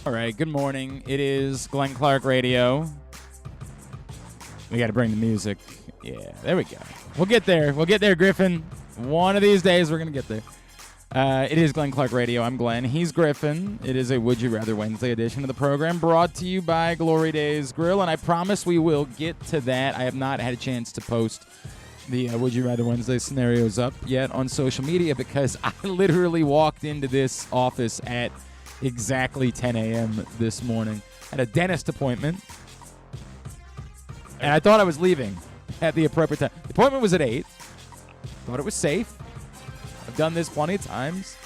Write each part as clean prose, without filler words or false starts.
All right, good morning. It is Glenn Clark Radio. We got to bring the music. Yeah, there we go. We'll get there. We'll get there, Griffin. One of these days, we're going to get there. It is Glenn Clark Radio. I'm Glenn. He's Griffin. It is a Would You Rather Wednesday edition of the program brought to you by Glory Days Grill, and I promise we will get to that. I have not had a chance to post the Would You Rather Wednesday scenarios up yet on social media because I literally walked into this office at exactly 10 a.m. this morning at a dentist appointment, and I thought I was leaving at the appropriate time. The appointment was at 8. Thought it was safe. I've done this plenty of times.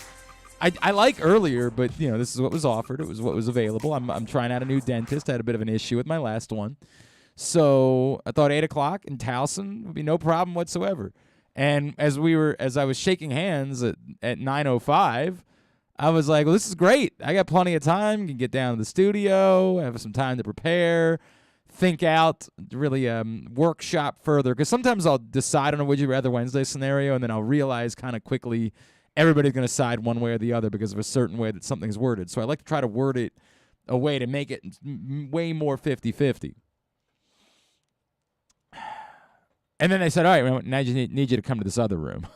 I like earlier, but this is what was offered. It was what was available. I'm trying out a new dentist. I had a bit of an issue with my last one, so I thought 8 o'clock in Towson would be no problem whatsoever. And as I was shaking hands at 9:05. I was like, well, this is great. I got plenty of time. Can get down to the studio, have some time to prepare, think out, really workshop further. Because sometimes I'll decide on a Would You Rather Wednesday scenario, and then I'll realize kind of quickly everybody's going to side one way or the other because of a certain way that something's worded. So I like to try to word it a way to make it way more 50-50. And then they said, all right, well, now I just need you to come to this other room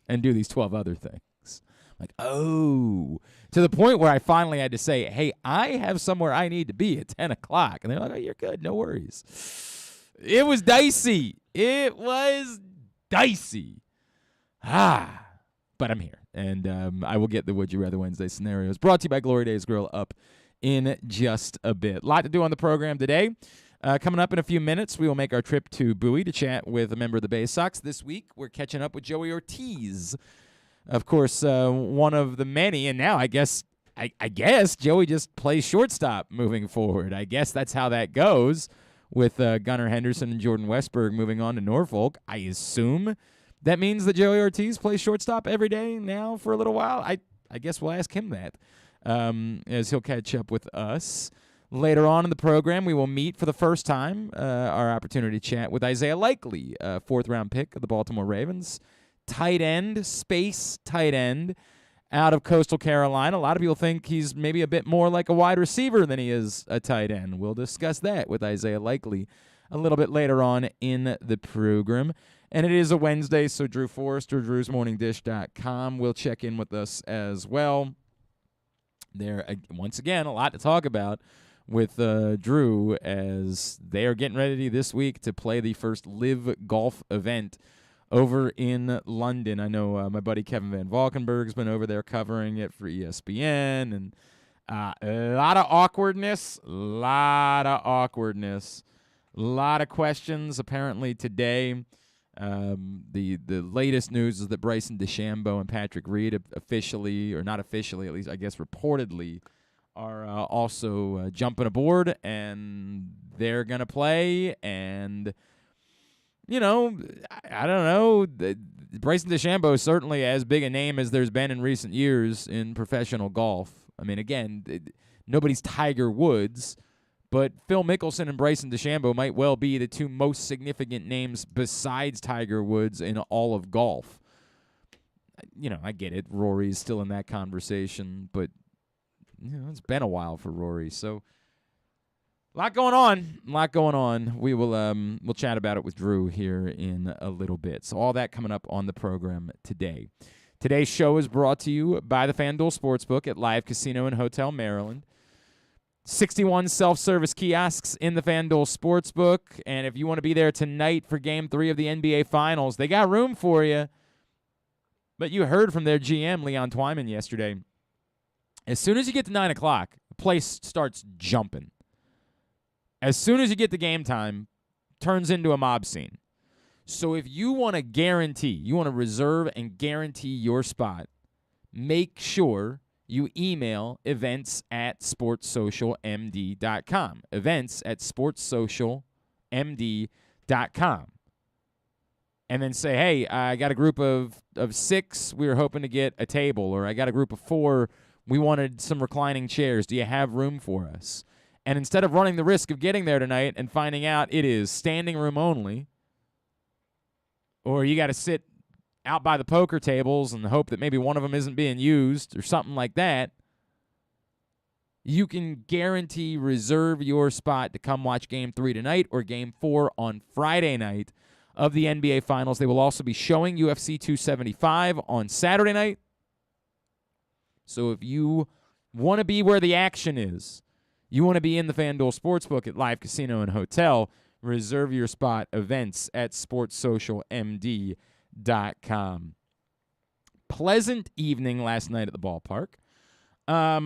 and do these 12 other things. Like, oh, to the point where I finally had to say, hey, I have somewhere I need to be at 10 o'clock. And they're like, oh, you're good. No worries. It was dicey. It was dicey. But I'm here. And I will get the Would You Rather Wednesday scenarios brought to you by Glory Days Grill up in just a bit. A lot to do on the program today. Coming up in a few minutes, we will make our trip to Bowie to chat with a member of the Baysox. This week, we're catching up with Joey Ortiz. Of course, one of the many, and now I guess Joey just plays shortstop moving forward. I guess that's how that goes with Gunnar Henderson and Jordan Westberg moving on to Norfolk. I assume that means that Joey Ortiz plays shortstop every day now for a little while. I guess we'll ask him that as he'll catch up with us. Later on in the program, we will meet for the first time our opportunity to chat with Isaiah Likely, fourth-round pick of the Baltimore Ravens. Tight end, space tight end out of Coastal Carolina. A lot of people think he's maybe a bit more like a wide receiver than he is a tight end. We'll discuss that with Isaiah Likely a little bit later on in the program. And it is a Wednesday, so Drew Forrestor, drewsmorningdish.com, will check in with us as well. There, once again, a lot to talk about with Drew as they are getting ready this week to play the first live golf event over in London. I know my buddy Kevin Van Valkenburg's been over there covering it for ESPN, and a lot of awkwardness, a lot of questions apparently today. The latest news is that Bryson DeChambeau and Patrick Reed officially, or not officially, at least I guess reportedly, are also jumping aboard, and they're going to play, and I don't know. Bryson DeChambeau is certainly as big a name as there's been in recent years in professional golf. I mean, again, nobody's Tiger Woods, but Phil Mickelson and Bryson DeChambeau might well be the two most significant names besides Tiger Woods in all of golf. I get it. Rory's still in that conversation, but it's been a while for Rory, so a lot going on. We will we'll chat about it with Drew here in a little bit. So all that coming up on the program today. Today's show is brought to you by the FanDuel Sportsbook at Live Casino and Hotel Maryland. 61 self-service kiosks in the FanDuel Sportsbook, and if you want to be there tonight for Game 3 of the NBA Finals, they got room for you. But you heard from their GM, Leon Twyman, yesterday. As soon as you get to 9 o'clock, the place starts jumping. As soon as you get to game time, turns into a mob scene. So if you want to reserve and guarantee your spot, make sure you email events@sportssocialmd.com. Events@sportssocialmd.com. And then say, hey, I got a group of 6. We were hoping to get a table. Or I got a group of 4. We wanted some reclining chairs. Do you have room for us? And instead of running the risk of getting there tonight and finding out it is standing room only, or you got to sit out by the poker tables and hope that maybe one of them isn't being used or something like that, you can guarantee reserve your spot to come watch Game 3 tonight or Game 4 on Friday night of the NBA Finals. They will also be showing UFC 275 on Saturday night. So if you want to be where the action is, you want to be in the FanDuel Sportsbook at Live Casino and Hotel, reserve your spot. Events at sportssocialmd.com. Pleasant evening last night at the ballpark. I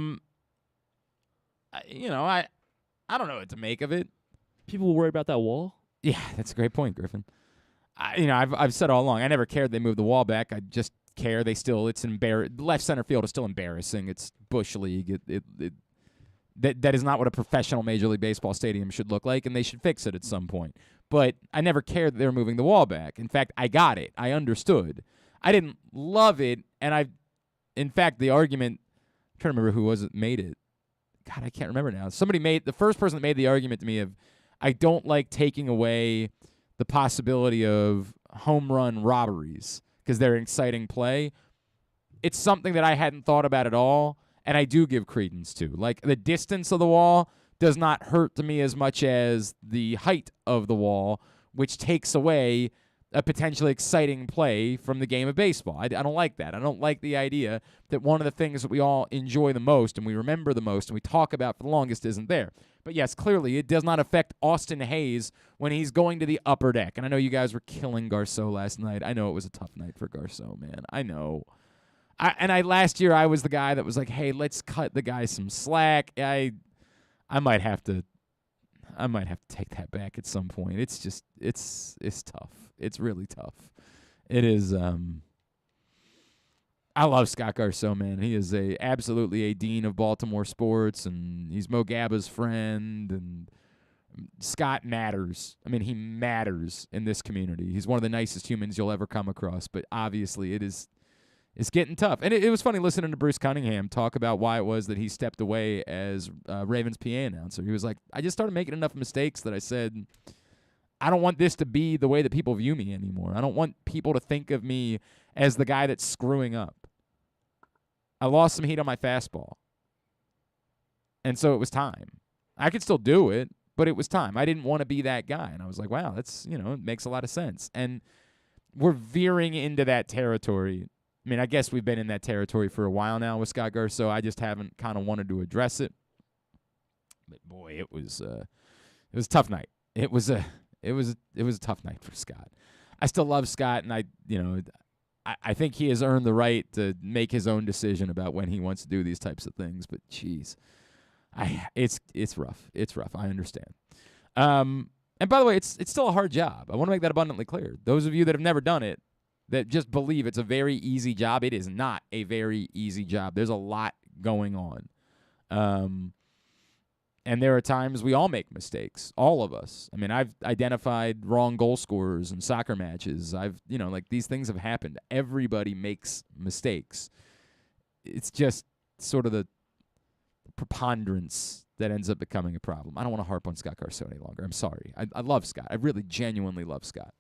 don't know what to make of it. People worry about that wall? Yeah, that's a great point, Griffin. I've said all along, I never cared they moved the wall back. I just care it's left center field is still embarrassing. It's Bush League. That is not what a professional Major League Baseball stadium should look like, and they should fix it at some point. But I never cared that they were moving the wall back. In fact, I got it. I understood. I didn't love it, and in fact, the argument, I'm trying to remember who was it made it. God, I can't remember now. The first person that made the argument to me of, I don't like taking away the possibility of home run robberies because they're exciting play. It's something that I hadn't thought about at all, and I do give credence to. Like, the distance of the wall does not hurt to me as much as the height of the wall, which takes away a potentially exciting play from the game of baseball. I don't like that. I don't like the idea that one of the things that we all enjoy the most and we remember the most and we talk about for the longest isn't there. But yes, clearly it does not affect Austin Hayes when he's going to the upper deck. And I know you guys were killing Garceau last night. I know it was a tough night for Garceau, man. I know. Last year I was the guy that was like, hey, let's cut the guy some slack. I might have to take that back at some point. It's just it's tough. It's really tough. It is. I love Scott Garceau, man. He is absolutely a dean of Baltimore sports, and he's Mo Gaba's friend. And Scott matters. I mean, he matters in this community. He's one of the nicest humans you'll ever come across. But obviously, it's getting tough. And it was funny listening to Bruce Cunningham talk about why it was that he stepped away as Ravens PA announcer. He was like, I just started making enough mistakes that I said, I don't want this to be the way that people view me anymore. I don't want people to think of me as the guy that's screwing up. I lost some heat on my fastball. And so it was time. I could still do it, but it was time. I didn't want to be that guy. And I was like, wow, that's, it makes a lot of sense. And we're veering into that territory. I mean, I guess we've been in that territory for a while now with Scott Garceau. I just haven't kind of wanted to address it. But boy, it was a tough night. It was a tough night for Scott. I still love Scott, and I think he has earned the right to make his own decision about when he wants to do these types of things. But geez, it's rough. It's rough. I understand. And by the way, it's still a hard job. I want to make that abundantly clear. Those of you that have never done it, that just believe it's a very easy job. It is not a very easy job. There's a lot going on. And there are times we all make mistakes, all of us. I mean, I've identified wrong goal scorers in soccer matches. These things have happened. Everybody makes mistakes. It's just sort of the preponderance that ends up becoming a problem. I don't want to harp on Scott Garceau any longer. I'm sorry. I love Scott. I really genuinely love Scott.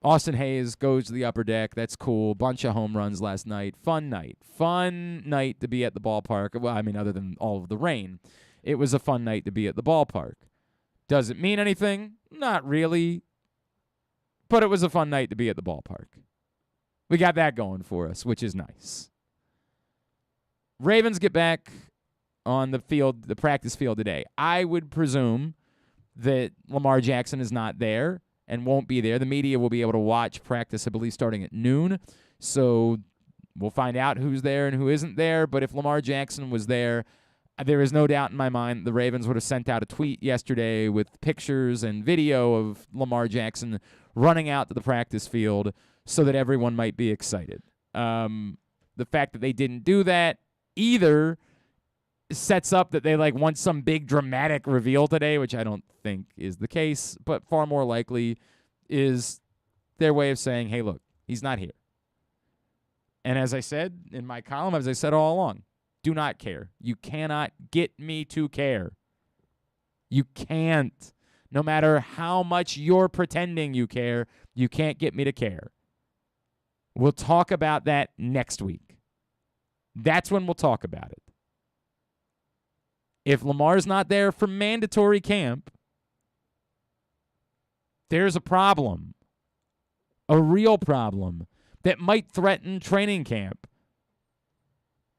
Austin Hayes goes to the upper deck. That's cool. Bunch of home runs last night. Fun night. Fun night to be at the ballpark. Well, I mean, other than all of the rain, it was a fun night to be at the ballpark. Does it mean anything? Not really. But it was a fun night to be at the ballpark. We got that going for us, which is nice. Ravens get back on the field, the practice field today. I would presume that Lamar Jackson is not there and won't be there. The media will be able to watch practice, I believe, starting at noon. So we'll find out who's there and who isn't there. But if Lamar Jackson was there, there is no doubt in my mind the Ravens would have sent out a tweet yesterday with pictures and video of Lamar Jackson running out to the practice field so that everyone might be excited. The fact that they didn't do that either sets up that they want some big dramatic reveal today, which I don't think is the case, but far more likely is their way of saying, hey, look, he's not here. And as I said in my column, as I said all along, do not care. You cannot get me to care. You can't. No matter how much you're pretending you care, you can't get me to care. We'll talk about that next week. That's when we'll talk about it. If Lamar's not there for mandatory camp, there's a problem, a real problem that might threaten training camp.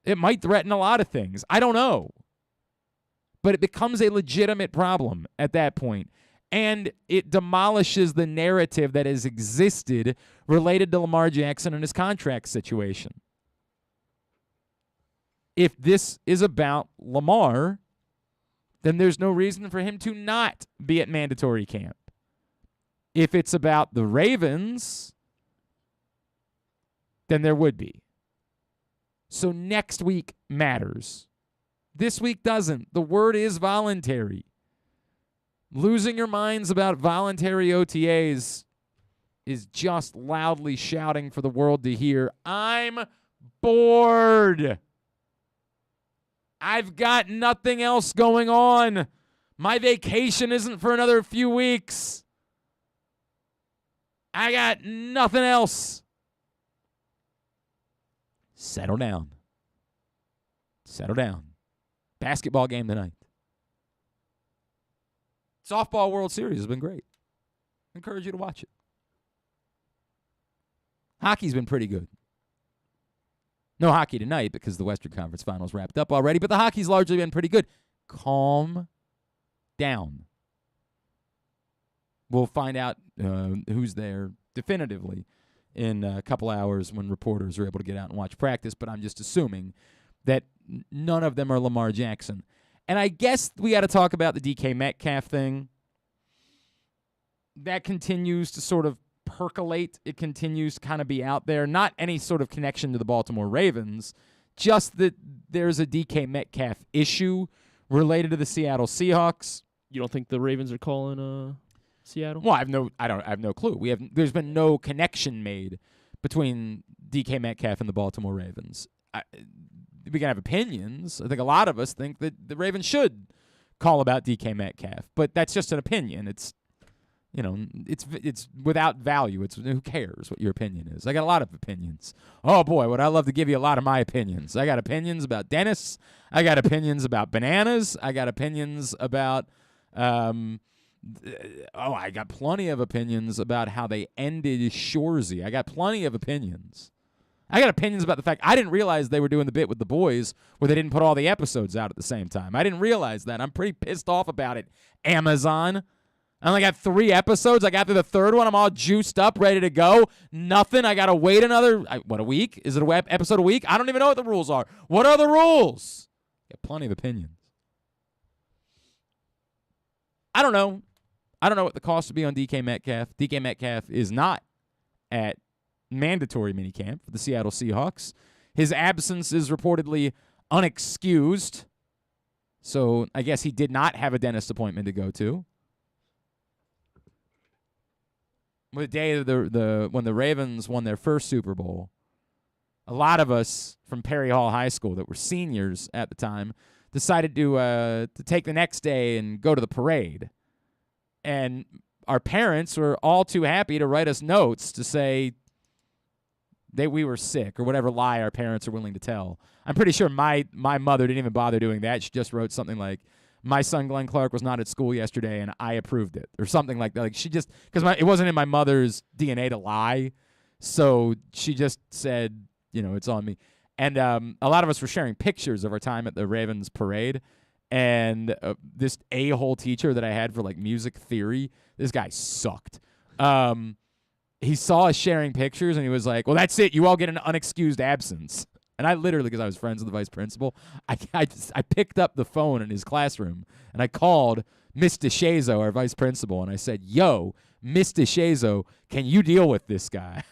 It might threaten a lot of things. I don't know. But it becomes a legitimate problem at that point. And it demolishes the narrative that has existed related to Lamar Jackson and his contract situation. If this is about Lamar, then there's no reason for him to not be at mandatory camp. If it's about the Ravens, then there would be. So next week matters. This week doesn't. The word is voluntary. Losing your minds about voluntary OTAs is just loudly shouting for the world to hear, I'm bored. I've got nothing else going on. My vacation isn't for another few weeks. I got nothing else. Settle down. Settle down. Basketball game tonight. Softball World Series has been great. Encourage you to watch it. Hockey's been pretty good. No hockey tonight because the Western Conference Finals wrapped up already, but the hockey's largely been pretty good. Calm down. We'll find out who's there definitively in a couple hours when reporters are able to get out and watch practice, but I'm just assuming that none of them are Lamar Jackson. And I guess we got to talk about the DK Metcalf thing. That continues to sort of percolate. It continues to kind of be out there. Not any sort of connection to the Baltimore Ravens, just that there's a DK Metcalf issue related to the Seattle Seahawks. You don't think the Ravens are calling Seattle? Well, I have no clue. There's been no connection made between DK Metcalf and the Baltimore Ravens. We can have opinions. I think a lot of us think that the Ravens should call about DK Metcalf, but that's just an opinion. It's without value. It's who cares what your opinion is. I got a lot of opinions. Oh boy, would I love to give you a lot of my opinions. I got opinions about Dennis. I got opinions about bananas. I got opinions about I got plenty of opinions about how they ended Shorzy. I got plenty of opinions. I got opinions about the fact I didn't realize they were doing the bit with the boys where they didn't put all the episodes out at the same time. I didn't realize that. I'm pretty pissed off about it, Amazon. I only got 3 episodes. I got through the 3rd one. I'm all juiced up, ready to go. Nothing. I got to wait another, a week? Is it an episode a week? I don't even know what the rules are. What are the rules? Got plenty of opinions. I don't know. I don't know what the cost would be on DK Metcalf. DK Metcalf is not at mandatory minicamp for the Seattle Seahawks. His absence is reportedly unexcused. So I guess he did not have a dentist appointment to go to. The day of when the Ravens won their first Super Bowl, a lot of us from Perry Hall High School that were seniors at the time decided to take the next day and go to the parade. And our parents were all too happy to write us notes to say that we were sick or whatever lie our parents are willing to tell. I'm pretty sure my mother didn't even bother doing that. She just wrote something like, my son Glenn Clark was not at school yesterday and I approved it, or something like that. Like she just, because it wasn't in my mother's DNA to lie, so she just said, it's on me. And a lot of us were sharing pictures of our time at the Ravens parade, and this a-hole teacher that I had for like music theory, this guy sucked. He saw us sharing pictures and he was like, well, that's it. You all get an unexcused absence. And I literally, because I was friends with the vice principal, I picked up the phone in his classroom and I called Miss DeShazo, our vice principal, and I said, yo, Miss DeShazo, can you deal with this guy?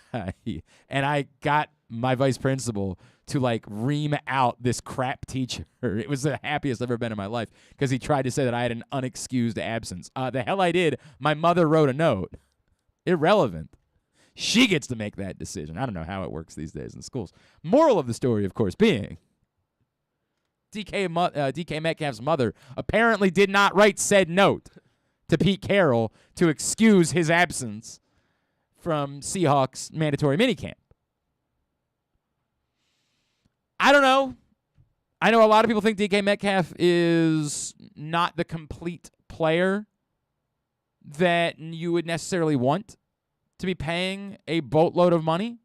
And I got my vice principal to ream out this crap teacher. It was the happiest I've ever been in my life because he tried to say that I had an unexcused absence. The hell I did. My mother wrote a note. Irrelevant. She gets to make that decision. I don't know how it works these days in schools. Moral of the story, of course, being DK Metcalf's mother apparently did not write said note to Pete Carroll to excuse his absence from Seahawks mandatory minicamp. I don't know. I know a lot of people think DK Metcalf is not the complete player that you would necessarily want to be paying a boatload of money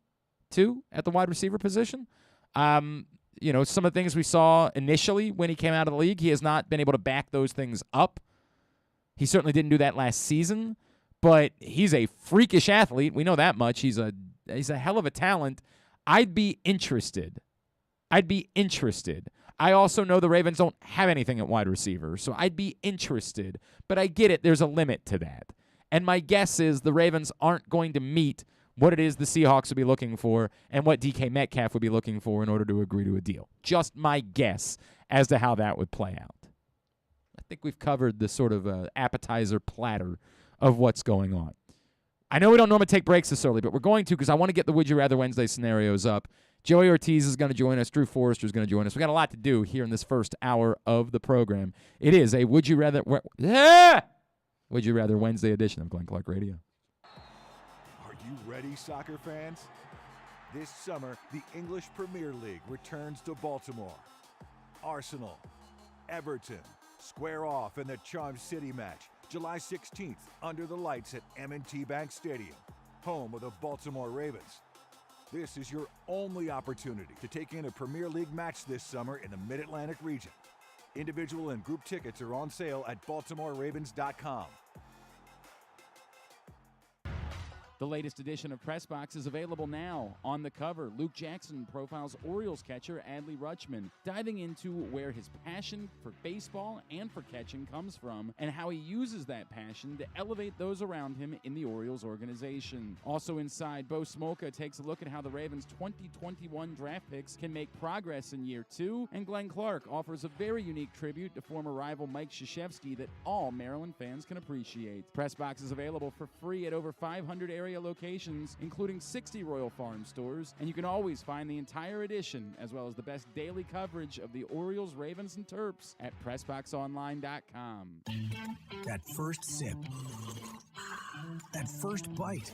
to at the wide receiver position. Some of the things we saw initially when he came out of the league, he has not been able to back those things up. He certainly didn't do that last season, but he's a freakish athlete. We know that much. He's a hell of a talent. I'd be interested. I also know the Ravens don't have anything at wide receiver, so I'd be interested. But I get it. There's a limit to that. And my guess is the Ravens aren't going to meet what it is the Seahawks would be looking for and what DK Metcalf would be looking for in order to agree to a deal. Just my guess as to how that would play out. I think we've covered the sort of appetizer platter of what's going on. I know we don't normally take breaks this early, but we're going to because I want to get the Would You Rather Wednesday scenarios up. Joey Ortiz is going to join us. Drew Forrestor is going to join us. We got a lot to do here in this first hour of the program. It is a Would You Rather Would You Rather Wednesday edition of Glenn Clark Radio. Are you ready, soccer fans? This summer, the English Premier League returns to Baltimore. Arsenal, Everton, square off in the Charm City match, July 16th, under the lights at M&T Bank Stadium, home of the Baltimore Ravens. This is your only opportunity to take in a Premier League match this summer in the Mid-Atlantic region. Individual and group tickets are on sale at BaltimoreRavens.com. The latest edition of Press Box is available now. On the cover, Luke Jackson profiles Orioles catcher Adley Rutschman, diving into where his passion for baseball and for catching comes from and how he uses that passion to elevate those around him in the Orioles organization. Also inside, Bo Smolka takes a look at how the Ravens' 2021 draft picks can make progress in year 2, and Glenn Clark offers a very unique tribute to former rival Mike Krzyzewski that all Maryland fans can appreciate. Press Box is available for free at over 500 area locations, including 60 Royal Farm stores, and you can always find the entire edition as well as the best daily coverage of the Orioles, Ravens, and Terps at PressBoxOnline.com. That first sip. That first bite.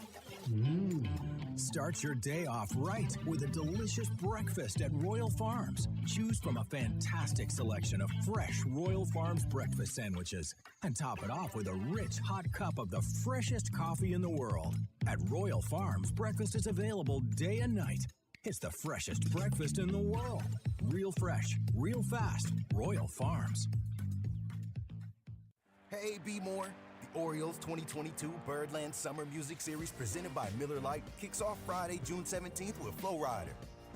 Start your day off right with a delicious breakfast at Royal Farms. Choose from a fantastic selection of fresh Royal Farms breakfast sandwiches and top it off with a rich hot cup of the freshest coffee in the world. At Royal Farms, breakfast is available day and night. It's the freshest breakfast in the world. Real fresh, real fast. Royal Farms. Hey, B. More. The Orioles 2022 Birdland Summer Music Series presented by Miller Lite kicks off Friday, June 17th with Flo Rida.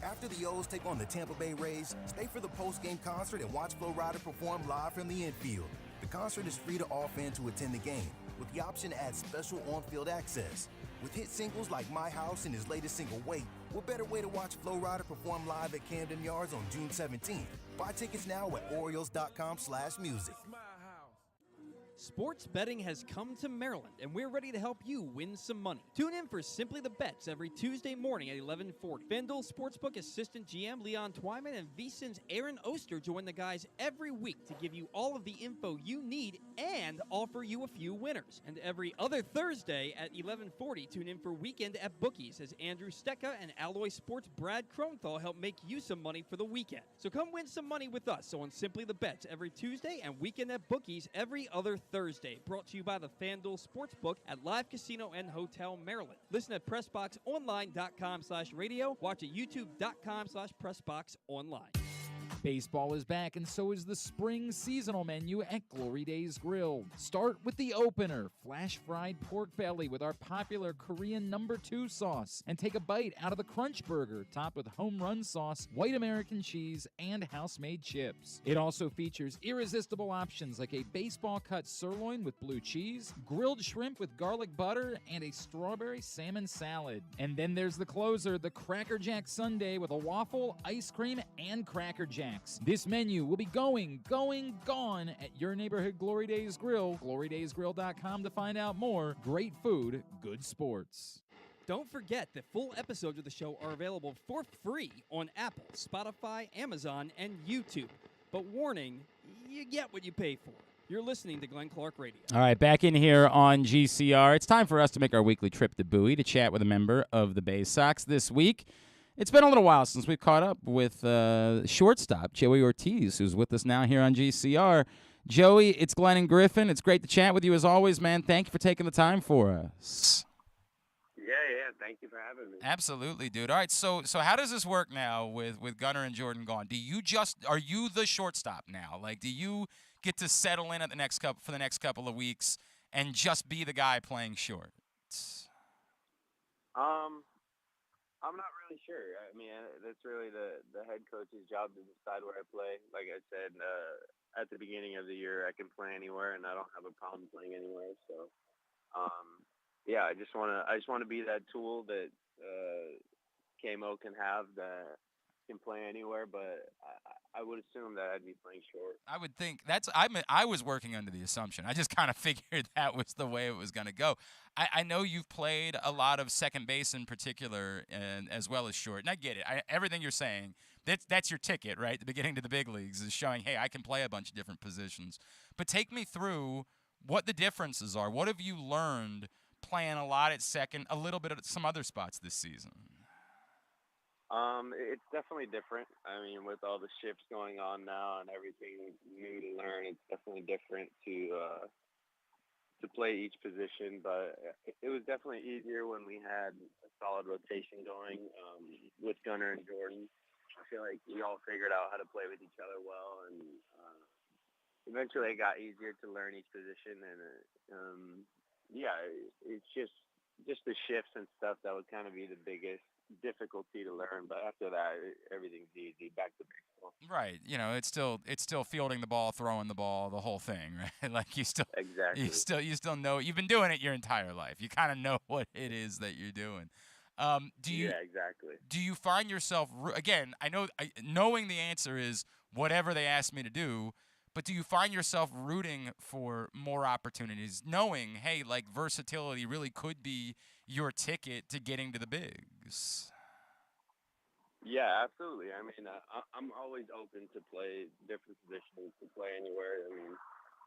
After the O's take on the Tampa Bay Rays, stay for the post-game concert and watch Flo Rida perform live from the infield. The concert is free to all fans who attend the game, with the option to add special on-field access. With hit singles like My House and his latest single, Wait, what better way to watch Flo Rida perform live at Camden Yards on June 17th? Buy tickets now at Orioles.com/music. Sports betting has come to Maryland, and we're ready to help you win some money. Tune in for Simply the Bets every Tuesday morning at 11:40. FanDuel Sportsbook Assistant GM Leon Twyman and VSiN's Aaron Oster join the guys every week to give you all of the info you need and offer you a few winners. And every other Thursday at 11:40, tune in for Weekend at Bookies as Andrew Stecca and Alloy Sports' Brad Kronthal help make you some money for the weekend. So come win some money with us on Simply the Bets every Tuesday and Weekend at Bookies every other Thursday. Brought to you by the FanDuel Sportsbook at Live Casino and Hotel Maryland. Listen at PressBoxOnline.com/radio. Watch at YouTube.com/PressBoxOnline. Baseball is back, and so is the spring seasonal menu at Glory Days Grill. Start with the opener, flash-fried pork belly with our popular Korean No. 2 sauce, and take a bite out of the Crunch Burger, topped with home run sauce, white American cheese, and house-made chips. It also features irresistible options like a baseball-cut sirloin with blue cheese, grilled shrimp with garlic butter, and a strawberry salmon salad. And then there's the closer, the Cracker Jack Sundae with a waffle, ice cream, and Cracker Jack. This menu will be gone at your neighborhood Glory Days Grill. GloryDaysGrill.com to find out more. Great food, good sports. Don't forget that full episodes of the show are available for free on Apple, Spotify, Amazon, and YouTube. But warning, you get what you pay for. You're listening to Glenn Clark Radio. All right, back in here on GCR. It's time for us to make our weekly trip to Bowie to chat with a member of the Baysox. This week, It's been a little while since we've caught up with shortstop Joey Ortiz, who's with us now here on GCR. Joey, it's Glenn and Griffin. It's great to chat with you as always, man. Thank you for taking the time for us. Yeah. Thank you for having me. Absolutely, dude. All right, so how does this work now with Gunnar and Jordan gone? Are you the shortstop now? Like, do you get to settle in at for the next couple of weeks and just be the guy playing short? I'm not really sure. I mean, that's really the head coach's job to decide where I play. Like I said, at the beginning of the year, I can play anywhere, and I don't have a problem playing anywhere. So, yeah, I just want to be that tool that KMO can have that can play anywhere. But I would assume that I'd be playing short. I would think I was working under the assumption. I just kind of figured that was the way it was going to go. I know you've played a lot of second base in particular, and as well as short. And I get it. Everything you're saying, that's your ticket, right? The beginning to the big leagues is showing, hey, I can play a bunch of different positions. But take me through what the differences are. What have you learned playing a lot at second, a little bit at some other spots this season? It's definitely different. I mean, with all the shifts going on now and everything new to learn, it's definitely different to play each position. But it was definitely easier when we had a solid rotation going with Gunnar and Jordan. I feel like we all figured out how to play with each other well, and eventually it got easier to learn each position. And yeah, it's just the shifts and stuff that would kind of be the biggest difficulty to learn, but after that everything's easy. Back to baseball. Right. It's still fielding the ball, throwing the ball, the whole thing, right? Like you still know you've been doing it your entire life. You kind of know what it is that you're doing. Yeah, exactly. Do you find yourself again? Knowing the answer is whatever they ask me to do, but do you find yourself rooting for more opportunities, knowing, hey, like versatility really could be your ticket to getting to the bigs? Yeah, absolutely. I mean, I'm always open to play different positions, to play anywhere. I mean,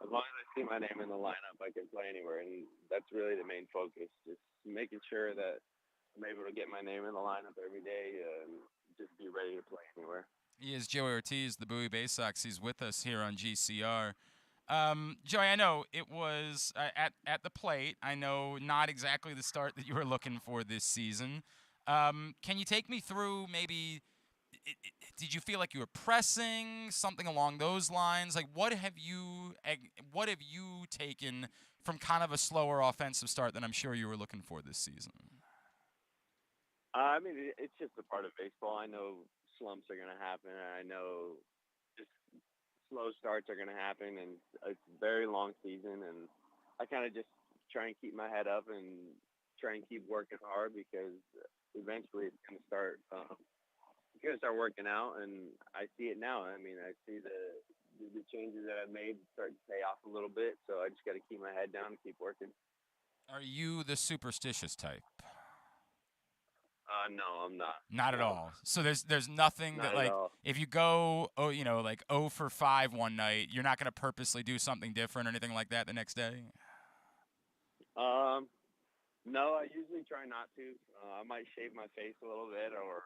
as long as I see my name in the lineup, I can play anywhere, and that's really the main focus, just making sure that I'm able to get my name in the lineup every day and just be ready to play anywhere. He is Joey Ortiz, the Bowie Baysox. He's with us here on GCR. Joey, I know it was at the plate. I know not exactly the start that you were looking for this season. Can you take me through maybe did you feel like you were pressing, something along those lines? Like what have you taken from kind of a slower offensive start than I'm sure you were looking for this season? I mean, it's just a part of baseball. I know slumps are going to happen. I know just slow starts are going to happen, and it's a very long season, and I kind of just try and keep my head up and try and keep working hard, because eventually it's going to start working out, and I see it now. I mean, I see the changes that I've made start to pay off a little bit, so I just got to keep my head down and keep working. Are you the superstitious type? No, I'm not. Not at all. So there's nothing that, like, if you go, like 0 for 5 one night, you're not going to purposely do something different or anything like that the next day? No, I usually try not to. I might shave my face a little bit or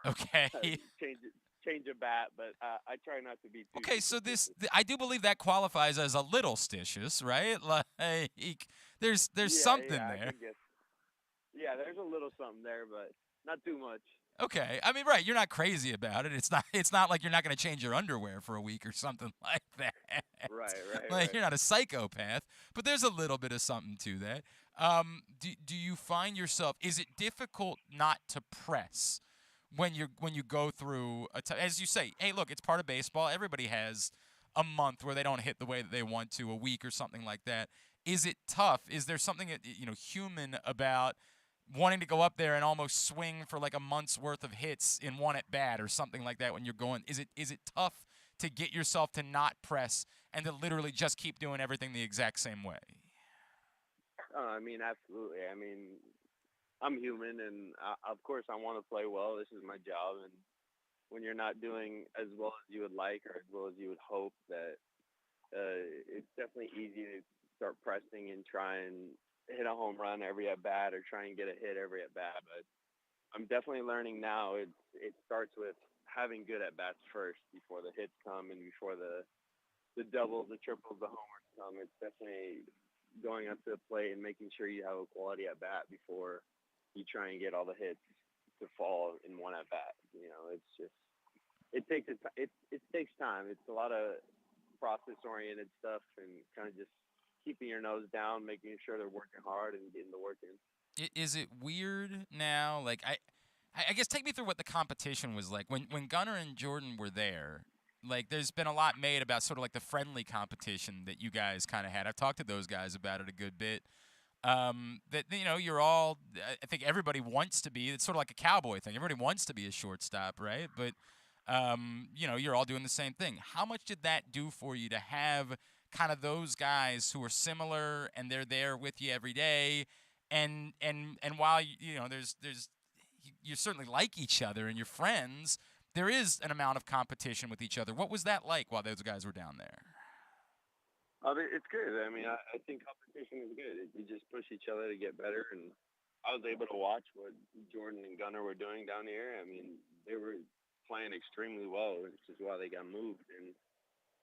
change a bat, but I try not to be too. Okay, so I do believe that qualifies as a little stitious, right? Like there's something there. Yeah, there's a little something there, but not too much. Okay, I mean, right? You're not crazy about it. It's not like you're not going to change your underwear for a week or something like that. Right. Like right. You're not a psychopath, but there's a little bit of something to that. Do you find yourself? Is it difficult not to press when you go through as you say? Hey, look, it's part of baseball. Everybody has a month where they don't hit the way that they want to, a week or something like that. Is it tough? Is there something human about wanting to go up there and almost swing for like a month's worth of hits in one at bat or something like that when you're going? Is it tough to get yourself to not press and to literally just keep doing everything the exact same way? I mean, absolutely. I mean, I'm human, and of course I want to play well. This is my job, and when you're not doing as well as you would like or as well as you would hope, that it's definitely easy to start pressing and try and hit a home run every at bat or try and get a hit every at bat. But I'm definitely learning now. It starts with having good at bats first before the hits come and before the doubles, the triples, the homers come. It's definitely going up to the plate and making sure you have a quality at bat before you try and get all the hits to fall in one at bat. It's just it takes time. It's a lot of process oriented stuff and kind of just keeping your nose down, making sure they're working hard and getting the work in. Is it weird now? Like I guess take me through what the competition was like when Gunnar and Jordan were there. Like there's been a lot made about sort of like the friendly competition that you guys kind of had. I've talked to those guys about it a good bit. That you're all. I think everybody wants to be. It's sort of like a cowboy thing. Everybody wants to be a shortstop, right? But you're all doing the same thing. How much did that do for you to have kind of those guys who are similar and they're there with you every day, and while there's you certainly like each other and you're friends, there is an amount of competition with each other. What was that like while those guys were down there? It's good. I mean, I think competition is good. You just push each other to get better, and I was able to watch what Jordan and Gunnar were doing down here. I mean, they were playing extremely well, which is why they got moved. And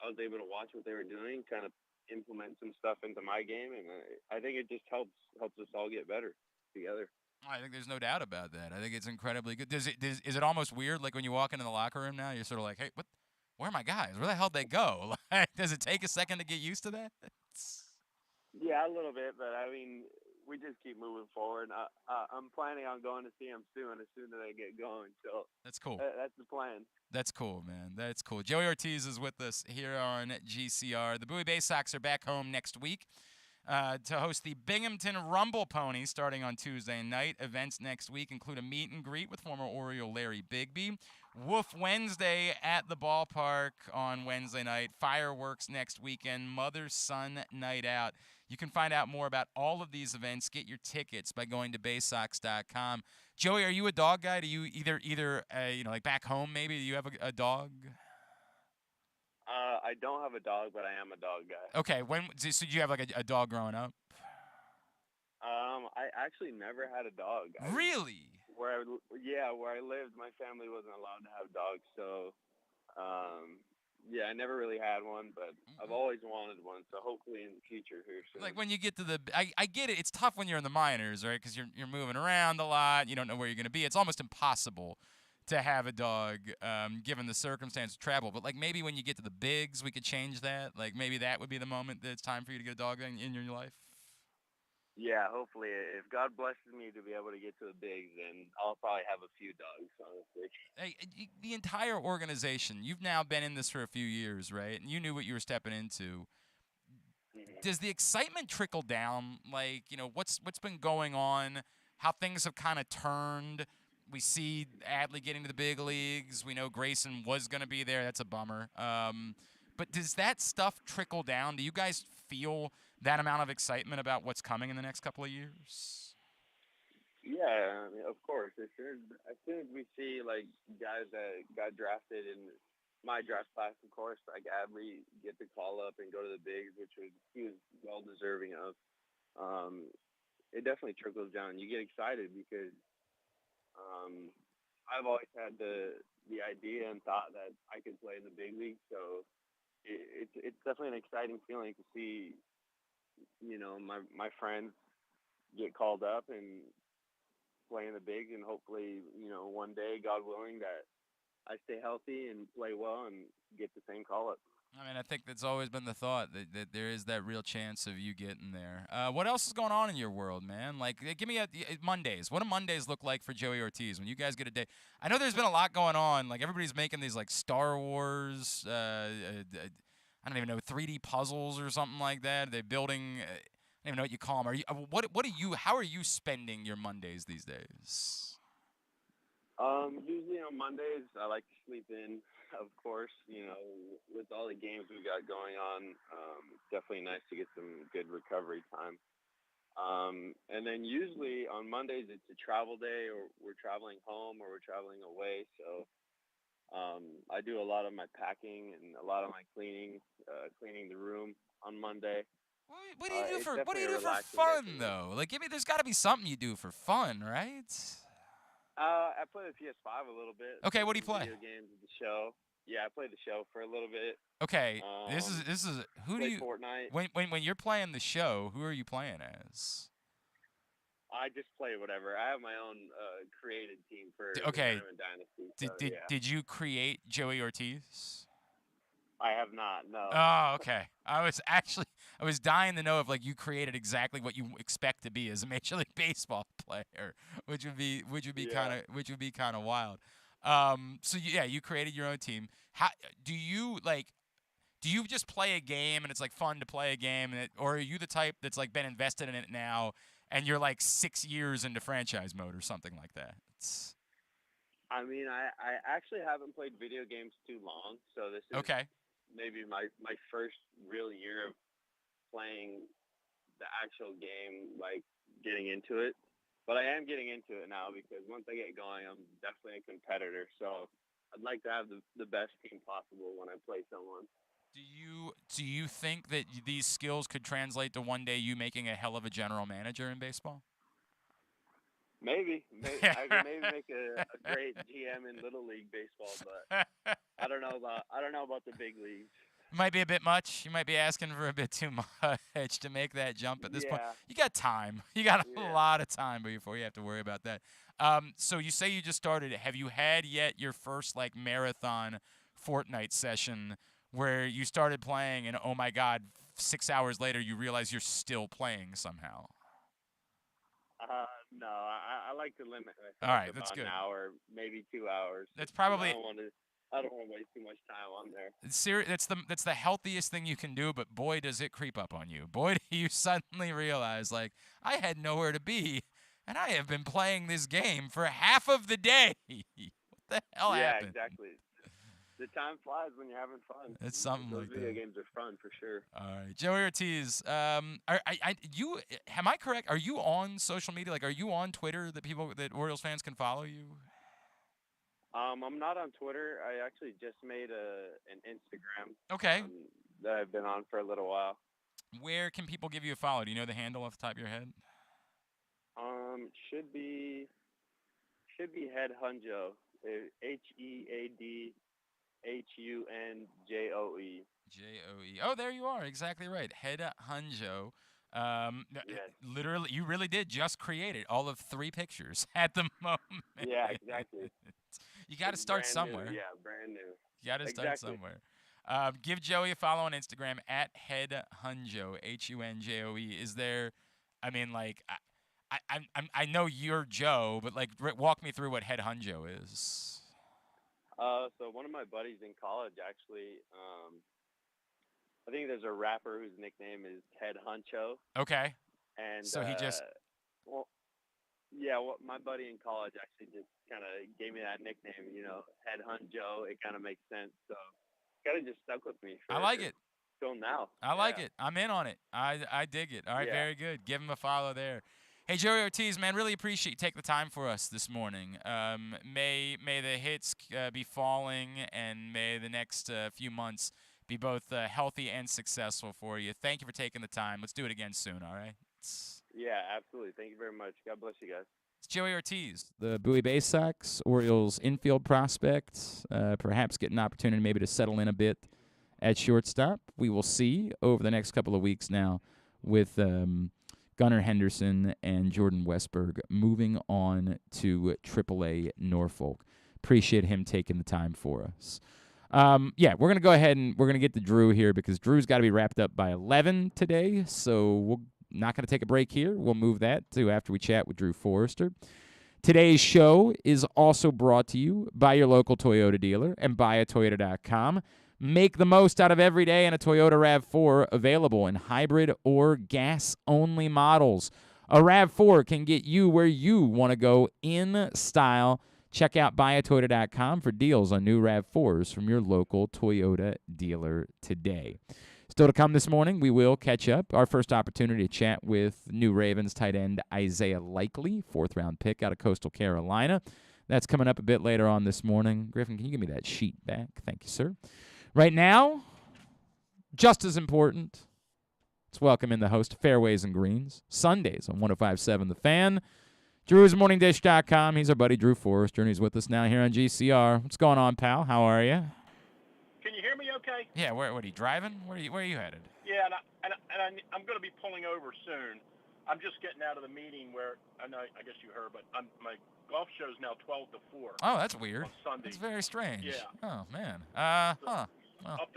I was able to watch what they were doing, kind of implement some stuff into my game, and I think it just helps us all get better together. I think there's no doubt about that. I think it's incredibly good. Is it almost weird, like when you walk into the locker room now, you're sort of like, hey, what? Where are my guys? Where the hell did they go? Like, does it take a second to get used to that? Yeah, a little bit, but I mean, we just keep moving forward. I'm planning on going to see them soon, as soon as they get going. So that's cool. That's the plan. That's cool, man. That's cool. Joey Ortiz is with us here on GCR. The Bowie Baysox are back home next week to host the Binghamton Rumble Ponies starting on Tuesday night. Events next week include a meet and greet with former Oriole Larry Bigby, Woof Wednesday at the ballpark on Wednesday night, fireworks next weekend, Mother-Son Night Out. You can find out more about all of these events, get your tickets by going to baysox.com. Joey, are you a dog guy? Do you either like back home maybe, do you have a dog? I don't have a dog, but I am a dog guy. Okay, so did you have like a dog growing up? I actually never had a dog. Really? Where I lived, my family wasn't allowed to have dogs, so I never really had one, but I've always wanted one, so hopefully in the future here soon. Like when you get to I get it. It's tough when you're in the minors, right? Because you're moving around a lot. You don't know where you're going to be. It's almost impossible to have a dog, given the circumstance of travel. But like maybe when you get to the bigs, we could change that. Like maybe that would be the moment that it's time for you to get a dog in your life. Yeah, hopefully. If God blesses me to be able to get to the bigs, then I'll probably have a few dogs, honestly. Hey, the entire organization, you've now been in this for a few years, right? And you knew what you were stepping into. Does the excitement trickle down? Like, what's been going on, how things have kind of turned? We see Adley getting to the big leagues. We know Grayson was going to be there. That's a bummer. But does that stuff trickle down? Do you guys feel that amount of excitement about what's coming in the next couple of years? Yeah, I mean, of course. As soon as we see like guys that got drafted in my draft class, of course, like Adley get the call up and go to the bigs, which he was well deserving of. It definitely trickles down. You get excited because I've always had the idea and thought that I could play in the big league, so it's definitely an exciting feeling to see, my friends get called up and play in the bigs, and hopefully, one day, God willing, that I stay healthy and play well and get the same call up. I mean, I think that's always been the thought, that there is that real chance of you getting there. What else is going on in your world, man? Like, give me Mondays. What do Mondays look like for Joey Ortiz when you guys get a day? I know there's been a lot going on. Like, everybody's making these, like, Star Wars, I don't even know, 3D puzzles or something like that. They're building, I don't even know what you call them. How are you spending your Mondays these days? Usually on Mondays, I like to sleep in, of course. With all the games we've got going on, it's definitely nice to get some good recovery time. And then usually on Mondays, it's a travel day, or we're traveling home, or we're traveling away. So I do a lot of my packing and a lot of my cleaning the room on Monday. What do you do for fun, though? Like, there's got to be something you do for fun, right? I play the PS5 a little bit. Okay, what do you play? Video games, the show. Yeah, I played the show for a little bit. Okay, this is who do you Fortnite. when you're playing the show? Who are you playing as? I just play whatever. I have my own created team for the okay. Tournament Dynasty. Did you create Joey Ortiz? I have not. No. Oh, okay. I was dying to know if like you created exactly what you expect to be as a Major League Baseball player, which would be kind of wild. So yeah, you created your own team. How do you just play a game and it's like fun to play a game, or are you the type that's like been invested in it now and you're like 6 years into franchise mode or something like that? I mean, I actually haven't played video games too long, so this is maybe my first real year of playing the actual game, like getting into it. But I am getting into it now because once I get going, I'm definitely a competitor. So I'd like to have the best team possible when I play someone. Do you think that these skills could translate to one day you making a hell of a general manager in baseball? Maybe I could maybe make a great GM in Little League baseball, but I don't know about the big leagues. It might be a bit much. You might be asking for a bit too much to make that jump at this point. You got time. You got a lot of time before you have to worry about that. So you say you just started. Have you had yet your first like marathon Fortnite session where you started playing and oh my God, 6 hours later you realize you're still playing somehow? No, I like to limit myself. All right, to that's about good. An hour, maybe 2 hours. That's probably. I don't want to waste too much time on there. That's the healthiest thing you can do, but boy, does it creep up on you. Boy, do you suddenly realize, like, I had nowhere to be, and I have been playing this game for half of the day. What the hell happened? Yeah, exactly. The time flies when you're having fun. It's something Those like that. video games are fun for sure. All right, Joey Ortiz. Am I correct? Are you on social media? Like, are you on Twitter that Orioles fans can follow you? I'm not on Twitter. I actually just made an Instagram. Okay. That I've been on for a little while. Where can people give you a follow? Do you know the handle off the top of your head? Should be Head Hunjo. HEADHUNJOE. JOE. Oh, there you are. Exactly right. Head Hunjo. Yes. Literally, you really did just create it. All of 3 pictures at the moment. Yeah, exactly. You got to start somewhere. Yeah, brand new. You got to start somewhere. Give Joey a follow on Instagram at Head Hunjo, HUNJOE. Is there? I mean, like, I know you're Joe, but like, walk me through what Head Hunjo is. So one of my buddies in college actually, I think there's a rapper whose nickname is Head Huncho. Okay. And so he just. My buddy in college actually just kind of gave me that nickname, Head Hunjo. It kind of makes sense. So kind of just stuck with me. I like it. Till now. I like it. I'm in on it. I dig it. All right, very good. Give him a follow there. Hey, Joey Ortiz, man, really appreciate you taking the time for us this morning. May the hits be falling, and may the next few months be both healthy and successful for you. Thank you for taking the time. Let's do it again soon, all right? Yeah, absolutely. Thank you very much. God bless you guys. It's Joey Ortiz. The Bowie Baysox, Orioles infield prospect, perhaps get an opportunity maybe to settle in a bit at shortstop. We will see over the next couple of weeks now with Gunnar Henderson and Jordan Westberg moving on to AAA Norfolk. Appreciate him taking the time for us. We're going to go ahead and we're going to get to Drew here because Drew's got to be wrapped up by 11 today, so we're not going to take a break here. We'll move that to after we chat with Drew Forrestor. Today's show is also brought to you by your local Toyota dealer and buyatoyota.com. Make the most out of every day in a Toyota RAV4 available in hybrid or gas-only models. A RAV4 can get you where you want to go in style. Check out buyatoyota.com for deals on new RAV4s from your local Toyota dealer today. Still to come this morning, we will catch up. Our first opportunity to chat with new Ravens tight end Isaiah Likely, 4th-round pick out of Coastal Carolina. That's coming up a bit later on this morning. Griffin, can you give me that sheet back? Thank you, sir. Right now, just as important, let's welcome in the host of Fairways and Greens, Sundays on 105.7 The Fan, Drew'sMorningDish.com. He's our buddy Drew Forrestor, and he's with us now here on GCR. What's going on, pal? How are you? Can you hear me okay? Yeah, what are you driving? Where are you headed? Yeah, I'm going to be pulling over soon. I'm just getting out of the meeting where, I guess you heard, but my golf show's now 12 to 4. Oh, that's weird. On Sunday. That's very strange. Yeah. Oh, man. Well. Up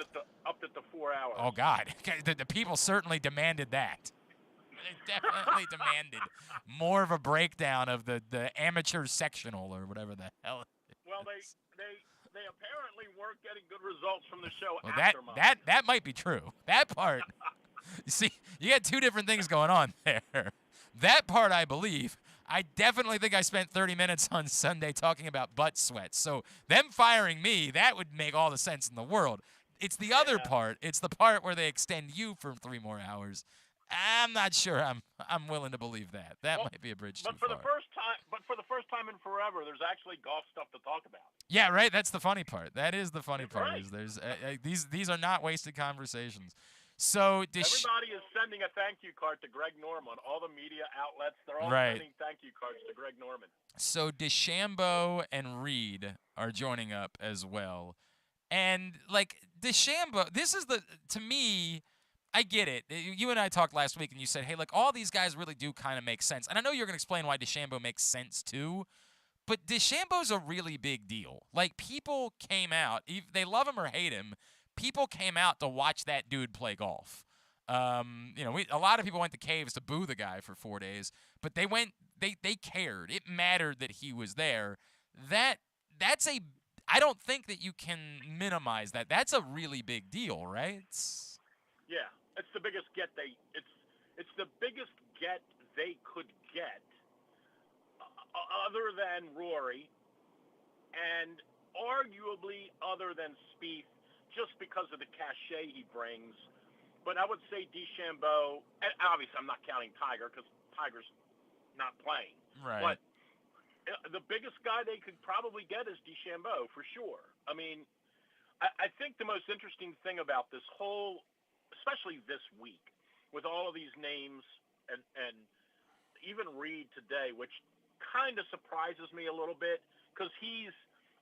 at the 4 hours. Oh, God. The people certainly demanded that. They definitely demanded more of a breakdown of the amateur sectional or whatever the hell. Well, they apparently weren't getting good results from the show well, after that might be true. That part. You see, you got two different things going on there. That part, I believe. I definitely think I spent 30 minutes on Sunday talking about butt sweats. So them firing me, that would make all the sense in the world. It's the other part. It's the part where they extend you for 3 more hours. I'm not sure I'm willing to believe that. That might be a bridge too far. For the first time in forever, there's actually golf stuff to talk about. Yeah, right. That's the funny part. That is the funny part. Right. Is there's these are not wasted conversations. So everybody is sending a thank you card to Greg Norman. All the media outlets, they're all sending thank you cards to Greg Norman. So DeChambeau and Reed are joining up as well. And like DeChambeau, this is to me, I get it. You and I talked last week and you said, hey, like all these guys really do kind of make sense. And I know you're going to explain why DeChambeau makes sense too. But DeChambeau's a really big deal. Like people came out, they love him or hate him. People came out to watch that dude play golf. A lot of people went to caves to boo the guy for 4 days, but they cared. It mattered that he was there. I don't think that you can minimize that. That's a really big deal, right? Yeah, it's the biggest get it's the biggest get they could get, other than Rory, and arguably other than Spieth, just because of the cachet he brings. But I would say DeChambeau, and obviously I'm not counting Tiger because Tiger's not playing. Right. But the biggest guy they could probably get is DeChambeau for sure. I mean, I think the most interesting thing about this whole, especially this week, with all of these names and even Reed today, which kind of surprises me a little bit because he's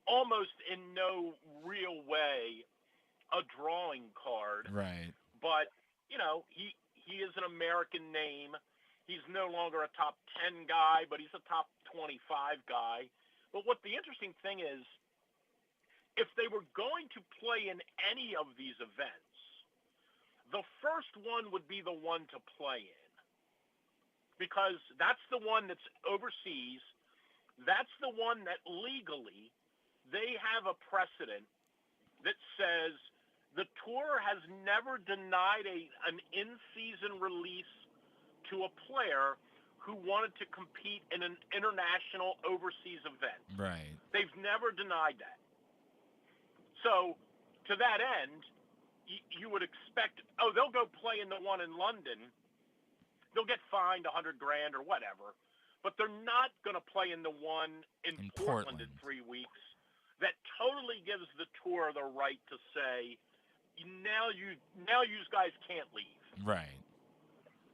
almost in no real way a drawing card. Right. But, he is an American name. He's no longer a top 10 guy, but he's a top 25 guy. But what the interesting thing is, if they were going to play in any of these events, the first one would be the one to play in. Because that's the one that's overseas. That's the one that legally they have a precedent that says the tour has never denied an in-season release to a player who wanted to compete in an international overseas event. Right. They've never denied that. So, to that end, you would expect, they'll go play in the one in London. They'll get fined $100,000 or whatever, but they're not going to play in the one in Portland in 3 weeks. That totally gives the tour the right to say, now you guys can't leave. Right.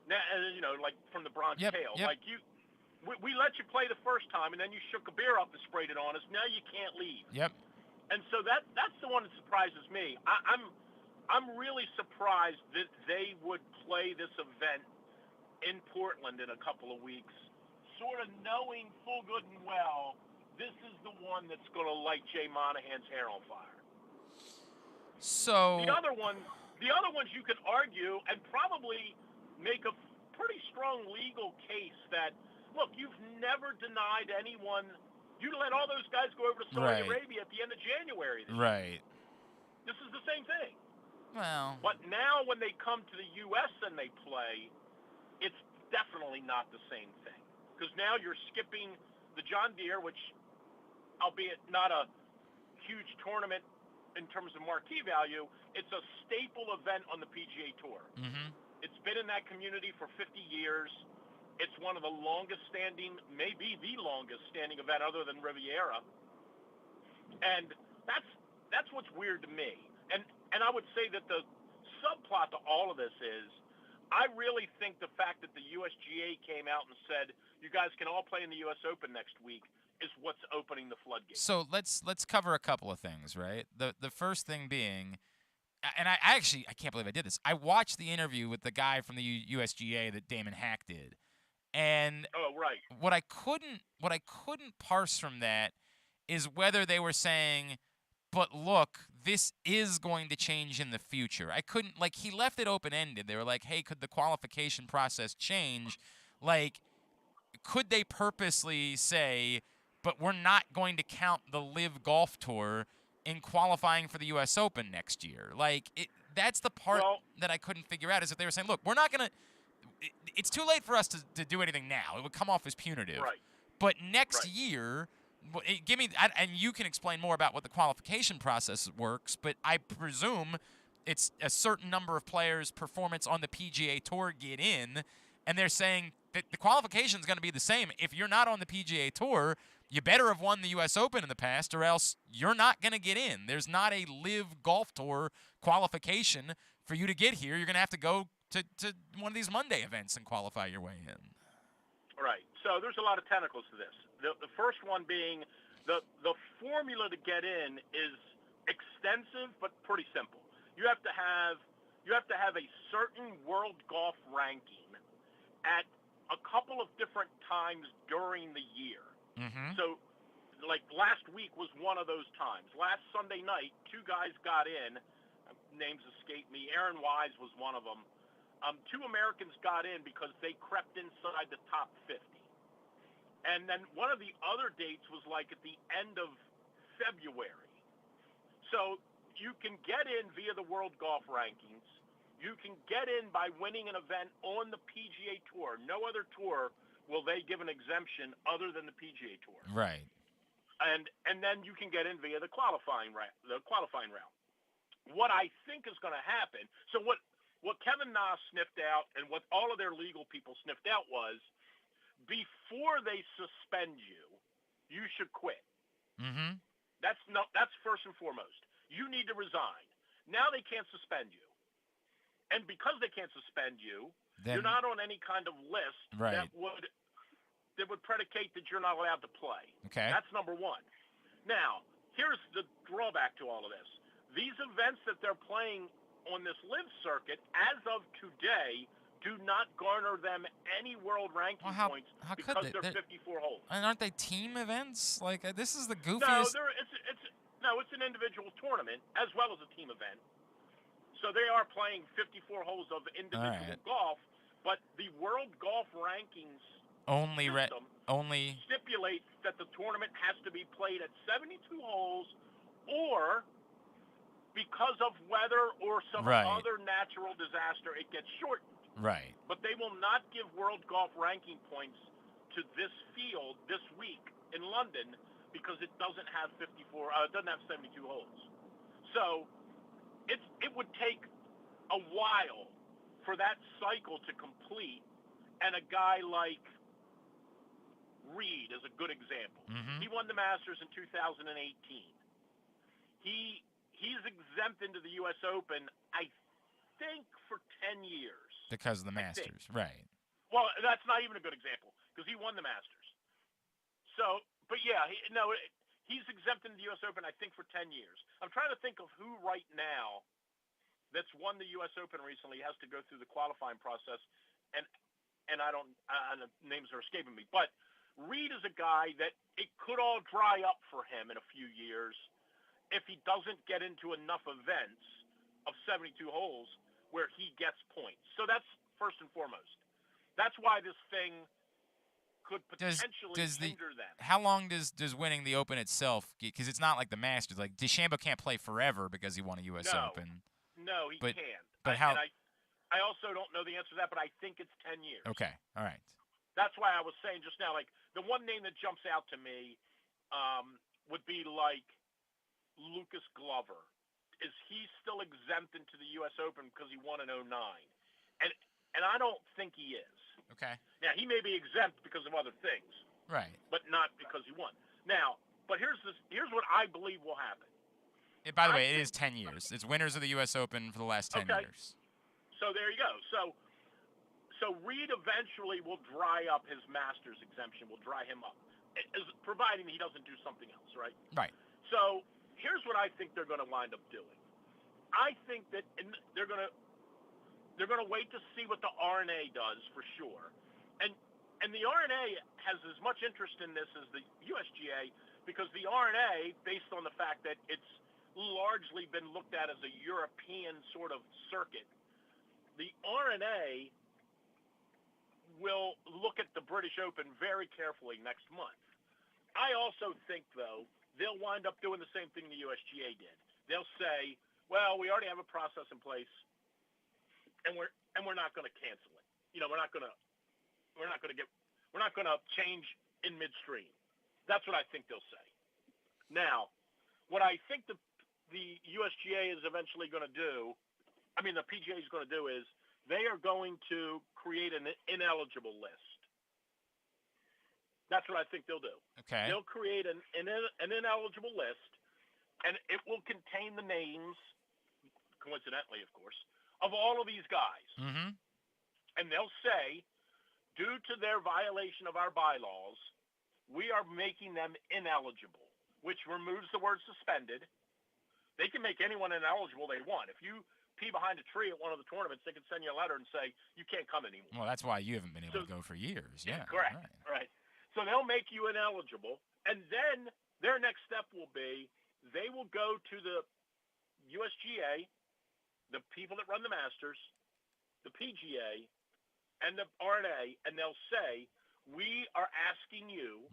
Now, like from the Bronx Tale, Yep. like we let you play the first time, and then you shook a beer up and sprayed it on us. Now you can't leave. Yep. And so that's the one that surprises me. I'm really surprised that they would play this event in Portland in a couple of weeks, sort of knowing full good and well this is the one that's going to light Jay Monahan's hair on fire. So the other ones you could argue and probably make a pretty strong legal case that, look, you've never denied anyone. You let all those guys go over to Saudi Arabia at the end of January. This is the same thing. Well. But now when they come to the U.S. and they play, it's definitely not the same thing. Because now you're skipping the John Deere, which, albeit not a huge tournament in terms of marquee value, it's a staple event on the PGA Tour. Mm-hmm. It's been in that community for 50 years. It's one of the longest standing, maybe the longest standing event other than Riviera. And that's what's weird to me. And I would say that the subplot to all of this is, I really think the fact that the USGA came out and said you guys can all play in the U.S. Open next week is what's opening the floodgates. So let's cover a couple of things, right? The first thing being, and I actually I can't believe I did this. I watched the interview with the guy from the USGA that Damon Hack did, and what I couldn't parse from that is whether they were saying, but look, this is going to change in the future. I couldn't, like, he left it open-ended. They were like, hey, could the qualification process change? Like, could they purposely say, but we're not going to count the LIV Golf Tour in qualifying for the U.S. Open next year? Like, that's the part that I couldn't figure out, is that they were saying, look, we're not going to – it's too late for us to do anything now. It would come off as punitive. Right. But next year – give me, and you can explain more about what the qualification process works, but I presume it's a certain number of players' performance on the PGA Tour get in, and they're saying that the qualification is going to be the same. If you're not on the PGA Tour, you better have won the U.S. Open in the past, or else you're not going to get in. There's not a LIV Golf Tour qualification for you to get here. You're going to have to go to one of these Monday events and qualify your way in. Right. So there's a lot of tentacles to this. The first one being the formula to get in is extensive but pretty simple. You have to have a certain world golf ranking at a couple of different times during the year. Mm-hmm. So, like last week was one of those times. Last Sunday night, 2 guys got in. Names escape me. Aaron Wise was one of them. 2 Americans got in because they crept inside the top 50. And then one of the other dates was like at the end of February. So you can get in via the World Golf Rankings. You can get in by winning an event on the PGA Tour. No other tour will they give an exemption other than the PGA Tour. Right. And then you can get in via the qualifying route. What I think is going to happen, so what Kevin Na sniffed out and what all of their legal people sniffed out was, before they suspend you, you should quit. Mm-hmm. That's first and foremost. You need to resign. Now they can't suspend you. And because they can't suspend you, you're not on any kind of list that would predicate that you're not allowed to play. Okay. That's number one. Now, here's the drawback to all of this. These events that they're playing on this LIV circuit, as of today, do not garner them any world ranking points because they're 54 holes. And aren't they team events? Like, this is the goofiest. No, it's an individual tournament as well as a team event. So they are playing 54 holes of individual golf, but the World Golf Rankings only stipulates that the tournament has to be played at 72 holes, or because of weather or some other natural disaster, it gets shortened. Right. But they will not give World Golf Ranking points to this field this week in London because it doesn't have 72 holes. So it would take a while for that cycle to complete, and a guy like Reed is a good example. Mm-hmm. He won the Masters in 2018. He's exempt into the U.S. Open, I think, for 10 years. Because of the Masters, right. Well, that's not even a good example, because he won the Masters. So, but yeah, he's exempt in the U.S. Open, I think, for 10 years. I'm trying to think of who right now that's won the U.S. Open recently has to go through the qualifying process, and names are escaping me. But Reed is a guy that it could all dry up for him in a few years if he doesn't get into enough events of 72 holes where he gets points. So that's first and foremost. That's why this thing could potentially hinder them. How long does winning the Open itself, because it's not like the Masters, like DeChambeau can't play forever because he won a U.S. Open. No, he can't. But how? I also don't know the answer to that, but I think it's 10 years. Okay, all right. That's why I was saying just now, like, the one name that jumps out to me would be like Lucas Glover. Is he still exempt into the U.S. Open because he won in 2009? And I don't think he is. Okay. Now, he may be exempt because of other things. Right. But not because he won. Now, but here's what I believe will happen. By the way, it is 10 years. It's winners of the U.S. Open for the last 10 years. So there you go. So So Reed eventually will dry up his Masters exemption, will dry him up, providing he doesn't do something else, right? Right. So here's what I think they're going to wind up doing. I think that they're going to wait to see what the RNA does for sure, and the RNA has as much interest in this as the USGA because the RNA, based on the fact that it's largely been looked at as a European sort of circuit, the RNA will look at the British Open very carefully next month. I also think, though, they'll wind up doing the same thing the USGA did. They'll say, well, we already have a process in place, and we're not going to cancel it. You know, we're not going to change in midstream. That's what I think they'll say. Now, what I think the USGA is eventually going to do, the PGA is going to do is they are going to create an ineligible list. That's what I think they'll do. Okay. They'll create an ineligible list, and it will contain the names, coincidentally, of course, of all of these guys. Mm-hmm. And they'll say, due to their violation of our bylaws, we are making them ineligible, which removes the word suspended. They can make anyone ineligible they want. If you pee behind a tree at one of the tournaments, they can send you a letter and say, you can't come anymore. Well, that's why you haven't been able to go for years. Yeah, correct. Right. So they'll make you ineligible, and then their next step will be they will go to the USGA, the people that run the Masters, the PGA, and the RNA, and they'll say, we are asking you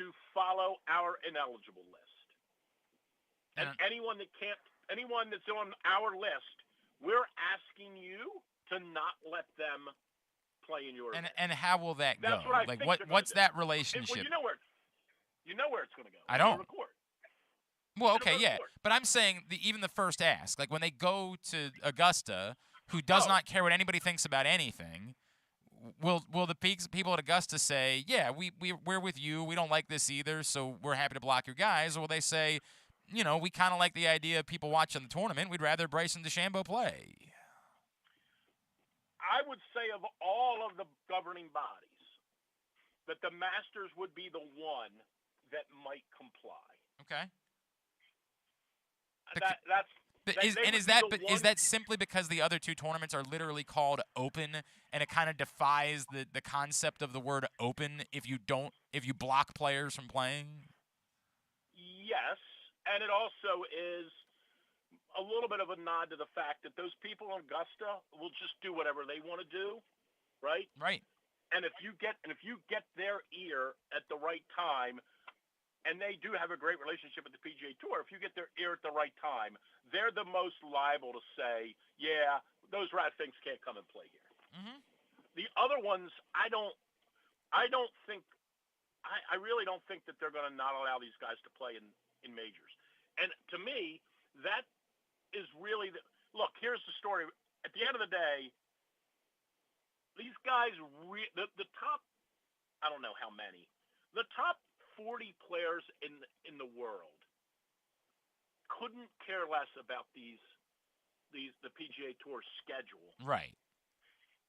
to follow our ineligible list. And anyone that's on our list, we're asking you to not let them play in your event. And how will that That's go? What I like think what's that relationship? Well, you know where it's going to go. I don't. Record. Well, okay, yeah. But I'm saying even the first ask, like when they go to Augusta, who does not care what anybody thinks about anything, will the people at Augusta say, yeah, we're with you, we don't like this either, so we're happy to block your guys? Or will they say, you know, we kind of like the idea of people watching the tournament, we'd rather Bryson DeChambeau play? I would say of all of the governing bodies, that the Masters would be the one that might comply. Okay. Is that simply because the other two tournaments are literally called open, and it kind of defies the concept of the word open if you block players from playing? Yes, and it also is a little bit of a nod to the fact that those people in Augusta will just do whatever they want to do, right? Right. And if you get their ear at the right time, and they do have a great relationship with the PGA Tour, if you get their ear at the right time, they're the most liable to say, yeah, those rat things can't come and play here. Mm-hmm. The other ones, I really don't think that they're going to not allow these guys to play in majors. And to me, that is really look, here's the story. At the end of the day, these guys, the top, I don't know how many, the top 40 players in the world couldn't care less about the PGA Tour schedule. Right.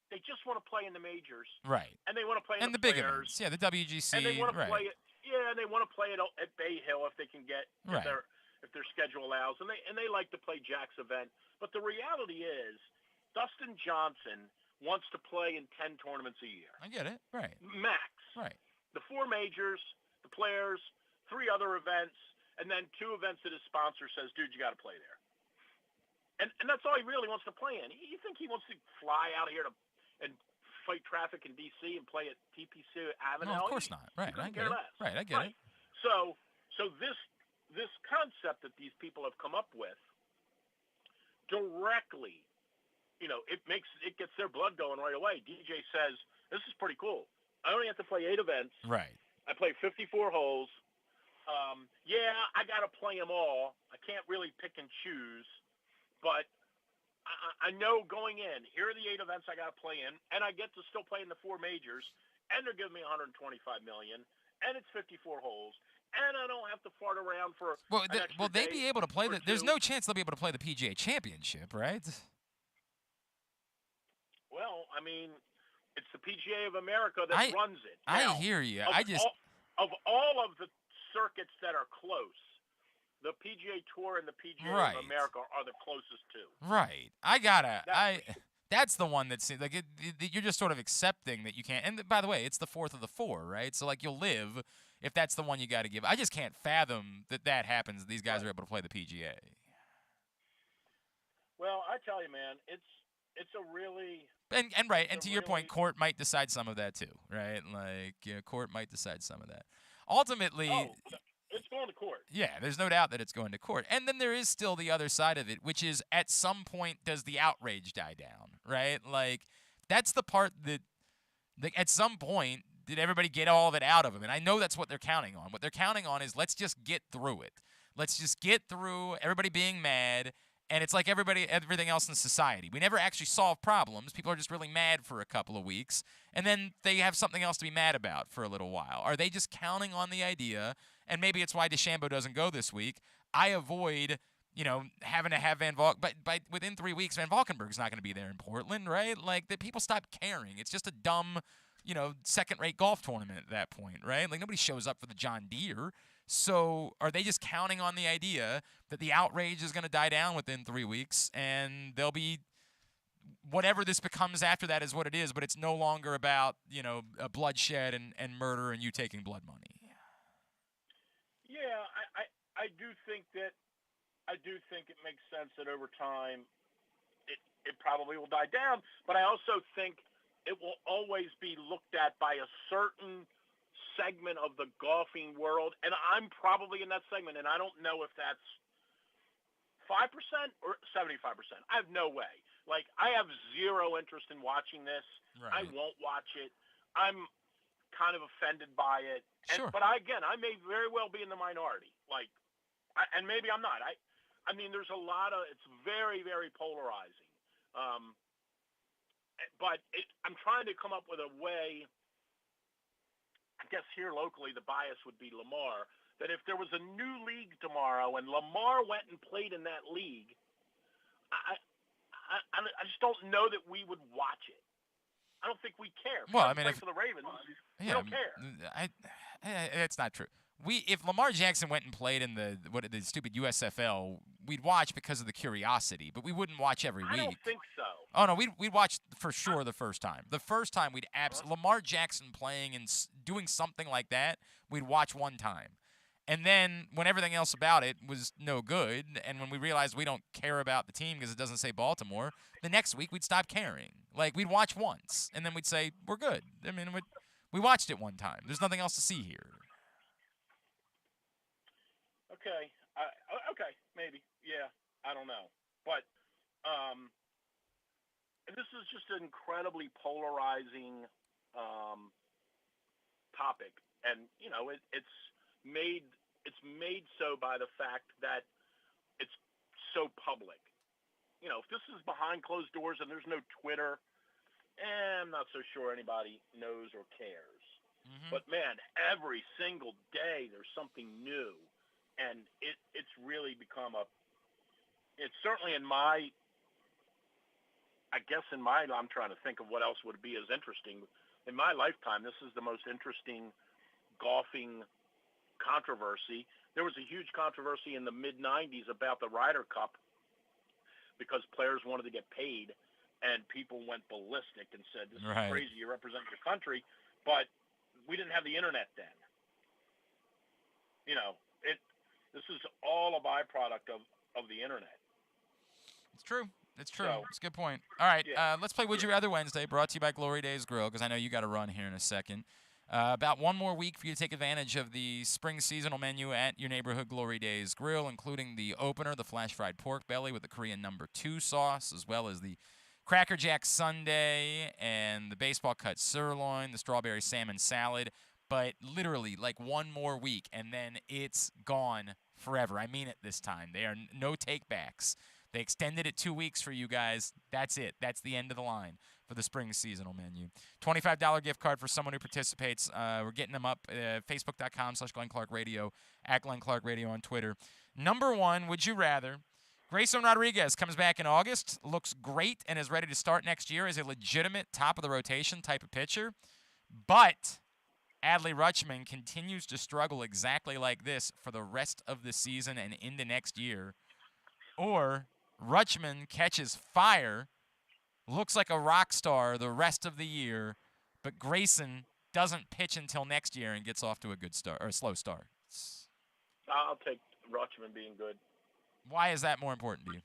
They just want to play in the majors. Right. And they want to play in the the big players. events. Yeah, the WGC. And they want to right. play it. Yeah, and they want to play it at Bay Hill if they can get if their schedule allows. And they like to play Jack's event. But the reality is, Dustin Johnson wants to play in 10 tournaments a year. I get it. Right. Max. Right. The 4 majors, the players, 3 other events, and then 2 events that his sponsor says, dude, you got to play there. And that's all he really wants to play in. You think he wants to fly out here and fight traffic in D.C. and play at TPC Avenue? No, of course not. Right. I get it. Right. I get it. So this concept that these people have come up with directly, it gets their blood going right away. DJ says, this is pretty cool. I only have to play 8 events. Right. I play 54 holes. I got to play them all. I can't really pick and choose, but I know going in, here are the 8 events I got to play in, and I get to still play in the 4 majors, and they're giving me $125 million, and it's 54 holes, and I don't have to fart around for. Will they be able to play There's no chance they'll be able to play the PGA Championship, right? Well, I mean, It's the PGA of America that runs it. I Now, hear you. Of all of the circuits that are close, the PGA Tour and the PGA of America are the closest to. Right. That's the one that's like you're just sort of accepting that you can't. And by the way, it's the fourth of the four, right? So like you'll live if that's the one you got to give. I just can't fathom that happens. These guys are able to play the PGA. Well, I tell you, man, it's a really and to your point, court might decide some of that too, right? Like court might decide some of that. Ultimately, it's going to court. Yeah, there's no doubt that it's going to court. And then there is still the other side of it, which is at some point does the outrage die down, right? Like that's the part that at some point did everybody get all of it out of them? And I know that's what they're counting on. What they're counting on is let's just get through it. Let's just get through everybody being mad. And it's like everything else in society. We never actually solve problems. People are just really mad for a couple of weeks, and then they have something else to be mad about for a little while. Are they just counting on the idea, and maybe it's why DeChambeau doesn't go this week, I avoid, having to have Van Valk, but within 3 weeks, Van Valkenburg's not going to be there in Portland, right? Like, the people stop caring. It's just a dumb, second-rate golf tournament at that point, right? Like, nobody shows up for the John Deere. So are they just counting on the idea that the outrage is going to die down within 3 weeks and they'll be whatever this becomes after that is what it is, but it's no longer about, a bloodshed and murder and you taking blood money? Yeah, I do think it makes sense that over time it probably will die down, but I also think it will always be looked at by a certain segment of the golfing world, and I'm probably in that segment, and I don't know if that's 5% or 75%. I have no way. Like, I have zero interest in watching this. Right. I won't watch it. I'm kind of offended by it. Sure. But I may very well be in the minority. Like, and maybe I'm not. I mean, there's a lot of, it's very, very polarizing. But I'm trying to come up with a way. I guess here locally the bias would be Lamar, that if there was a new league tomorrow and Lamar went and played in that league, I just don't know that we would watch it. I don't think we care. Well, I mean, for the Ravens, we don't care. It's not true. If Lamar Jackson went and played in the stupid USFL, we'd watch because of the curiosity, but we wouldn't watch every week. I don't think so. Oh no, we'd watch for sure the first time. The first time we'd Lamar Jackson playing and doing something like that, we'd watch one time. And then when everything else about it was no good, and when we realized we don't care about the team because it doesn't say Baltimore, the next week we'd stop caring. Like, we'd watch once, and then we'd say, we're good. I mean, we watched it one time. There's nothing else to see here. Okay. Okay, maybe. Yeah, I don't know. But this is just an incredibly polarizing topic. And, it's made so by the fact that it's so public. If this is behind closed doors and there's no Twitter, I'm not so sure anybody knows or cares. Mm-hmm. But, man, every single day there's something new. And it's really become it's certainly I'm trying to think of what else would be as interesting. In my lifetime, this is the most interesting golfing controversy. There was a huge controversy in the mid-'90s about the Ryder Cup because players wanted to get paid, and people went ballistic and said, this is crazy, you represent your country. But we didn't have the internet then. This is all a byproduct of the internet. It's true. It's true. So, it's a good point. All right, let's play Would You Rather Wednesday, brought to you by Glory Days Grill, because I know you got to run here in a second. About one more week for you to take advantage of the spring seasonal menu at your neighborhood Glory Days Grill, including the opener, the flash fried pork belly with the Korean No. 2 sauce, as well as the Cracker Jack sundae and the baseball cut sirloin, the strawberry salmon salad. But literally, like one more week, and then it's gone forever. I mean it this time. There are no take-backs. They extended it 2 weeks for you guys. That's it. That's the end of the line for the spring seasonal menu. $25 gift card for someone who participates. We're getting them up. Facebook.com/Glenn Clark Radio, @Glenn Clark Radio on Twitter. Number one, would you rather Grayson Rodriguez comes back in August, looks great, and is ready to start next year as a legitimate top-of-the-rotation type of pitcher. But Adley Rutschman continues to struggle exactly like this for the rest of the season and into next year. Or Rutschman catches fire, looks like a rock star the rest of the year, but Grayson doesn't pitch until next year and gets off to a good start or a slow start. I'll take Rutschman being good. Why is that more important to you?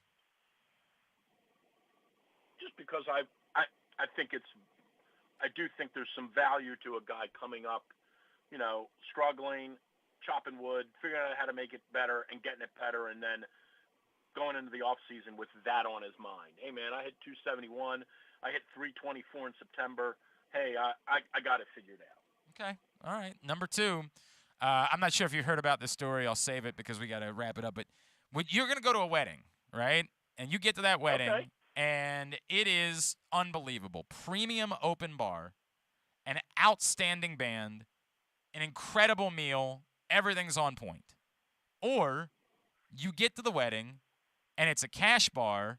Just because I do think there's some value to a guy coming up, struggling, chopping wood, figuring out how to make it better and getting it better, and then going into the off season with that on his mind. Hey man, I hit 271. I hit 324 in September. Hey, I got it figured out. Okay. All right. Number 2. I'm not sure if you heard about this story. I'll save it because we got to wrap it up. But you're going to go to a wedding, right? And you get to that wedding, okay. And it is unbelievable. Premium open bar, an outstanding band, an incredible meal. Everything's on point. Or you get to the wedding, and it's a cash bar.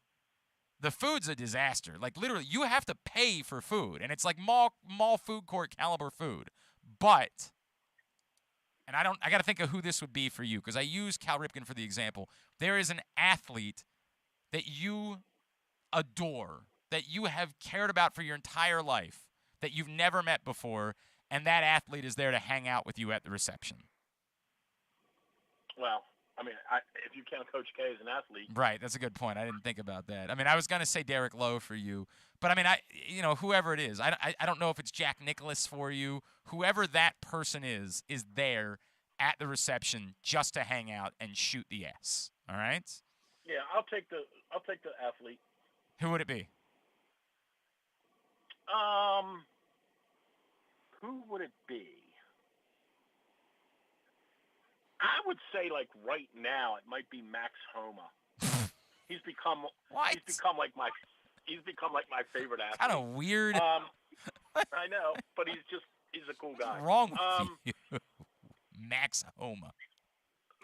The food's a disaster. Like, literally, you have to pay for food. And it's like mall food court caliber food. But, and I got to think of who this would be for you, because I use Cal Ripken for the example. There is an athlete that you adore, that you have cared about for your entire life, that you've never met before, and that athlete is there to hang out with you at the reception. Well, I mean, if you count Coach K as an athlete. Right, that's a good point. I didn't think about that. I mean, I was going to say Derek Lowe for you, but I mean, whoever it is, I don't know if it's Jack Nicklaus for you. Whoever that person is there at the reception just to hang out and shoot the S. All right? Yeah, I'll take the athlete. Who would it be? Who would it be? I would say, like, right now, it might be Max Homa. He's become like my favorite athlete. Kind of weird. I know, but he's a cool guy. What's wrong with you? Max Homa.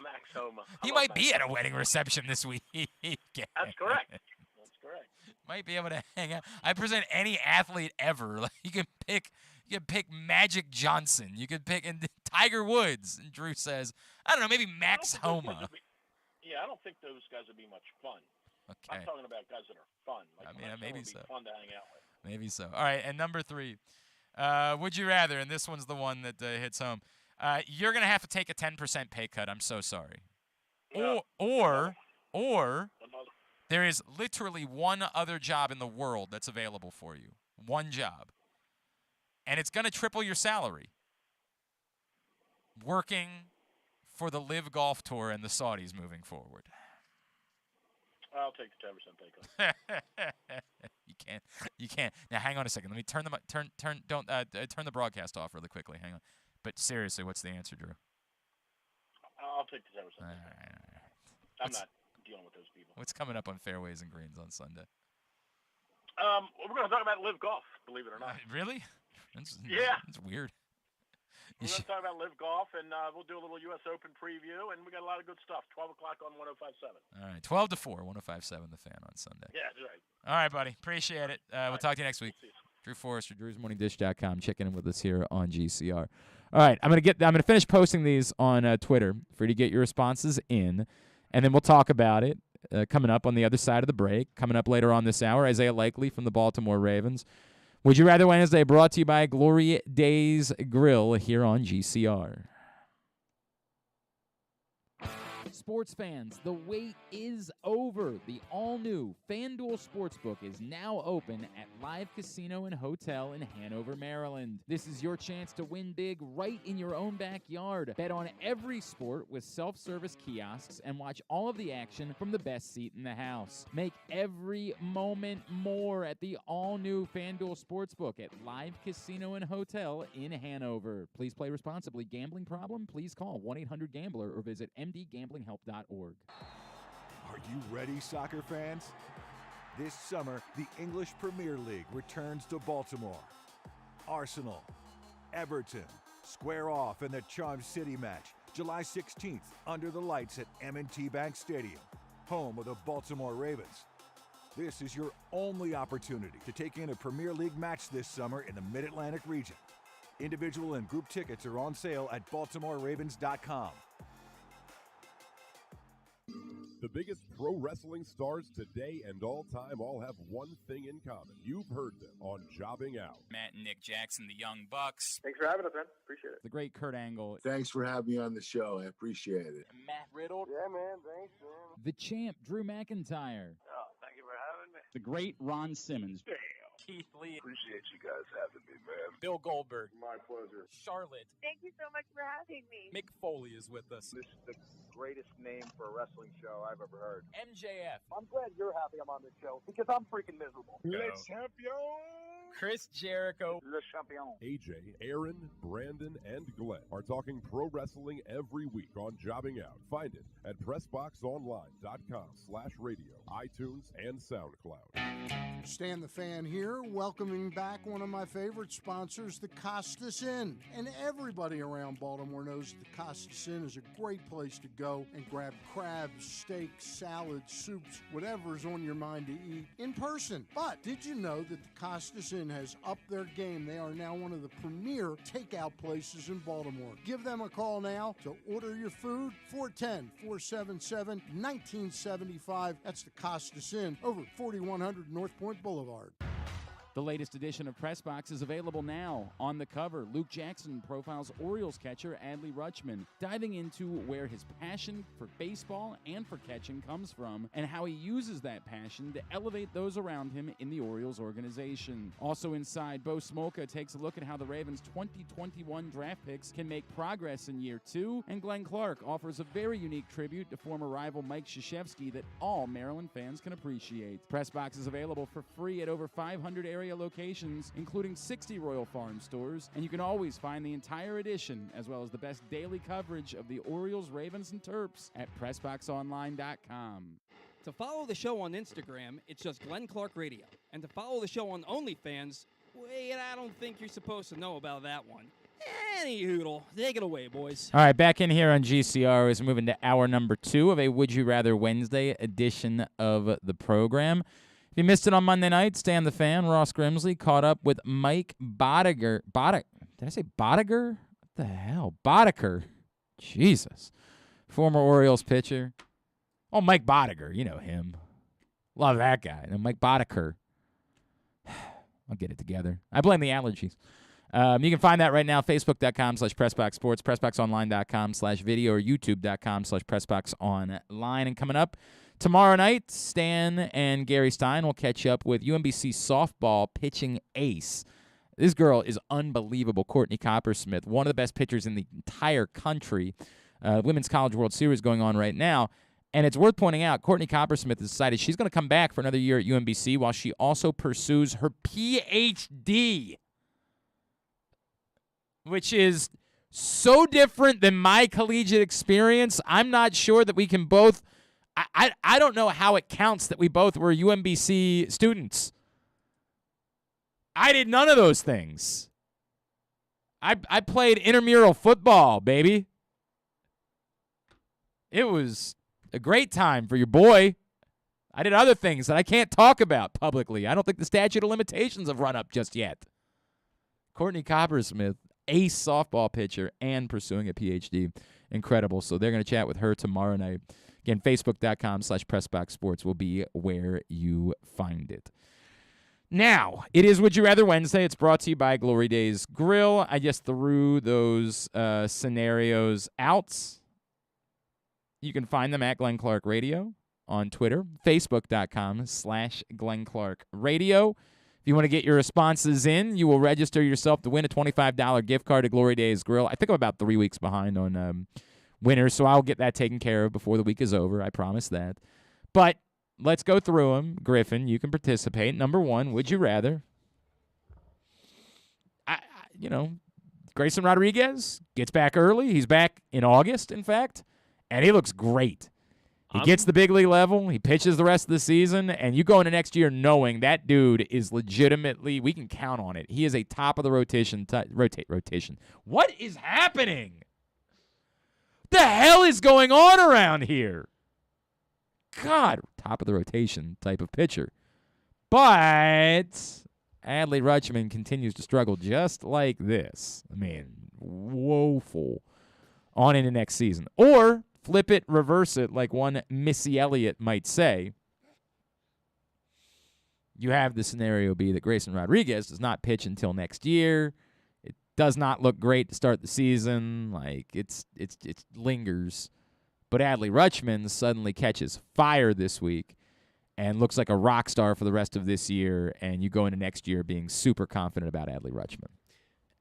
Max Homa. He might be at a wedding reception this week. That's correct. That's correct. Might be able to hang out. I present any athlete ever. Like, you can pick Magic Johnson. You could pick Tiger Woods. And Drew says, I don't know, maybe Max Homa. I don't think those guys would be much fun. Okay. I'm talking about guys that are fun. Like, I mean, maybe so. Fun to hang out with. Maybe so. All right, and number 3. Would you rather, and this one's the one that hits home, you're going to have to take a 10% pay cut. I'm so sorry. Yeah. Or there is literally one other job in the world that's available for you. One job. And it's going to triple your salary. Working for the Live Golf Tour and the Saudis moving forward. I'll take the 10% pay cut. You can't. Now, hang on a second. Let me turn the broadcast off really quickly. Hang on. But seriously, what's the answer, Drew? I'll take the 10% pay cut. All right. I'm not dealing with those people. What's coming up on Fairways and Greens on Sunday? We're going to talk about Live Golf, believe it or not. Really? That's weird. We're going to talk about Live Golf, and we'll do a little U.S. Open preview, and we got a lot of good stuff. 12 o'clock on 105.7. All right, 12 to 4, 105.7 The Fan on Sunday. Yeah, that's right. All right, buddy. Appreciate it. We'll talk to you next week. Drew Forrestor, Drew'sMorningDish.com, checking in with us here on GCR. All right, I'm gonna finish posting these on Twitter for you to get your responses in, and then we'll talk about it coming up on the other side of the break. Coming up later on this hour, Isaiah Likely from the Baltimore Ravens. Would You Rather Wednesday, brought to you by Glory Days Grill here on GCR. Sports fans, the wait is over. The all-new FanDuel Sportsbook is now open at Live Casino and Hotel in Hanover, Maryland. This is your chance to win big right in your own backyard. Bet on every sport with self-service kiosks and watch all of the action from the best seat in the house. Make every moment more at the all-new FanDuel Sportsbook at Live Casino and Hotel in Hanover. Please play responsibly. Gambling problem? Please call 1-800-GAMBLER or visit mdgamblinghelp.org. Are you ready, soccer fans? This summer, the English Premier League returns to Baltimore. Arsenal, Everton, square off in the Charm City match, July 16th, under the lights at M&T Bank Stadium. home of the Baltimore Ravens. This is your only opportunity to take in a Premier League match this summer in the Mid-Atlantic region. Individual and group tickets are on sale at BaltimoreRavens.com. The biggest pro wrestling stars today and all time all have one thing in common. You've heard them on Jobbing Out. Matt and Nick Jackson, the Young Bucks. Thanks for having us, man. Appreciate it. The great Kurt Angle. Thanks for having me on the show. I appreciate it. Matt Riddle. Yeah, man. Thanks, man. The champ, Drew McIntyre. Oh, thank you for having me. The great Ron Simmons. Keith Lee. Appreciate you guys having me, man. Bill Goldberg. My pleasure. Charlotte. Thank you so much for having me. Mick Foley is with us. This is the greatest name for a wrestling show I've ever heard. MJF. I'm glad you're happy I'm on this show because I'm freaking miserable. Le champion. Chris Jericho. Le champion. AJ, Aaron, Brandon, and Glenn are talking pro wrestling every week on Jobbing Out. Find it at PressBoxOnline.com/radio, iTunes, and SoundCloud. Stan the Fan here, welcoming back one of my favorite sponsors, the Costas Inn. And everybody around Baltimore knows the Costas Inn is a great place to go and grab crabs, steaks, salads, soups, whatever's on your mind to eat in person. But did you know that the Costas Inn has upped their game? They are now one of the premier takeout places in Baltimore. Give them a call now to order your food, 410-477-1975. That's the Costas Inn over 4100 North Point Boulevard. The latest edition of Press Box is available now. On the cover, Luke Jackson profiles Orioles catcher Adley Rutschman, diving into where his passion for baseball and for catching comes from and how he uses that passion to elevate those around him in the Orioles organization. Also inside, Bo Smolka takes a look at how the Ravens' 2021 draft picks can make progress in year two, and Glenn Clark offers a very unique tribute to former rival Mike Krzyzewski that all Maryland fans can appreciate. Press Box is available for free at over 500 area locations, including 60 Royal Farm stores, and you can always find the entire edition as well as the best daily coverage of the Orioles, Ravens, and Terps at PressBoxOnline.com. To follow the show on Instagram, it's just Glenn Clark Radio. And to follow the show on OnlyFans, wait, I don't think you're supposed to know about that one. Any hoodle. Take it away, boys. All right, back in here on GCR is moving to hour number 2 of a Would You Rather Wednesday edition of the program. If you missed it on Monday night, Stan the Fan, Ross Grimsley, caught up with Mike Boddicker. Did I say Boddicker? What the hell? Boddicker. Jesus. Former Orioles pitcher. Oh, Mike Boddicker. You know him. Love that guy. And Mike Boddicker. I'll get it together. I blame the allergies. You can find that right now, Facebook.com/PressBoxSports, PressBoxOnline.com/video, or YouTube.com/PressBoxOnline. And coming up tomorrow night, Stan and Gary Stein will catch up with UMBC softball pitching ace. This girl is unbelievable, Courtney Coppersmith, one of the best pitchers in the entire country. Women's College World Series going on right now. And it's worth pointing out, Courtney Coppersmith has decided she's going to come back for another year at UMBC while she also pursues her Ph.D., which is so different than my collegiate experience. I'm not sure that we can both I don't know how it counts that we both were UMBC students. I did none of those things. I played intramural football, baby. It was a great time for your boy. I did other things that I can't talk about publicly. I don't think the statute of limitations have run up just yet. Courtney Coppersmith, ace softball pitcher and pursuing a Ph.D. Incredible. So they're going to chat with her tomorrow night. Again, Facebook.com/PressBoxSports will be where you find it. Now, it is Would You Rather Wednesday. It's brought to you by Glory Days Grill. I just threw those scenarios out. You can find them at Glenn Clark Radio on Twitter, Facebook.com/Glenn Clark Radio. If you want to get your responses in, you will register yourself to win a $25 gift card to Glory Days Grill. I think I'm about 3 weeks behind on winners, so I'll get that taken care of before the week is over. I promise that. But let's go through them. Griffin, you can participate. Number 1, would you rather? Grayson Rodriguez gets back early. He's back in August, in fact, and he looks great. He gets the big league level. He pitches the rest of the season, and you go into next year knowing that dude is legitimately, we can count on it. He is a top of the rotation. Rotation. What is happening? What the hell is going on around here? God, top of the rotation type of pitcher. But Adley Rutschman continues to struggle just like this. I mean, woeful on into next season. Or flip it, reverse it, like one Missy Elliott might say. You have the scenario be that Grayson Rodriguez does not pitch until next year. It does not look great to start the season. Like, it lingers. But Adley Rutschman suddenly catches fire this week and looks like a rock star for the rest of this year, and you go into next year being super confident about Adley Rutschman.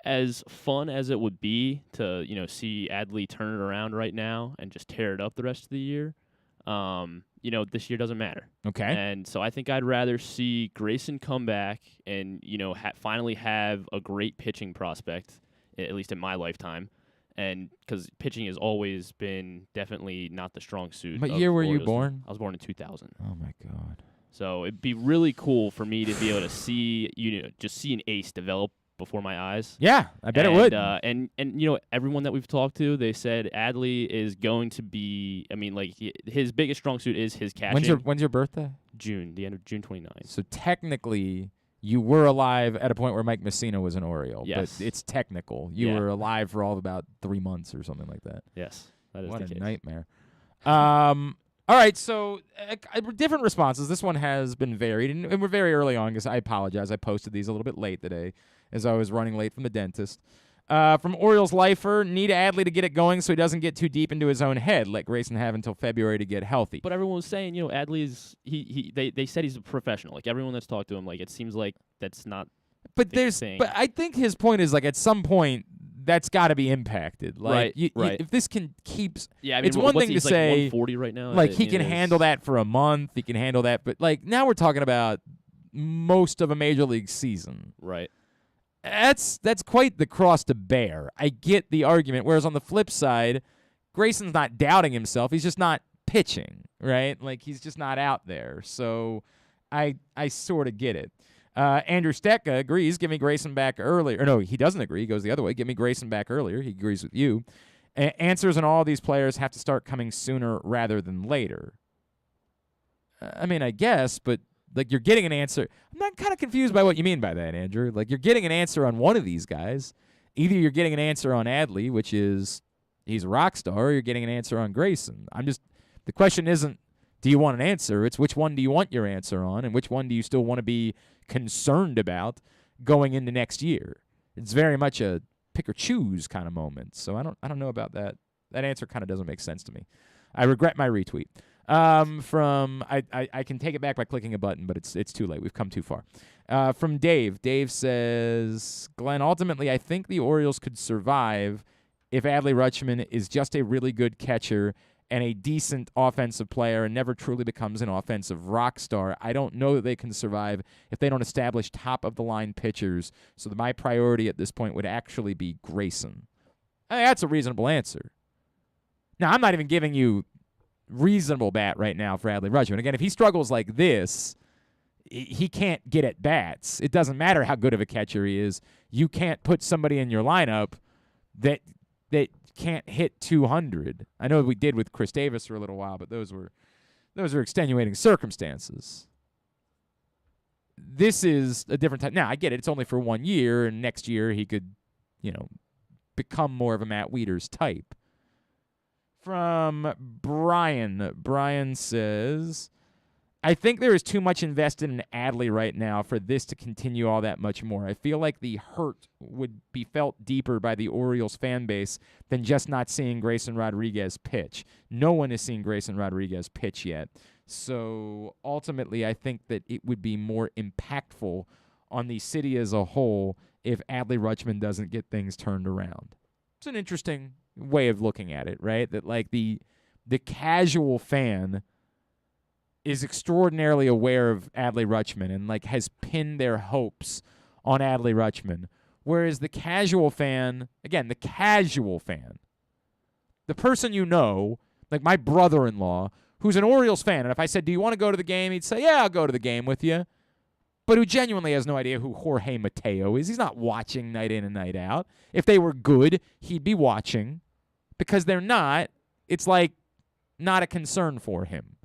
As fun as it would be to, see Adley turn it around right now and just tear it up the rest of the year, this year doesn't matter. Okay. And so I think I'd rather see Grayson come back and, finally have a great pitching prospect, at least in my lifetime. And because pitching has always been definitely not the strong suit. What year were you Orioles. born? I was born in 2000. Oh, my God. So it'd be really cool for me to be able to see, just see an ace develop before my eyes. Yeah, I bet it would. And everyone that we've talked to, they said Adley is going to be, his biggest strong suit is his catching. When's your birthday? June, the end of June 29th. So technically, you were alive at a point where Mike Messina was an Oriole. Yes. But it's technical. You were alive for all of about 3 months or something like that. Yes, that is what the a case. nightmare. All right, so different responses. This one has been varied, and we're very early on because I apologize. I posted these a little bit late today as I was running late from the dentist. From Orioles Lifer, need Adley to get it going so he doesn't get too deep into his own head. Let Grayson have until February to get healthy. But everyone was saying, Adley's they said he's a professional. Like everyone that's talked to him, like it seems like that's not. But but I think his point is like at some point that's got to be impacted. Like, right. If this can keeps, yeah, it's one thing to say 140 right now. Like he can handle that for a month. He can handle that, but like now we're talking about most of a major league season. Right. That's quite the cross to bear. I get the argument. Whereas on the flip side, Grayson's not doubting himself. He's just not pitching, right? Like he's just not out there. So I sort of get it. Andrew Stecca agrees. Give me Grayson back earlier. Or no, he doesn't agree. He goes the other way. Give me Grayson back earlier. He agrees with you. Answers on all these players have to start coming sooner rather than later. I mean, I guess, but like you're getting an answer. I'm not kind of confused by what you mean by that, Andrew. Like you're getting an answer on one of these guys. Either you're getting an answer on Adley, which is he's a rock star, or you're getting an answer on Grayson. The question isn't do you want an answer? It's which one do you want your answer on, and which one do you still want to be concerned about going into next year? It's very much a pick or choose kind of moment. So I don't know about that. That answer kind of doesn't make sense to me. I regret my retweet. I can take it back by clicking a button, but it's too late. We've come too far. From Dave. Dave says, Glenn, ultimately I think the Orioles could survive if Adley Rutschman is just a really good catcher and a decent offensive player and never truly becomes an offensive rock star. I don't know that they can survive if they don't establish top-of-the-line pitchers, so that my priority at this point would actually be Grayson. I mean, that's a reasonable answer. Now, I'm not even giving you reasonable bat right now for Adley Rutschman. Again, if he struggles like this, he can't get at bats. It doesn't matter how good of a catcher he is. You can't put somebody in your lineup that can't hit 200. I know we did with Chris Davis for a little while, but those were extenuating circumstances. This is a different type. Now, I get it. It's only for 1 year, and next year he could, become more of a Matt Wieters type. From Brian. Brian says, I think there is too much invested in Adley right now for this to continue all that much more. I feel like the hurt would be felt deeper by the Orioles fan base than just not seeing Grayson Rodriguez pitch. No one has seen Grayson Rodriguez pitch yet. So ultimately, I think that it would be more impactful on the city as a whole if Adley Rutschman doesn't get things turned around. It's an interesting way of looking at it, right? That like the casual fan is extraordinarily aware of Adley Rutschman and like has pinned their hopes on Adley Rutschman, whereas the casual fan, again, the person like my brother-in-law, who's an Orioles fan, and if I said, do you want to go to the game? He'd say, yeah, I'll go to the game with you, but who genuinely has no idea who Jorge Mateo is. He's not watching night in and night out. If they were good, he'd be watching. Because they're not, it's like not a concern for him.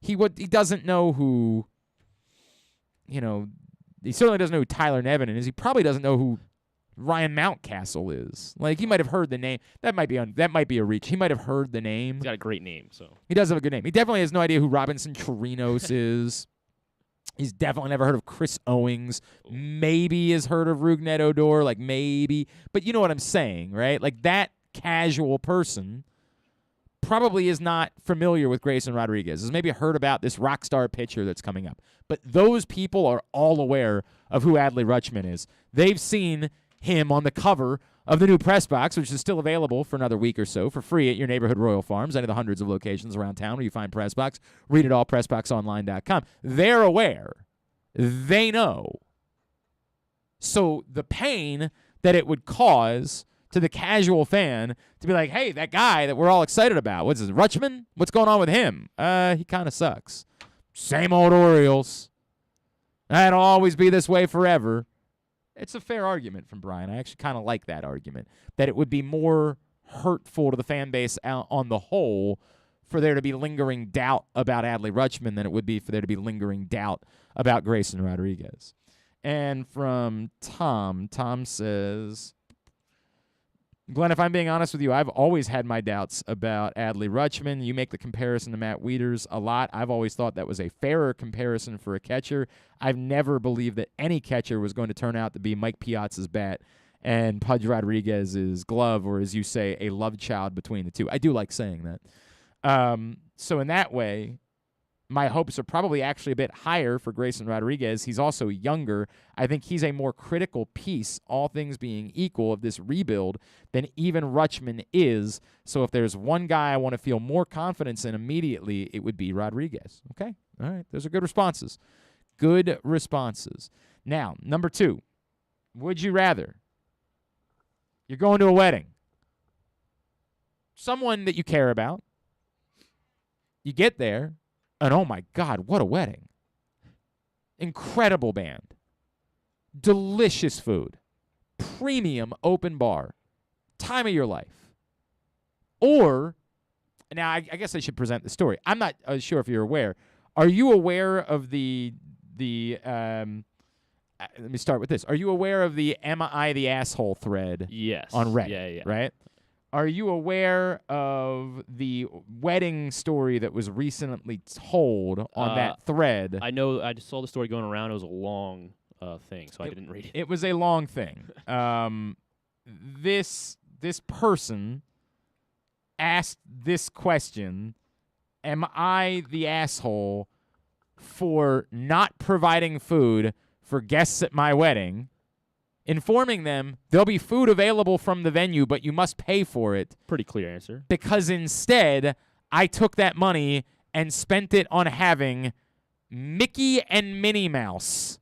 He doesn't know who, he certainly doesn't know who Tyler Nevin is. He probably doesn't know who Ryan Mountcastle is. Like, he might have heard the name. That might be a reach. He might have heard the name. He's got a great name, so. He does have a good name. He definitely has no idea who Robinson Chirinos is. He's definitely never heard of Chris Owings. Maybe has heard of Rougned Odor, like maybe. But you know what I'm saying, right? Like, that casual person probably is not familiar with Grayson Rodriguez. Has maybe heard about this rock star pitcher that's coming up. But those people are all aware of who Adley Rutschman is. They've seen him on the cover of the new press box, which is still available for another week or so for free at your neighborhood Royal Farms, any of the hundreds of locations around town where you find press box. Read it all, pressboxonline.com. They're aware. They know. So the pain that it would cause to the casual fan to be like, hey, that guy that we're all excited about, what's his, Rutschman? What's going on with him? He kind of sucks. Same old Orioles. That'll always be this way forever. It's a fair argument from Brian. I actually kind of like that argument, that it would be more hurtful to the fan base on the whole for there to be lingering doubt about Adley Rutschman than it would be for there to be lingering doubt about Grayson Rodriguez. And from Tom says, Glenn, if I'm being honest with you, I've always had my doubts about Adley Rutschman. You make the comparison to Matt Wieters a lot. I've always thought that was a fairer comparison for a catcher. I've never believed that any catcher was going to turn out to be Mike Piazza's bat and Pudge Rodriguez's glove, or as you say, a love child between the two. I do like saying that. So in that way, my hopes are probably actually a bit higher for Grayson Rodriguez. He's also younger. I think he's a more critical piece, all things being equal, of this rebuild than even Rutschman is. So if there's one guy I want to feel more confidence in immediately, it would be Rodriguez. Okay? All right. Those are good responses. Good responses. Now, number 2, would you rather? You're going to a wedding. Someone that you care about. You get there. And oh my God, what a wedding. Incredible band. Delicious food. Premium open bar. Time of your life. Or, now I guess I should present the story. I'm not sure if you're aware. Are you aware of let me start with this. Are you aware of the Am I the Asshole thread? Yes. On Reddit, yeah. right? Are you aware of the wedding story that was recently told on that thread? I know. I just saw the story going around. It was a long thing, so I didn't read it. It was a long thing. This person asked this question: am I the asshole for not providing food for guests at my wedding? Informing them there'll be food available from the venue, but you must pay for it. Pretty clear answer. Because instead, I took that money and spent it on having Mickey and Minnie Mouse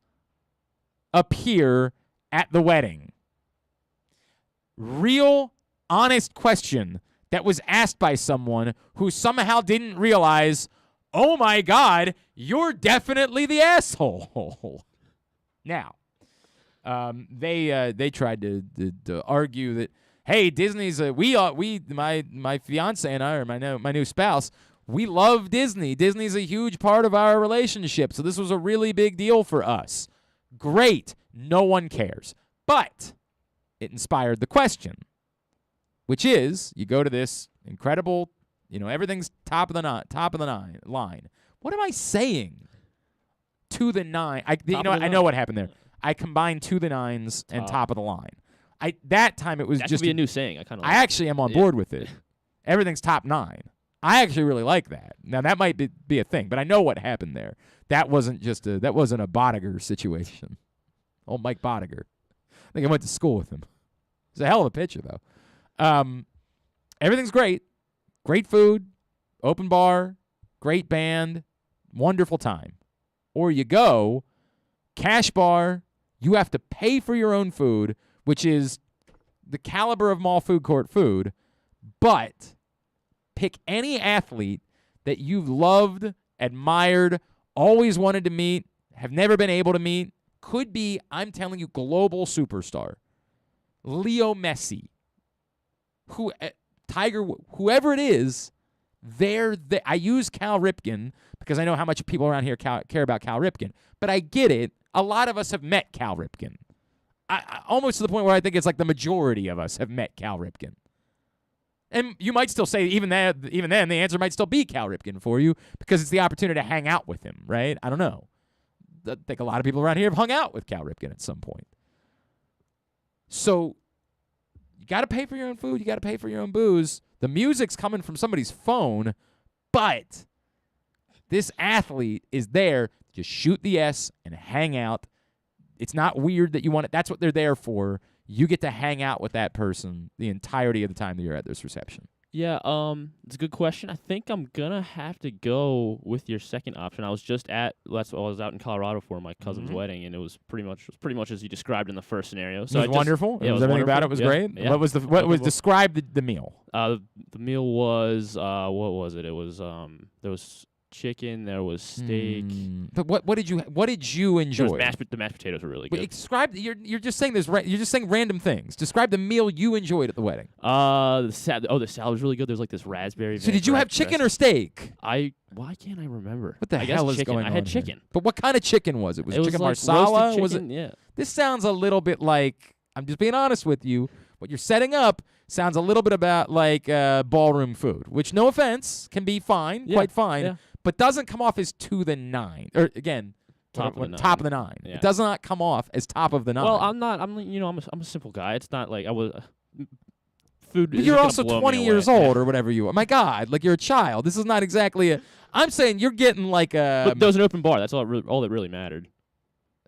appear at the wedding. Real, honest question that was asked by someone who somehow didn't realize, oh my God, you're definitely the asshole. Now, they tried to argue that, hey, Disney's my fiance and I, or my new spouse, we love Disney. Disney's a huge part of our relationship, so this was a really big deal for us. Great, no one cares, but it inspired the question, which is, you go to this incredible, everything's top of the line. What am I saying? To the nine. I know what happened there. I combined to the nines and top of the line. That time it was that just should be a new saying. I actually am on board with it. Everything's top 9. I actually really like that. Now that might be a thing, but I know what happened there. That wasn't a Bodiger situation. Oh, Mike Bodiger. I think I went to school with him. He's a hell of a pitcher though. Everything's great. Great food, open bar, great band, wonderful time. Or you go, cash bar, you have to pay for your own food, which is the caliber of mall food court food, but pick any athlete that you've loved, admired, always wanted to meet, have never been able to meet, could be, I'm telling you, global superstar. Leo Messi, Tiger, whoever it is, I use Cal Ripken because I know how much people around here care about Cal Ripken. But I get it. A lot of us have met Cal Ripken. I almost to the point where I think it's like the majority of us have met Cal Ripken. And you might still say, even then, the answer might still be Cal Ripken for you because it's the opportunity to hang out with him, right? I don't know. I think a lot of people around here have hung out with Cal Ripken at some point. So you got to pay for your own food. You got to pay for your own booze. The music's coming from somebody's phone, but this athlete is there to shoot the S and hang out. It's not weird that you want it. That's what they're there for. You get to hang out with that person the entirety of the time that you're at this reception. Yeah, it's a good question. I think I'm gonna have to go with your second option. I was I was out in Colorado for my cousin's wedding, and it was pretty much as you described in the first scenario. So it was wonderful. Yeah, everything about it was great. Yeah. What was describe the meal? The meal was what was it? It was there was chicken, there was steak. But what did you enjoy? The mashed potatoes were really good. Wait, describe. You're just saying this. You're just saying random things. Describe the meal you enjoyed at the wedding. The salad was really good. There's like this raspberry. So did you have chicken or steak? Why can't I remember? What the hell is going on? I had chicken. Here? But what kind of chicken was it? Was it chicken like marsala? Chicken, was it? Yeah. This sounds a little bit like. I'm just being honest with you. What you're setting up sounds a little bit about like ballroom food, which, no offense, can be fine, quite fine. Yeah. But doesn't come off as to the nine. Or again, top of the nine. Yeah. It does not come off as top of the nine. Well, I'm a simple guy. It's not like I was food. But you're also 20 years old or whatever you are. My God, like you're a child. This is not exactly a. I'm saying you're getting like a. But there was an open bar. That's all that really mattered.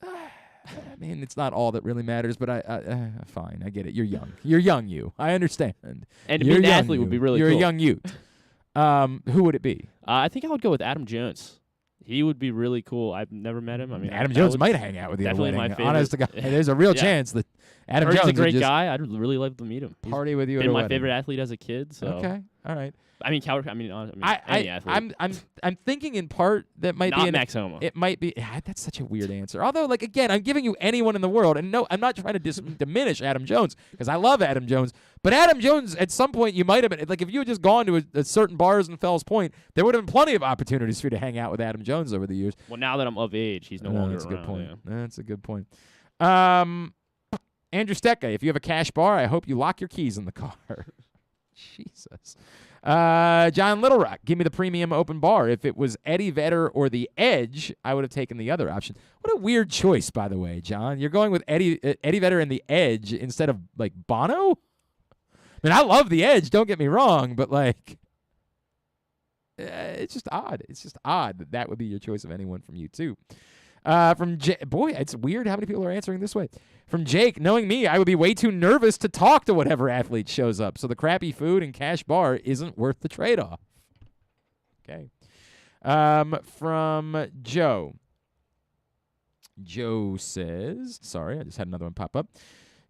I mean, it's not all that really matters, but I fine. I get it. You're young. You're young. I understand. And to be an athlete would be really. You're cool. a young youth. Who would it be? I think I would go with Adam Jones. He would be really cool. I've never met him. I mean, Adam Jones might hang out with you. Definitely my favorite. Honest to God, there's a real chance that Adam Jones is a great would just guy. I'd really like to meet him. Party with you. Been at a my wedding. favorite athlete as a kid. So okay, all right. I mean, any athlete. I'm thinking in part that might not be Max Homa. It might be. That's such a weird answer. Although, like again, I'm giving you anyone in the world, and no, I'm not trying to diminish Adam Jones because I love Adam Jones. But Adam Jones, at some point, you might have been like if you had just gone to a certain bars in Fells Point, there would have been plenty of opportunities for you to hang out with Adam Jones over the years. Well, now that I'm of age, he's no longer That's a good around, point. yeah. That's a good point. Andrew Stecca, if you have a cash bar, I hope you lock your keys in the car. Jesus. John Little Rock, give me the premium open bar. If it was Eddie Vedder or The Edge, I would have taken the other option. What a weird choice, by the way, John. You're going with Eddie Vedder and The Edge instead of, like, Bono? I mean, I love The Edge, don't get me wrong, but, like, it's just odd. It's just odd that would be your choice of anyone from U2. Boy, it's weird how many people are answering this way. From Jake, knowing me, I would be way too nervous to talk to whatever athlete shows up, so the crappy food and cash bar isn't worth the trade-off. Okay. From Joe. Joe says, sorry, I just had another one pop up.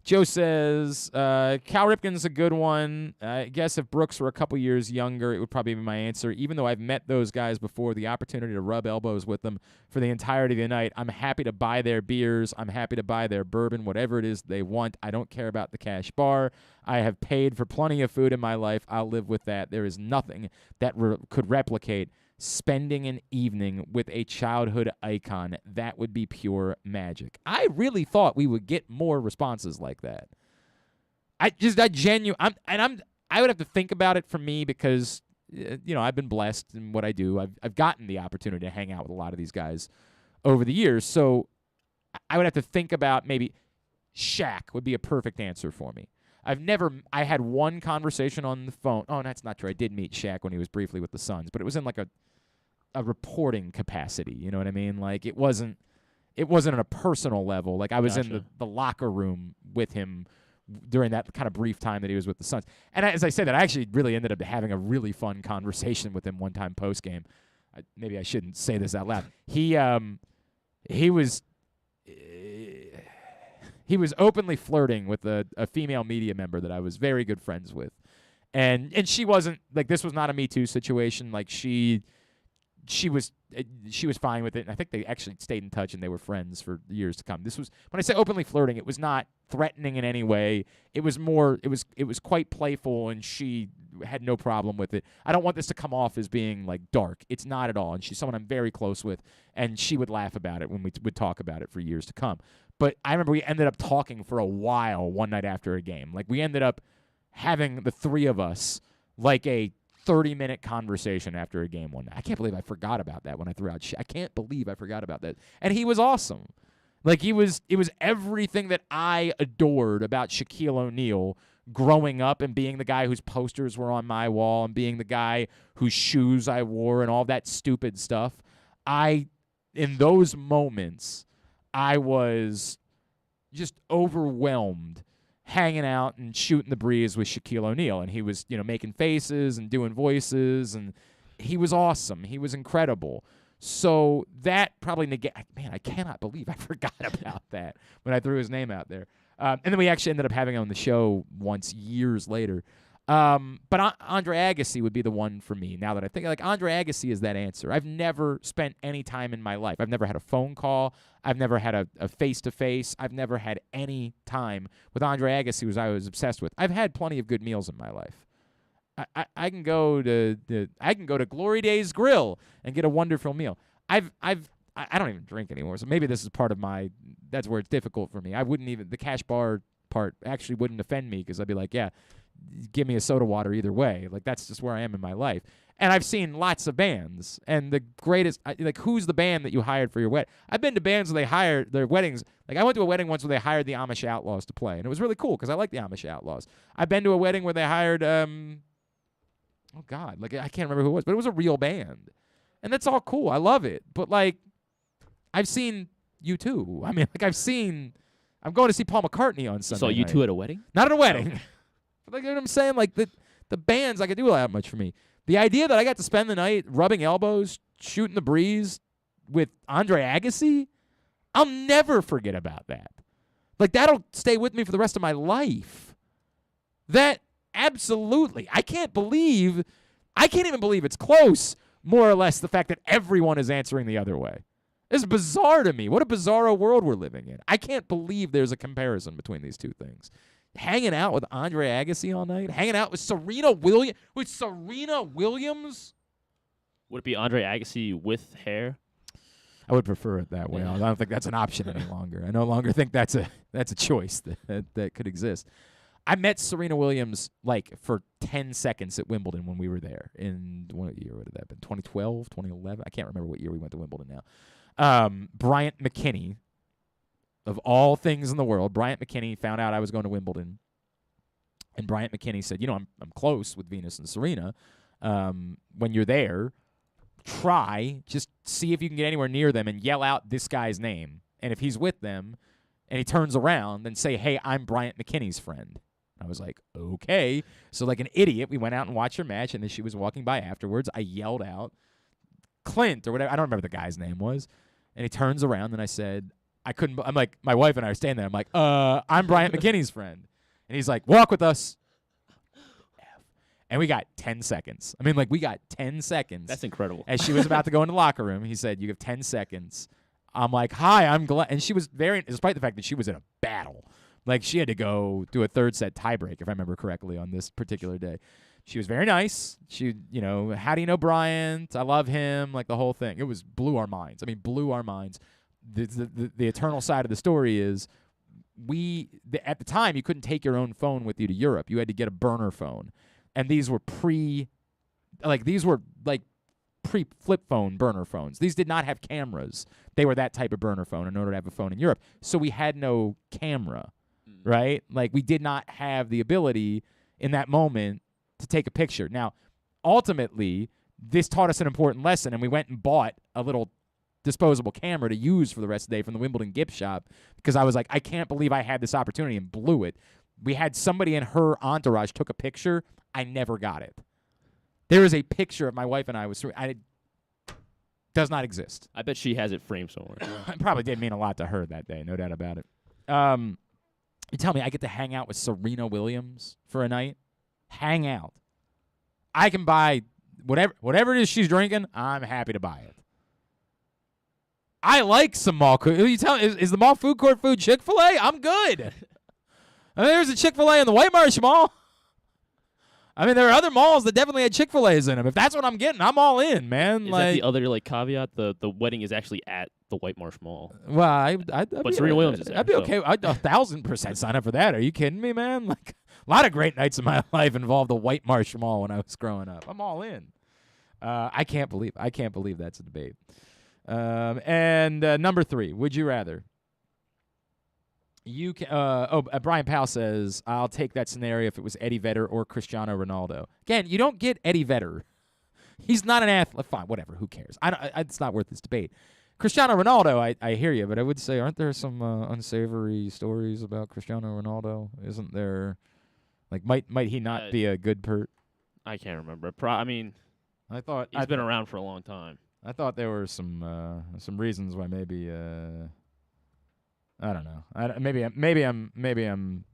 Joe says, Cal Ripken's a good one. I guess if Brooks were a couple years younger, it would probably be my answer. Even though I've met those guys before, the opportunity to rub elbows with them for the entirety of the night, I'm happy to buy their beers. I'm happy to buy their bourbon, whatever it is they want. I don't care about the cash bar. I have paid for plenty of food in my life. I'll live with that. There is nothing that could replicate spending an evening with a childhood icon. That would be pure magic. I really thought we would get more responses like that. I would have to think about it for me because, I've been blessed in what I do. I've gotten the opportunity to hang out with a lot of these guys over the years. So I would have to think about maybe Shaq would be a perfect answer for me. I had one conversation on the phone. Oh, that's not true. I did meet Shaq when he was briefly with the Suns, but it was in like a reporting capacity. You know what I mean? Like it wasn't on a personal level. Like I was in the locker room with him during that kind of brief time that he was with the Suns. And as I said that, I actually really ended up having a really fun conversation with him one time post game. Maybe I shouldn't say this out loud. He was openly flirting with a female media member that I was very good friends with. And she wasn't, like, this was not a Me Too situation. Like, she was she was fine with it, and I think they actually stayed in touch and they were friends for years to come. This was, when I say openly flirting, it was not threatening in any way. It was more, it was quite playful, and she had no problem with it. I don't want this to come off as being like dark. It's not at all, and she's someone I'm very close with, and she would laugh about it when we would talk about it for years to come. But I remember we ended up talking for a while one night after a game. Like, we ended up having, the three of us, like a 30-minute conversation after a game one night. I can't believe I forgot about that when I threw out I can't believe I forgot about that. And he was awesome. Like, it was everything that I adored about Shaquille O'Neal growing up and being the guy whose posters were on my wall and being the guy whose shoes I wore and all that stupid stuff. In those moments, I was just overwhelmed hanging out and shooting the breeze with Shaquille O'Neal. And he was, making faces and doing voices, and he was awesome. He was incredible. So that probably man, I cannot believe I forgot about that when I threw his name out there. And then we actually ended up having him on the show once years later. But Andre Agassi would be the one for me now that I think. Like, Andre Agassi is that answer. I've never spent any time in my life. I've never had a phone call. I've never had a face-to-face. I've never had any time with Andre Agassi, who I was obsessed with. I've had plenty of good meals in my life. I can go to Glory Days Grill and get a wonderful meal. I don't even drink anymore, so maybe this is part of that's where it's difficult for me. I wouldn't even, the cash bar part actually wouldn't offend me, because I'd be like, yeah, give me a soda water either way. Like, that's just where I am in my life. And I've seen lots of bands, and the greatest, like, who's the band that you hired for your wedding? I've been to bands where they hired their weddings. Like, I went to a wedding once where they hired the Amish Outlaws to play, and it was really cool because I like the Amish Outlaws. I've been to a wedding where they hired, oh God, like, I can't remember who it was, but it was a real band. And that's all cool. I love it. But, like, I've seen U2. I mean, like, I'm going to see Paul McCartney on Sunday You saw U2 night. at a wedding? Not at a wedding. But, like, you know what I'm saying? Like, the bands, like, I do that much for me. The idea that I got to spend the night rubbing elbows, shooting the breeze with Andre Agassi, I'll never forget about that. Like, that'll stay with me for the rest of my life. That, absolutely. I can't even believe it's close, more or less, the fact that everyone is answering the other way. It's bizarre to me. What a bizarro world we're living in. I can't believe there's a comparison between these two things. Hanging out with Andre Agassi all night, hanging out with Serena Williams. Would it be Andre Agassi with hair? I would prefer it that way. I don't think that's an option any longer. I no longer think that's a choice that could exist. I met Serena Williams, like, for 10 seconds at Wimbledon when we were there. In what year would have that been? 2012, 2011? I can't remember what year we went to Wimbledon now. Bryant McKinney, of all things in the world, Bryant McKinney found out I was going to Wimbledon. And Bryant McKinney said, I'm close with Venus and Serena. When you're there, just see if you can get anywhere near them and yell out this guy's name. And if he's with them and he turns around, then say, hey, I'm Bryant McKinney's friend. I was like, okay. So, like an idiot, we went out and watched her match, and then she was walking by afterwards. I yelled out, Clint, or whatever. I don't remember the guy's name was. And he turns around, and I said, I'm like, my wife and I are standing there. I'm like, I'm Bryant McKinney's friend. And he's like, walk with us. And we got 10 seconds. I mean, like, we got 10 seconds. That's incredible. As she was about to go into the locker room, he said, you have 10 seconds. I'm like, hi, I'm glad. And she was despite the fact that she was in a battle. Like, she had to go do a third set tiebreak, if I remember correctly, on this particular day. She was very nice. She, how do you know Bryant? I love him. Like, the whole thing. It blew our minds. I mean, blew our minds. The eternal side of the story is at the time, you couldn't take your own phone with you to Europe. You had to get a burner phone. And these were pre-flip phone burner phones. These did not have cameras. They were that type of burner phone in order to have a phone in Europe. So we had no camera, right? Like, we did not have the ability in that moment to take a picture. Now, ultimately, this taught us an important lesson, and we went and bought a little disposable camera to use for the rest of the day from the Wimbledon gift shop, because I was like, I can't believe I had this opportunity and blew it. We had somebody in her entourage took a picture. I never got it. There is a picture of my wife and I it does not exist. I bet she has it framed somewhere. It probably did mean a lot to her that day, no doubt about it. You tell me I get to hang out with Serena Williams for a night? Hang out. I can buy whatever it is she's drinking, I'm happy to buy it. I like some mall. You tell is the mall food court food Chick-fil-A? I'm good. I mean, there's a Chick-fil-A in the White Marsh Mall. I mean, there are other malls that definitely had Chick-fil-A's in them. If that's what I'm getting, I'm all in, man. Is that the other caveat? The wedding is actually at the White Marsh Mall. Well, I'd but Serena Williams is there. I'd be okay. I'd 1,000% sign up for that. Are you kidding me, man? Like a lot of great nights in my life involved the White Marsh Mall when I was growing up. I'm all in. I can't believe that's a debate. And number 3, would you rather? You can. Brian Powell says, "I'll take that scenario if it was Eddie Vedder or Cristiano Ronaldo." Again, you don't get Eddie Vedder. He's not an athlete. Fine, whatever. Who cares? It's not worth this debate. Cristiano Ronaldo, I hear you, but I would say, aren't there some unsavory stories about Cristiano Ronaldo? Isn't there? Like, might he not be a good I can't remember. I thought he's been around for a long time. I thought there were some reasons why maybe I don't know. Maybe I'm.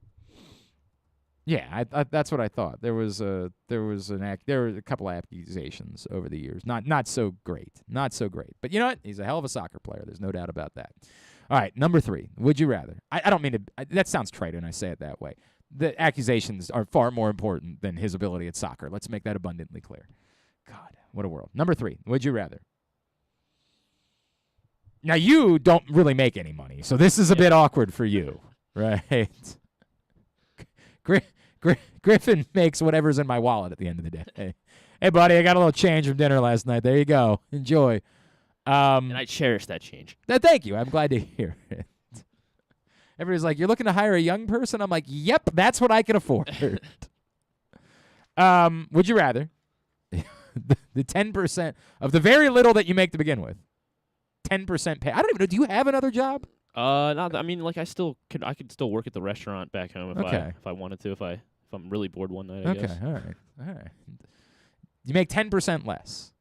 Yeah, that's what I thought. There were a couple accusations over the years. Not so great. But you know what? He's a hell of a soccer player. There's no doubt about that. All right, number 3. Would you rather? I don't mean to. That sounds trite when I say it that way. The accusations are far more important than his ability at soccer. Let's make that abundantly clear. God, what a world. Number 3. Would you rather? Now, you don't really make any money, so this is a bit awkward for you, right? Griffin makes whatever's in my wallet at the end of the day. Hey, buddy, I got a little change from dinner last night. There you go. Enjoy. And I cherish that change. Thank you. I'm glad to hear it. Everybody's like, you're looking to hire a young person? I'm like, yep, that's what I can afford. Would you rather the 10% of the very little that you make to begin with, 10% pay? I don't even know. Do you have another job? Not. I mean, like I could still work at the restaurant back home if I wanted to. If I'm really bored one night. I guess. All right. You make 10% less,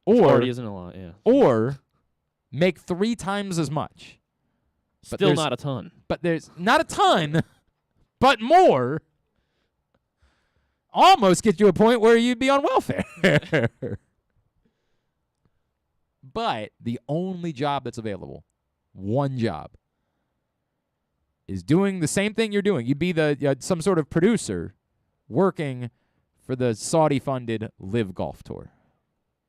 Which already isn't a lot. Yeah. Or make 3 times as much. Still not a ton. But there's not a ton, but more. Almost get to a point where you'd be on welfare. But the only job that's available, one job, is doing the same thing you're doing. You'd be some sort of producer working for the Saudi-funded Live Golf Tour.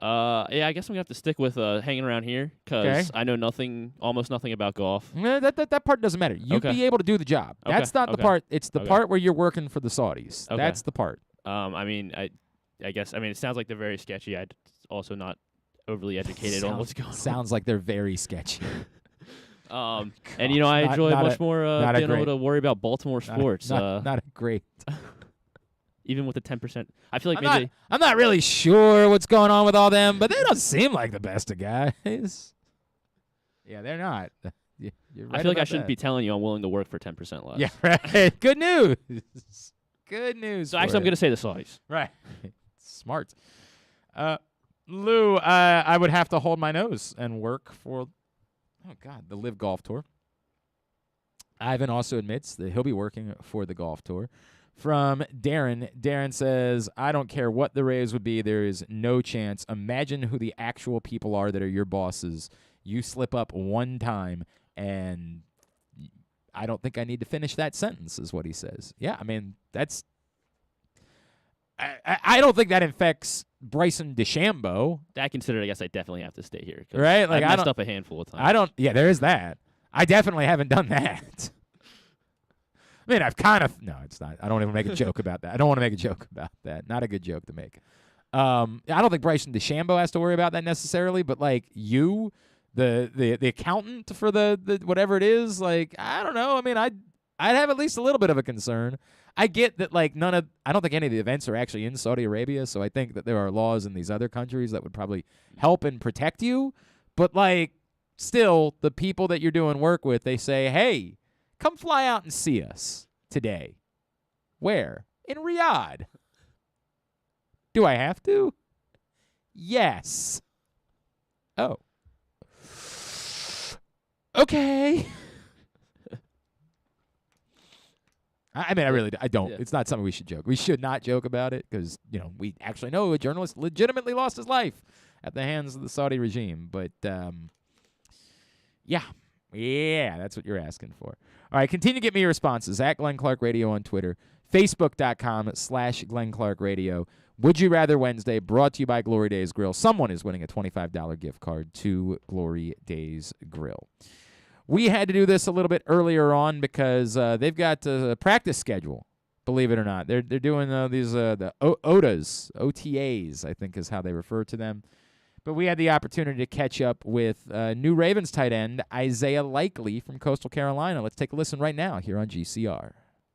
Yeah, I guess I'm going to have to stick with hanging around here because I know almost nothing about golf. That part doesn't matter. You'd be able to do the job. That's not the part. It's the part where you're working for the Saudis. That's the part. I guess it sounds like they're very sketchy. I'm also not overly educated on what's going on. Sounds like they're very sketchy. And I enjoy much more being able to worry about Baltimore sports. Not a great. Even with the 10%, I feel like I'm not really sure what's going on with all them, but they don't seem like the best of guys. Yeah, they're not. You're right. I feel like I shouldn't be telling you I'm willing to work for 10% less. Yeah, right. Good news. Good news. So actually, I'm going to say the Saudis. Right. Smart. Lou, I would have to hold my nose and work for, the Live Golf Tour. Ivan also admits that he'll be working for the golf tour. From Darren. Darren says, I don't care what the raise would be. There is no chance. Imagine who the actual people are that are your bosses. You slip up one time, and I don't think I need to finish that sentence, is what he says. Yeah, I mean, that's – I don't think that affects Bryson DeChambeau. That considered, I guess I definitely have to stay here. Right? Like, I've messed up a handful of times. Yeah, there is that. I definitely haven't done that. I mean, I've kind of – no, it's not. I don't even make a joke about that. I don't want to make a joke about that. Not a good joke to make. I don't think Bryson DeChambeau has to worry about that necessarily, but, like, you, the accountant for the whatever it is, like, I don't know. I mean, I'd have at least a little bit of a concern. I get that, like, I don't think any of the events are actually in Saudi Arabia, so I think that there are laws in these other countries that would probably help and protect you. But, like, still, the people that you're doing work with, they say, hey, come fly out and see us today. Where? In Riyadh. Do I have to? Yes. Oh. Okay. I mean, I don't. Yeah. It's not something we should joke. We should not joke about it because, we actually know a journalist legitimately lost his life at the hands of the Saudi regime. But, Yeah, that's what you're asking for. All right, continue to get me your responses at Glenn Clark Radio on Twitter, Facebook.com/Glenn Clark Radio. Would You Rather Wednesday, brought to you by Glory Days Grill. Someone is winning a $25 gift card to Glory Days Grill. We had to do this a little bit earlier on because they've got a practice schedule, believe it or not. They're doing these the OTAs, I think is how they refer to them. But we had the opportunity to catch up with new Ravens tight end Isaiah Likely from Coastal Carolina. Let's take a listen right now here on GCR.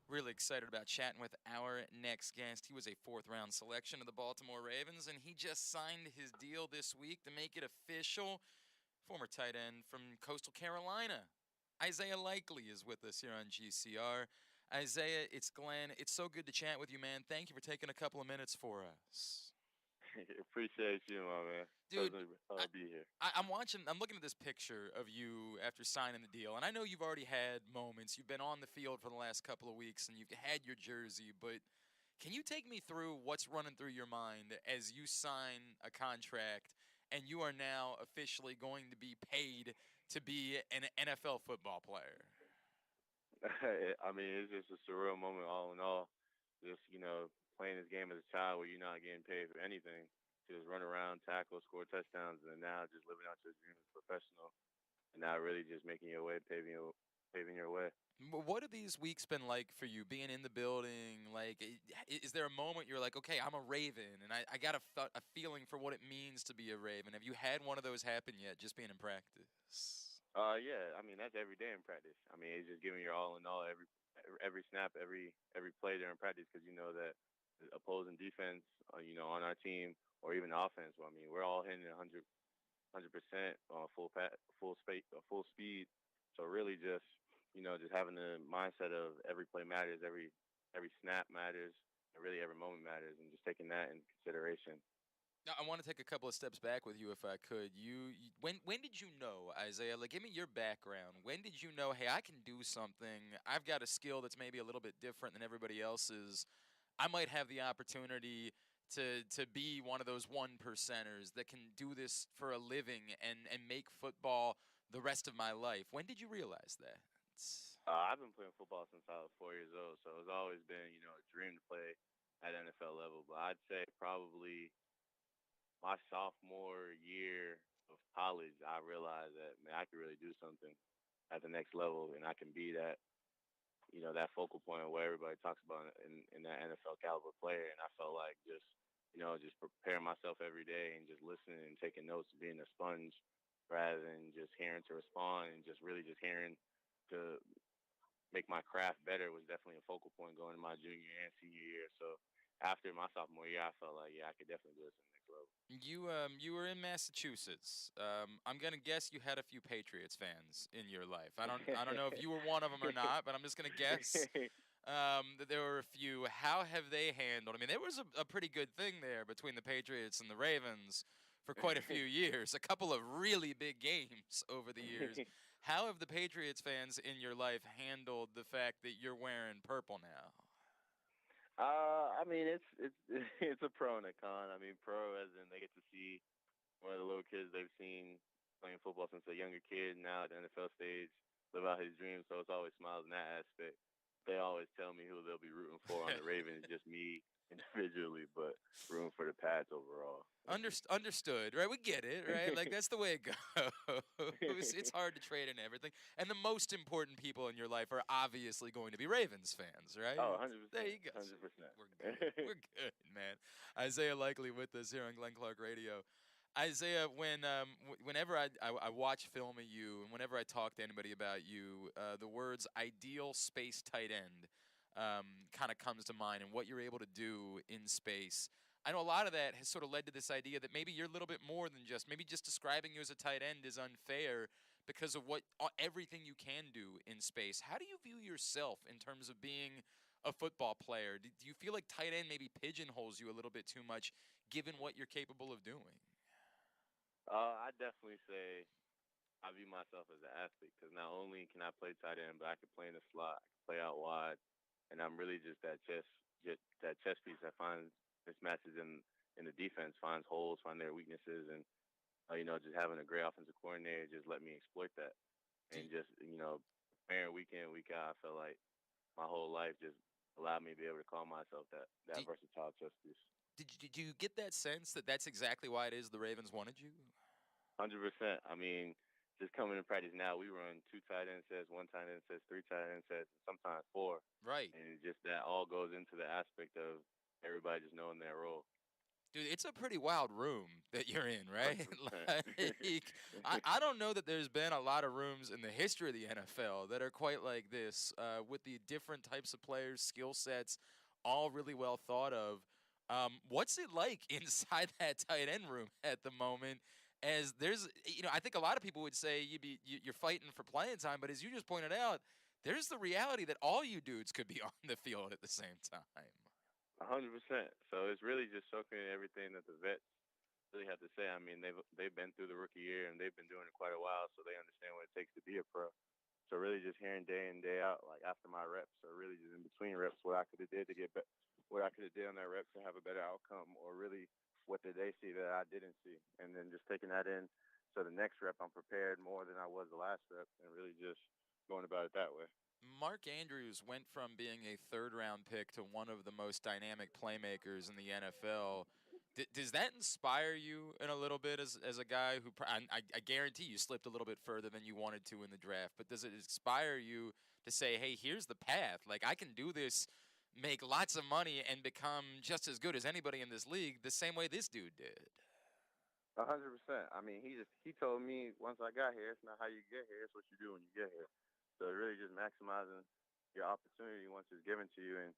Really excited about chatting with our next guest. He was a fourth-round selection of the Baltimore Ravens, and he just signed his deal this week to make it official. Former tight end from Coastal Carolina, Isaiah Likely, is with us here on GCR. Isaiah, it's Glenn. It's so good to chat with you, man. Thank you for taking a couple of minutes for us. Appreciate you, my man. Dude, I'll be here. I'm looking at this picture of you after signing the deal, and I know you've already had moments. You've been on the field for the last couple of weeks, and you've had your jersey, but can you take me through what's running through your mind as you sign a contract and you are now officially going to be paid to be an NFL football player? I mean, it's just a surreal moment all in all. Just, playing this game as a child where you're not getting paid for anything. Just run around, tackle, score touchdowns, and now just living out your dream as a professional. And now really just making your way, paving your way. What have these weeks been like for you, being in the building? Like, is there a moment you're like, okay, I'm a Raven, and I got a feeling for what it means to be a Raven? Have you had one of those happen yet, just being in practice? Yeah. I mean, that's every day in practice. I mean, it's just giving your all in all every snap, every play there in practice, because you know that the opposing defense, on our team, or even offense. Well, I mean, we're all hitting 100% full speed. So really, just just having the mindset of every play matters, every snap matters, and really every moment matters, and just taking that in consideration. Now, I want to take a couple of steps back with you, if I could. When did you know, Isaiah? Like, give me your background. When did you know, hey, I can do something? I've got a skill that's maybe a little bit different than everybody else's. I might have the opportunity to be one of those 1%ers that can do this for a living and make football the rest of my life. When did you realize that? I've been playing football since I was 4 years old, so it's always been, a dream to play at NFL level. But I'd say probably my sophomore year of college, I realized that, man, I could really do something at the next level, and I can be that, that focal point where everybody talks about in that NFL caliber player. And I felt like just preparing myself every day and just listening and taking notes, being a sponge rather than just hearing to respond and just really just hearing to make my craft better was definitely a focal point going to my junior and senior year. So after my sophomore year, I felt like, yeah, I could definitely do this in the next level. You were in Massachusetts. I'm gonna guess you had a few Patriots fans in your life. I don't know if you were one of them or not, but I'm just gonna guess that there were a few. How have they handled? I mean, there was a pretty good thing there between the Patriots and the Ravens for quite a few years. A couple of really big games over the years. How have the Patriots fans in your life handled the fact that you're wearing purple now? I mean, it's it's a pro and a con. I mean, pro as in they get to see one of the little kids they've seen playing football since a younger kid, now at the NFL stage, live out his dreams. So it's always smiles in that aspect. They always tell me who they'll be rooting for on the Ravens, just me individually, but rooting for the Pats overall. Understood, right? We get it, right? Like, that's the way it goes. It's hard to trade and everything. And the most important people in your life are obviously going to be Ravens fans, right? Oh, 100%. There you go. 100%. We're good, man. Isaiah Likely with us here on Glenn Clark Radio. Isaiah, whenever I watch film of you and whenever I talk to anybody about you, the words ideal space tight end kind of comes to mind and what you're able to do in space. I know a lot of that has sort of led to this idea that maybe you're a little bit more than maybe just describing you as a tight end is unfair because of everything you can do in space. How do you view yourself in terms of being a football player? Do you feel like tight end maybe pigeonholes you a little bit too much given what you're capable of doing? I definitely say I view myself as an athlete because not only can I play tight end, but I can play in the slot, I can play out wide, and I'm really just that chess piece that finds mismatches in the defense, finds holes, finds their weaknesses, and just having a great offensive coordinator just let me exploit that. and just, preparing week in, week out, I felt like my whole life just allowed me to be able to call myself that versatile chess piece. Did you get that sense that that's exactly why it is the Ravens wanted you? 100%. I mean, just coming to practice now, we run 2 tight end sets, 1 tight end sets, 3 tight end sets, and sometimes 4. Right. And it just that all goes into the aspect of everybody just knowing their role. Dude, it's a pretty wild room that you're in, right? Like, I don't know that there's been a lot of rooms in the history of the NFL that are quite like this, with the different types of players, skill sets, all really well thought of. What's it like inside that tight end room at the moment? As there's, I think a lot of people would say you're fighting for playing time, but as you just pointed out, there's the reality that all you dudes could be on the field at the same time. 100%. So it's really just soaking in everything that the vets really have to say. I mean, they've been through the rookie year and they've been doing it quite a while, so they understand what it takes to be a pro. So really just hearing day in, day out, like after my reps, or really just in between reps, what I could have did to get what I could have did on that rep to have a better outcome, or really what did they see that I didn't see, and then just taking that in. So the next rep, I'm prepared more than I was the last rep, and really just going about it that way. Mark Andrews went from being a third-round pick to one of the most dynamic playmakers in the NFL. Does that inspire you in a little bit as a guy who I guarantee you slipped a little bit further than you wanted to in the draft, but does it inspire you to say, hey, here's the path. Like, I can do this, make lots of money, and become just as good as anybody in this league the same way this dude did? 100%. I mean, he told me once I got here, it's not how you get here, it's what you do when you get here. So really just maximizing your opportunity once it's given to you. And,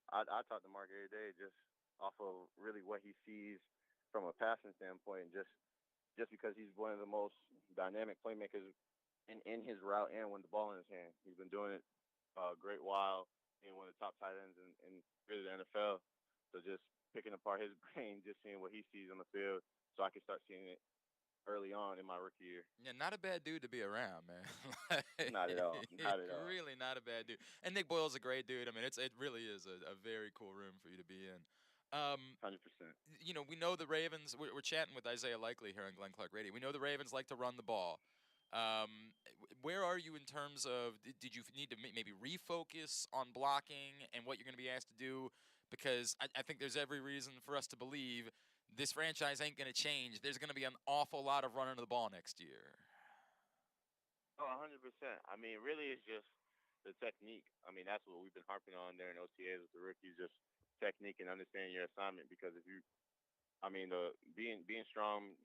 I talk to Mark every day just off of really what he sees from a passing standpoint, and just because he's one of the most dynamic playmakers in his route and with the ball in his hand. He's been doing it a great while, being one of the top tight ends in really the NFL. So just picking apart his brain, just seeing what he sees on the field so I can start seeing it early on in my rookie year. Yeah, not a bad dude to be around, man. Not at all. Not at all. Really not a bad dude. And Nick Boyle's a great dude. I mean, it really is a very cool room for you to be in. 100%. We know the Ravens. We're chatting with Isaiah Likely here on Glenn Clark Radio. We know the Ravens like to run the ball. Where are you in terms of, did you need to maybe refocus on blocking and what you're going to be asked to do? Because I think there's every reason for us to believe this franchise ain't going to change. There's going to be an awful lot of running to the ball next year. Oh, 100%. I mean, really it's just the technique. I mean, that's what we've been harping on there in OTAs with the rookies, just technique and understanding your assignment. Because being strong,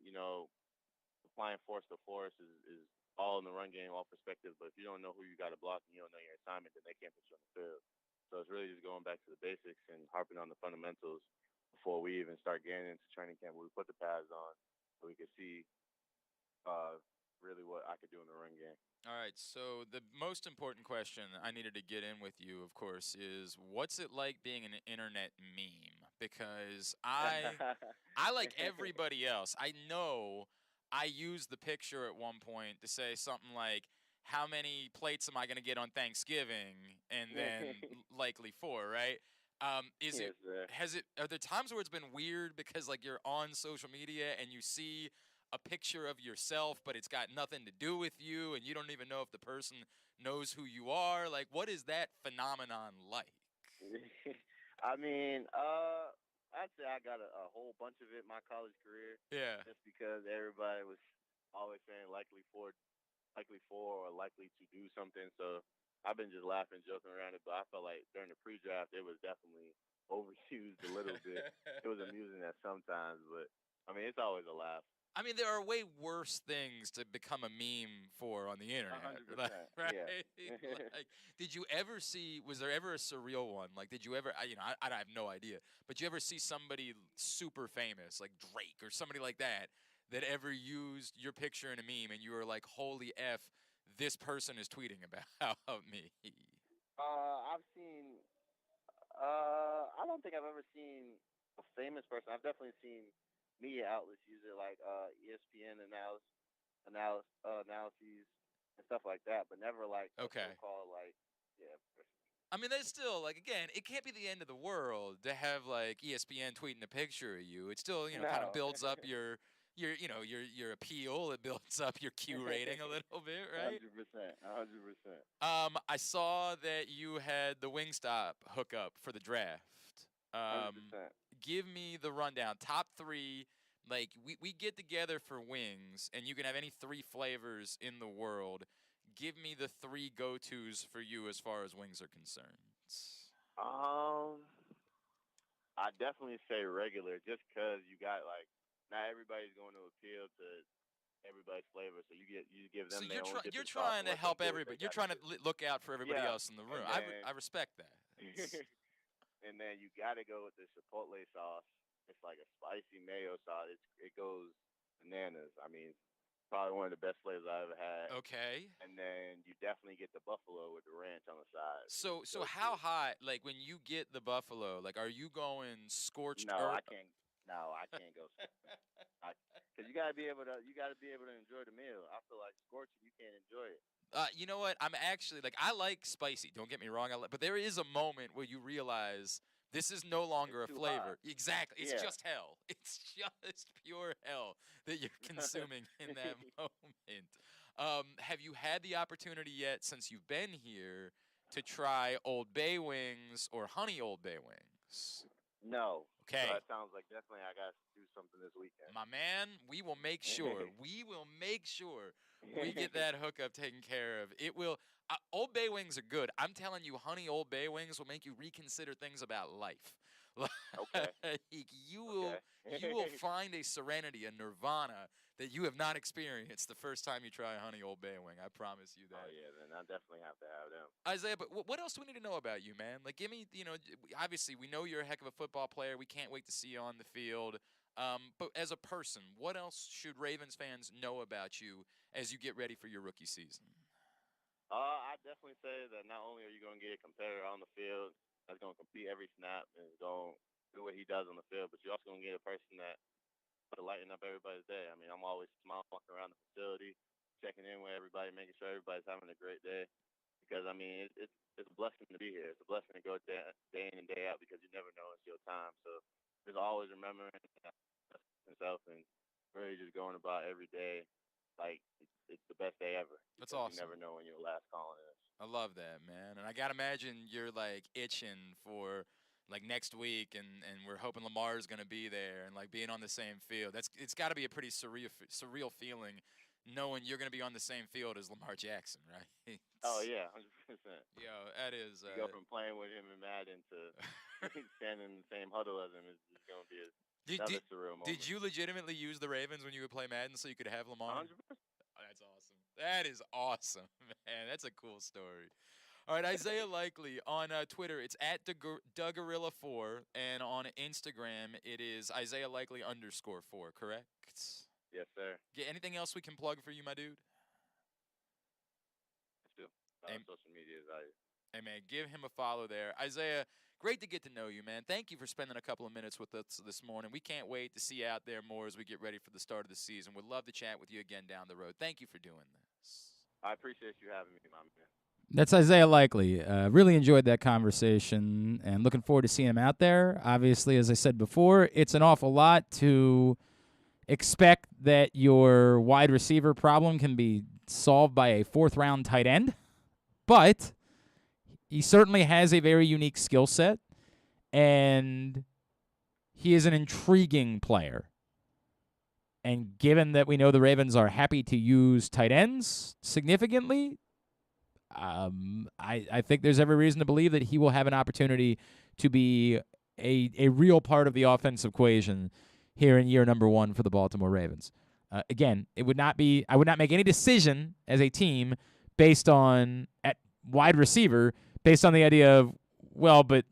applying force to force is all in the run game, all perspective. But if you don't know who you got to block and you don't know your assignment, then they can't put you on the field. So it's really just going back to the basics and harping on the fundamentals before we even start getting into training camp, where we put the pads on so we could see really what I could do in the run game. All right, so the most important question I needed to get in with you, of course, is what's it like being an internet meme? Because I like everybody else. I know I used the picture at one point to say something like, how many plates am I going to get on Thanksgiving? And then likely 4, right? Are there times where it's been weird because like you're on social media and you see a picture of yourself, but it's got nothing to do with you and you don't even know if the person knows who you are? Like, what is that phenomenon like? I mean, I'd say I got a whole bunch of it in my college career. Yeah. Just because everybody was always saying likely for or likely to do something. So I've been just laughing, joking around it, but I felt like during the pre-draft, it was definitely overused a little bit. It was amusing at sometimes, but, I mean, it's always a laugh. I mean, there are way worse things to become a meme for on the internet. 100%, right? yeah. Like, did you ever see, was there ever a surreal one? Like, did you ever, I have no idea, but you ever see somebody super famous, like Drake or somebody like that ever used your picture in a meme and you were like, holy F, this person is tweeting about me? I've seen, I don't think I've ever seen a famous person. I've definitely seen media outlets use it, like ESPN analyses and stuff like that, but never like so-called like, yeah. I mean, that's still, like, again, it can't be the end of the world to have, like, ESPN tweeting a picture of you. It still, kind of builds up your your appeal. It builds up your Q rating a little bit, right? 100%. I saw that you had the Wingstop hookup for the draft. 100%. Give me the rundown. Top 3. Like, we get together for wings, and you can have any 3 flavors in the world. Give me the 3 go-tos for you as far as wings are concerned. I definitely say regular, just because you got, like, not everybody's going to appeal to everybody's flavor, so you give them So their own you're different trying to sauce. help everybody. You're trying to look out for everybody Yeah. else in the room. And then- I respect that. And then you got to go with the chipotle sauce. It's like a spicy mayo sauce. It goes bananas. I mean, probably one of the best flavors I ever had. Okay. And then you definitely get the buffalo with the ranch on the side. So how hot? Like, when you get the buffalo, like, are you going scorched? No, earth? I can't. No, I can't go. Because you gotta be able to enjoy the meal. I feel like scorching, you can't enjoy it. You know what? I'm actually, like, I like spicy. Don't get me wrong. But there is a moment where you realize this is no longer a flavor. Hot. Exactly. It's Yeah. just hell. It's just pure hell that you're consuming in that moment. Have you had the opportunity yet, since you've been here, to try Old Bay wings or Honey Old Bay wings? No. Okay. So that sounds like definitely I got to do something this weekend. My man, we will make sure. we get that hookup taken care of. It will. Old Bay wings are good. I'm telling you, Honey Old Bay wings will make you reconsider things about life. Okay. You will find a serenity, a nirvana that you have not experienced the first time you try a Honey Old Bay wing. I promise you that. Oh yeah, then I definitely have to have them. Isaiah, but what else do we need to know about you, man? Like, give me, obviously we know you're a heck of a football player. We can't wait to see you on the field. But as a person, what else should Ravens fans know about you as you get ready for your rookie season? I definitely say that not only are you going to get a competitor on the field that's going to compete every snap and is going to do what he does on the field, but you're also going to get a person that to lighten up everybody's day. I mean, I'm always smiling, walking around the facility, checking in with everybody, making sure everybody's having a great day. Because, I mean, it's a blessing to be here. It's a blessing to go day in and day out because you never know it's your time. So just always remembering himself and really just going about every day like it's the best day ever. That's awesome. You never know when your last calling is. I love that, man. And I got to imagine you're, like, itching for, like, next week, and we're hoping Lamar's going to be there and, like, being on the same field. It's got to be a pretty surreal feeling knowing you're going to be on the same field as Lamar Jackson, right? Oh, yeah, 100%. Yo, that is... you go from playing with him in Madden to standing in the same huddle as him is going to be another surreal moment. Did you legitimately use the Ravens when you would play Madden so you could have Lamar? 100%. Oh, that's awesome. That is awesome, man. That's a cool story. All right, Isaiah Likely on Twitter, it's at Dougorilla4, and on Instagram, it is Isaiah Likely _4, correct? Yes, sir. Anything else we can plug for you, my dude? Still, social media is out here. Hey, man, give him a follow there. Isaiah, great to get to know you, man. Thank you for spending a couple of minutes with us this morning. We can't wait to see you out there more as we get ready for the start of the season. We'd love to chat with you again down the road. Thank you for doing this. I appreciate you having me, my man. That's Isaiah Likely. Really enjoyed that conversation and looking forward to seeing him out there. Obviously, as I said before, it's an awful lot to expect that your wide receiver problem can be solved by a fourth-round tight end, but he certainly has a very unique skill set, and he is an intriguing player. And given that we know the Ravens are happy to use tight ends significantly, I think there's every reason to believe that he will have an opportunity to be a real part of the offensive equation here in year number 1 for the Baltimore Ravens. Again, I would not make any decision as a team based on at wide receiver based on the idea of, well, but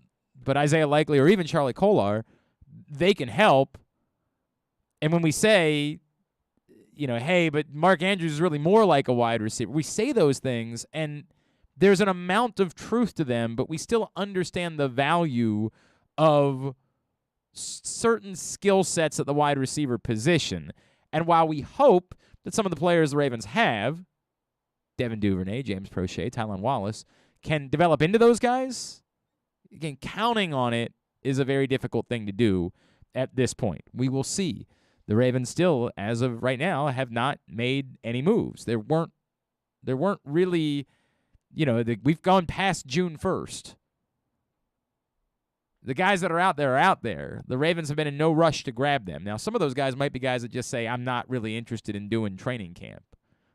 Isaiah Likely or even Charlie Kolar, they can help. And when we say, hey, but Mark Andrews is really more like a wide receiver, we say those things, and there's an amount of truth to them, but we still understand the value of certain skill sets at the wide receiver position. And while we hope that some of the players the Ravens have, Devin Duvernay, James Prochet, Tylan Wallace, can develop into those guys, again, counting on it is a very difficult thing to do at this point. We will see. The Ravens still, as of right now, have not made any moves. There weren't really, we've gone past June 1st. The guys that are out there are out there. The Ravens have been in no rush to grab them. Now, some of those guys might be guys that just say, I'm not really interested in doing training camp.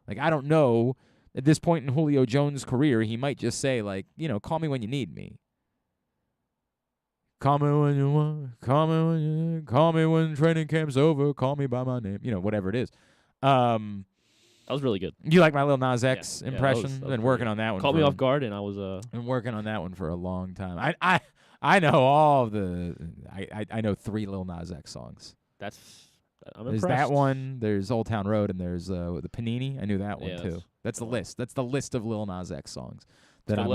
Like, I don't know. At this point in Julio Jones' career, he might just say, like, call me when you need me. Call me when you want. Call me when training camp's over. Call me by my name. Whatever it is. That was really good. You like my Lil Nas X impression? That was Been working on that one. Caught me off guard, and I was. Been working on that one for a long time. I know all of the. I know 3 Lil Nas X songs. I'm there's impressed. that one. There's Old Town Road, and there's the Panini. I knew that one too. That's the list. That's the list of Lil Nas X songs that I'm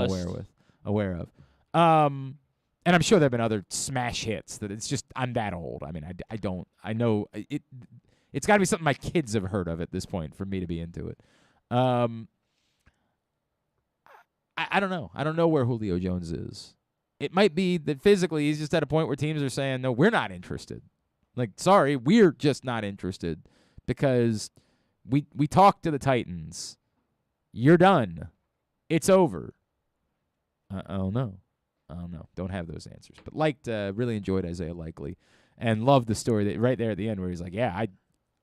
aware of. And I'm sure there have been other smash hits that it's just I'm that old. I mean, I know it. It's got to be something my kids have heard of at this point for me to be into it. I don't know. I don't know where Julio Jones is. It might be that physically he's just at a point where teams are saying, no, we're not interested. Like, sorry, we're just not interested because we talked to the Titans. You're done. It's over. I don't know. Don't have those answers. But really enjoyed Isaiah Likely and loved the story that right there at the end where he's like, yeah,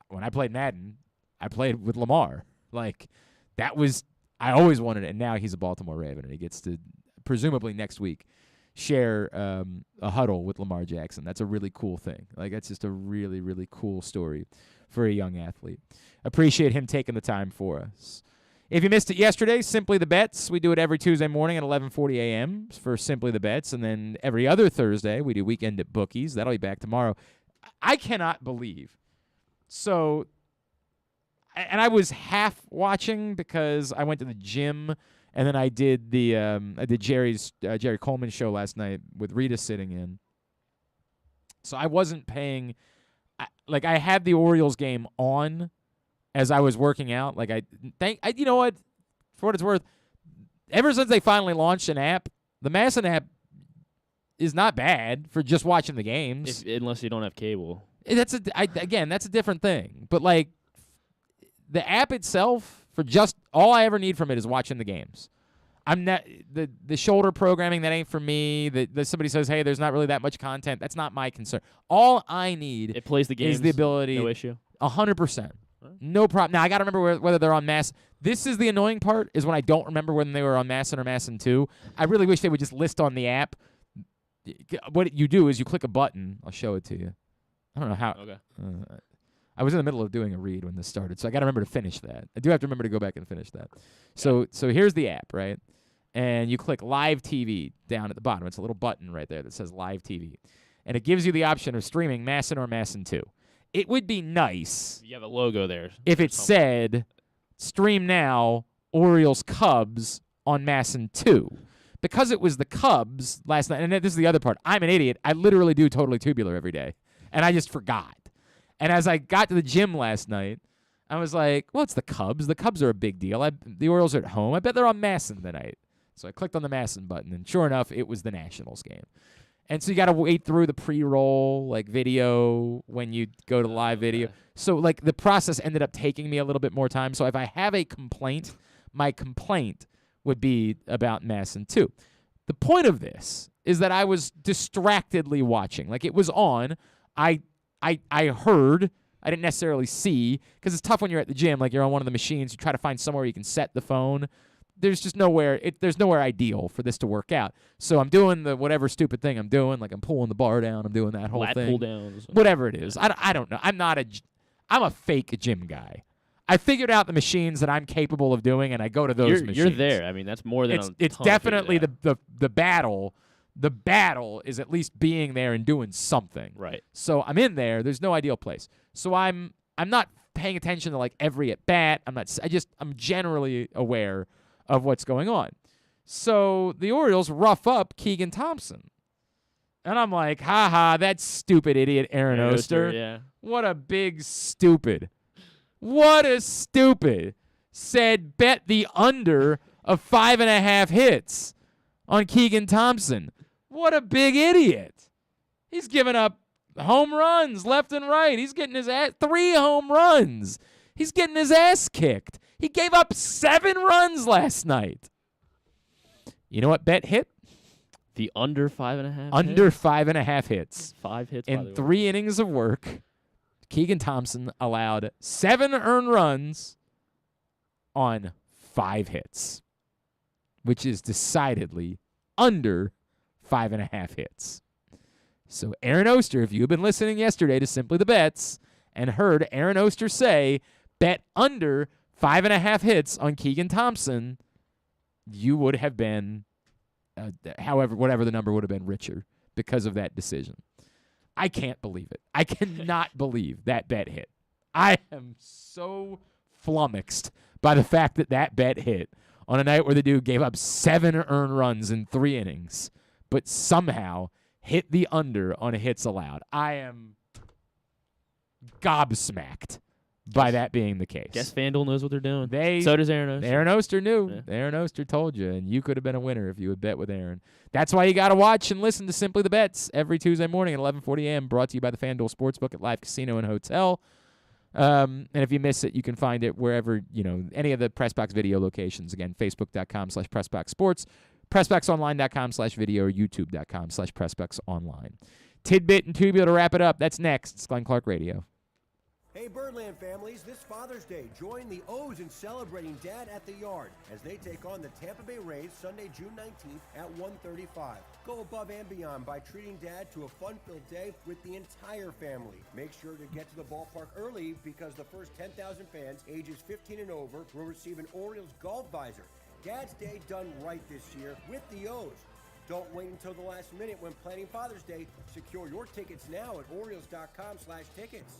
when I played Madden, I played with Lamar. Like, that was, I always wanted it. And now he's a Baltimore Raven and he gets to, presumably next week, share a huddle with Lamar Jackson. That's a really cool thing. Like, that's just a really, really cool story for a young athlete. Appreciate him taking the time for us. If you missed it yesterday, Simply the Bets. We do it every Tuesday morning at 11:40 a.m. for Simply the Bets. And then every other Thursday, we do Weekend at Bookies. That'll be back tomorrow. I cannot believe. So, and I was half watching because I went to the gym and then I did Jerry Coleman show last night with Rita sitting in. So I wasn't paying. I had the Orioles game on as I was working out. Like, you know what? For what it's worth, ever since they finally launched an app, the Masson app is not bad for just watching the games. Unless you don't have cable. That's a different thing. But, like, the app itself, for just all I ever need from it is watching the games. I'm not the shoulder programming, that ain't for me. That somebody says, hey, there's not really that much content. That's not my concern. All I need it plays the games, is the ability. No issue. 100%. No problem. Now, I got to remember whether they're on Mass. This is the annoying part, is when I don't remember when they were on Masson or Masson 2. I really wish they would just list on the app. What you do is you click a button. I'll show it to you. I don't know how. Okay. I was in the middle of doing a read when this started, so I got to remember to finish that. I do have to remember to go back and finish that. So here's the app, right? And you click Live TV down at the bottom. It's a little button right there that says Live TV. And it gives you the option of streaming Masson or Masson 2. It would be nice. You have a logo there. If it said, stream now, Orioles Cubs on Masson 2. Because it was the Cubs last night, and this is the other part. I'm an idiot. I literally do Totally Tubular every day. And I just forgot. And as I got to the gym last night, I was like, well, it's the Cubs. The Cubs are a big deal. The Orioles are at home. I bet they're on Masson tonight. So I clicked on the Masson button, and sure enough, it was the Nationals game. And so you got to wait through the pre-roll, video when you go to live video. So, the process ended up taking me a little bit more time. So if I have a complaint, my complaint would be about Masson 2. The point of this is that I was distractedly watching. It was on. I heard. I didn't necessarily see, because it's tough when you're at the gym. You're on one of the machines. You try to find somewhere you can set the phone. There's just nowhere. There's nowhere ideal for this to work out. So I'm doing the whatever stupid thing I'm doing. I'm pulling the bar down. I'm doing that whole Lat thing. pull downs. Whatever it is. I don't know. I'm a fake gym guy. I figured out the machines that I'm capable of doing, and I go to those machines. You're there. I mean, that's more than it's definitely the battle. The battle is at least being there and doing something. Right. So I'm in there. There's no ideal place. So I'm not paying attention to every at bat. I'm generally aware of what's going on. So the Orioles rough up Keegan Thompson. And I'm like, ha, that stupid idiot Aaron Oster. Yeah. What a big stupid. What a stupid. Said bet the under of 5.5 hits on Keegan Thompson. What a big idiot. He's given up Home runs left and right. He's getting his ass. 3 home runs. He's getting his ass kicked. He gave up 7 runs last night. You know what bet hit? The under 5.5. Under 5.5 hits. 5 hits In 3 innings of work, Keegan Thompson allowed 7 earned runs on 5 hits, which is decidedly under 5.5 hits. So Aaron Oster, if you had been listening yesterday to Simply the Bets and heard Aaron Oster say, bet under 5.5 hits on Keegan Thompson, you would have been, whatever the number would have been, richer because of that decision. I can't believe it. I cannot believe that bet hit. I am so flummoxed by the fact that bet hit on a night where the dude gave up 7 earned runs in 3 innings, but somehow hit the under on hits allowed. I am gobsmacked by that being the case. Guess FanDuel knows what they're doing. So does Aaron Oster. Aaron Oster knew. Yeah. Aaron Oster told you, and you could have been a winner if you had bet with Aaron. That's why you got to watch and listen to Simply the Bets every Tuesday morning at 11:40 a.m., brought to you by the FanDuel Sportsbook at Live Casino and Hotel. And if you miss it, you can find it wherever, any of the PressBox video locations. Again, Facebook.com/PressBoxSports, PressBoxOnline.com/video, or YouTube.com/PressBoxOnline. Tidbit and Tubular to wrap it up. That's next. It's Glenn Clark Radio. Hey, Birdland families, this Father's Day, join the O's in celebrating Dad at the Yard as they take on the Tampa Bay Rays Sunday, June 19th at 1:35. Go above and beyond by treating Dad to a fun-filled day with the entire family. Make sure to get to the ballpark early because the first 10,000 fans ages 15 and over will receive an Orioles golf visor. Dad's Day done right this year with the O's. Don't wait until the last minute when planning Father's Day. Secure your tickets now at Orioles.com/tickets.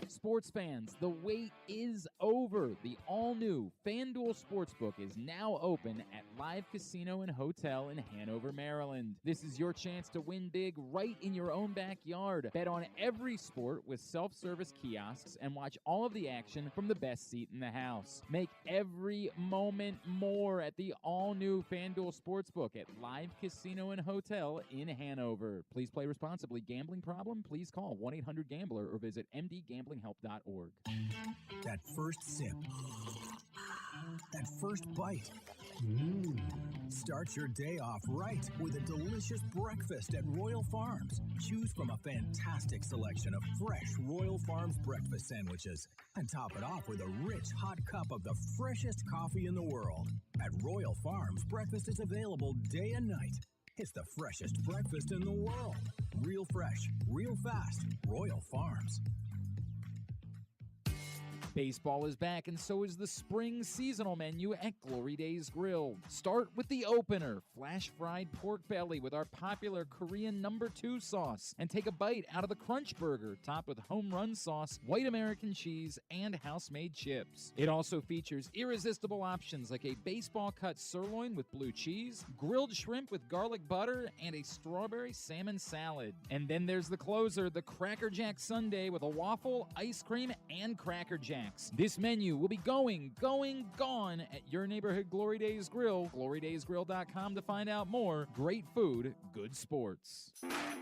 Sports fans, the wait is over. The all-new FanDuel Sportsbook is now open at Live Casino and Hotel in Hanover, Maryland. This is your chance to win big right in your own backyard. Bet on every sport with self-service kiosks and watch all of the action from the best seat in the house. Make every moment more at the all-new FanDuel Sportsbook at Live Casino and Hotel in Hanover. Please play responsibly. Gambling problem? Please call 1-800-GAMBLER or visit mdgamblinghelp.org. That first sip. That first bite. Start your day off right with a delicious breakfast at Royal Farms. Choose from a fantastic selection of fresh Royal Farms breakfast sandwiches and top it off with a rich hot cup of the freshest coffee in the world. At Royal Farms, breakfast is available day and night. It's the freshest breakfast in the world. Real fresh, real fast. Royal Farms. Baseball is back, and so is the spring seasonal menu at Glory Days Grill. Start with the opener, flash-fried pork belly with our popular Korean No. 2 sauce, and take a bite out of the Crunch Burger, topped with home run sauce, white American cheese, and house-made chips. It also features irresistible options like a baseball-cut sirloin with blue cheese, grilled shrimp with garlic butter, and a strawberry salmon salad. And then there's the closer, the Cracker Jack Sundae with a waffle, ice cream, and Cracker Jack. This menu will be gone at your neighborhood Glory Days Grill. GloryDaysGrill.com to find out more. Great food, good sports.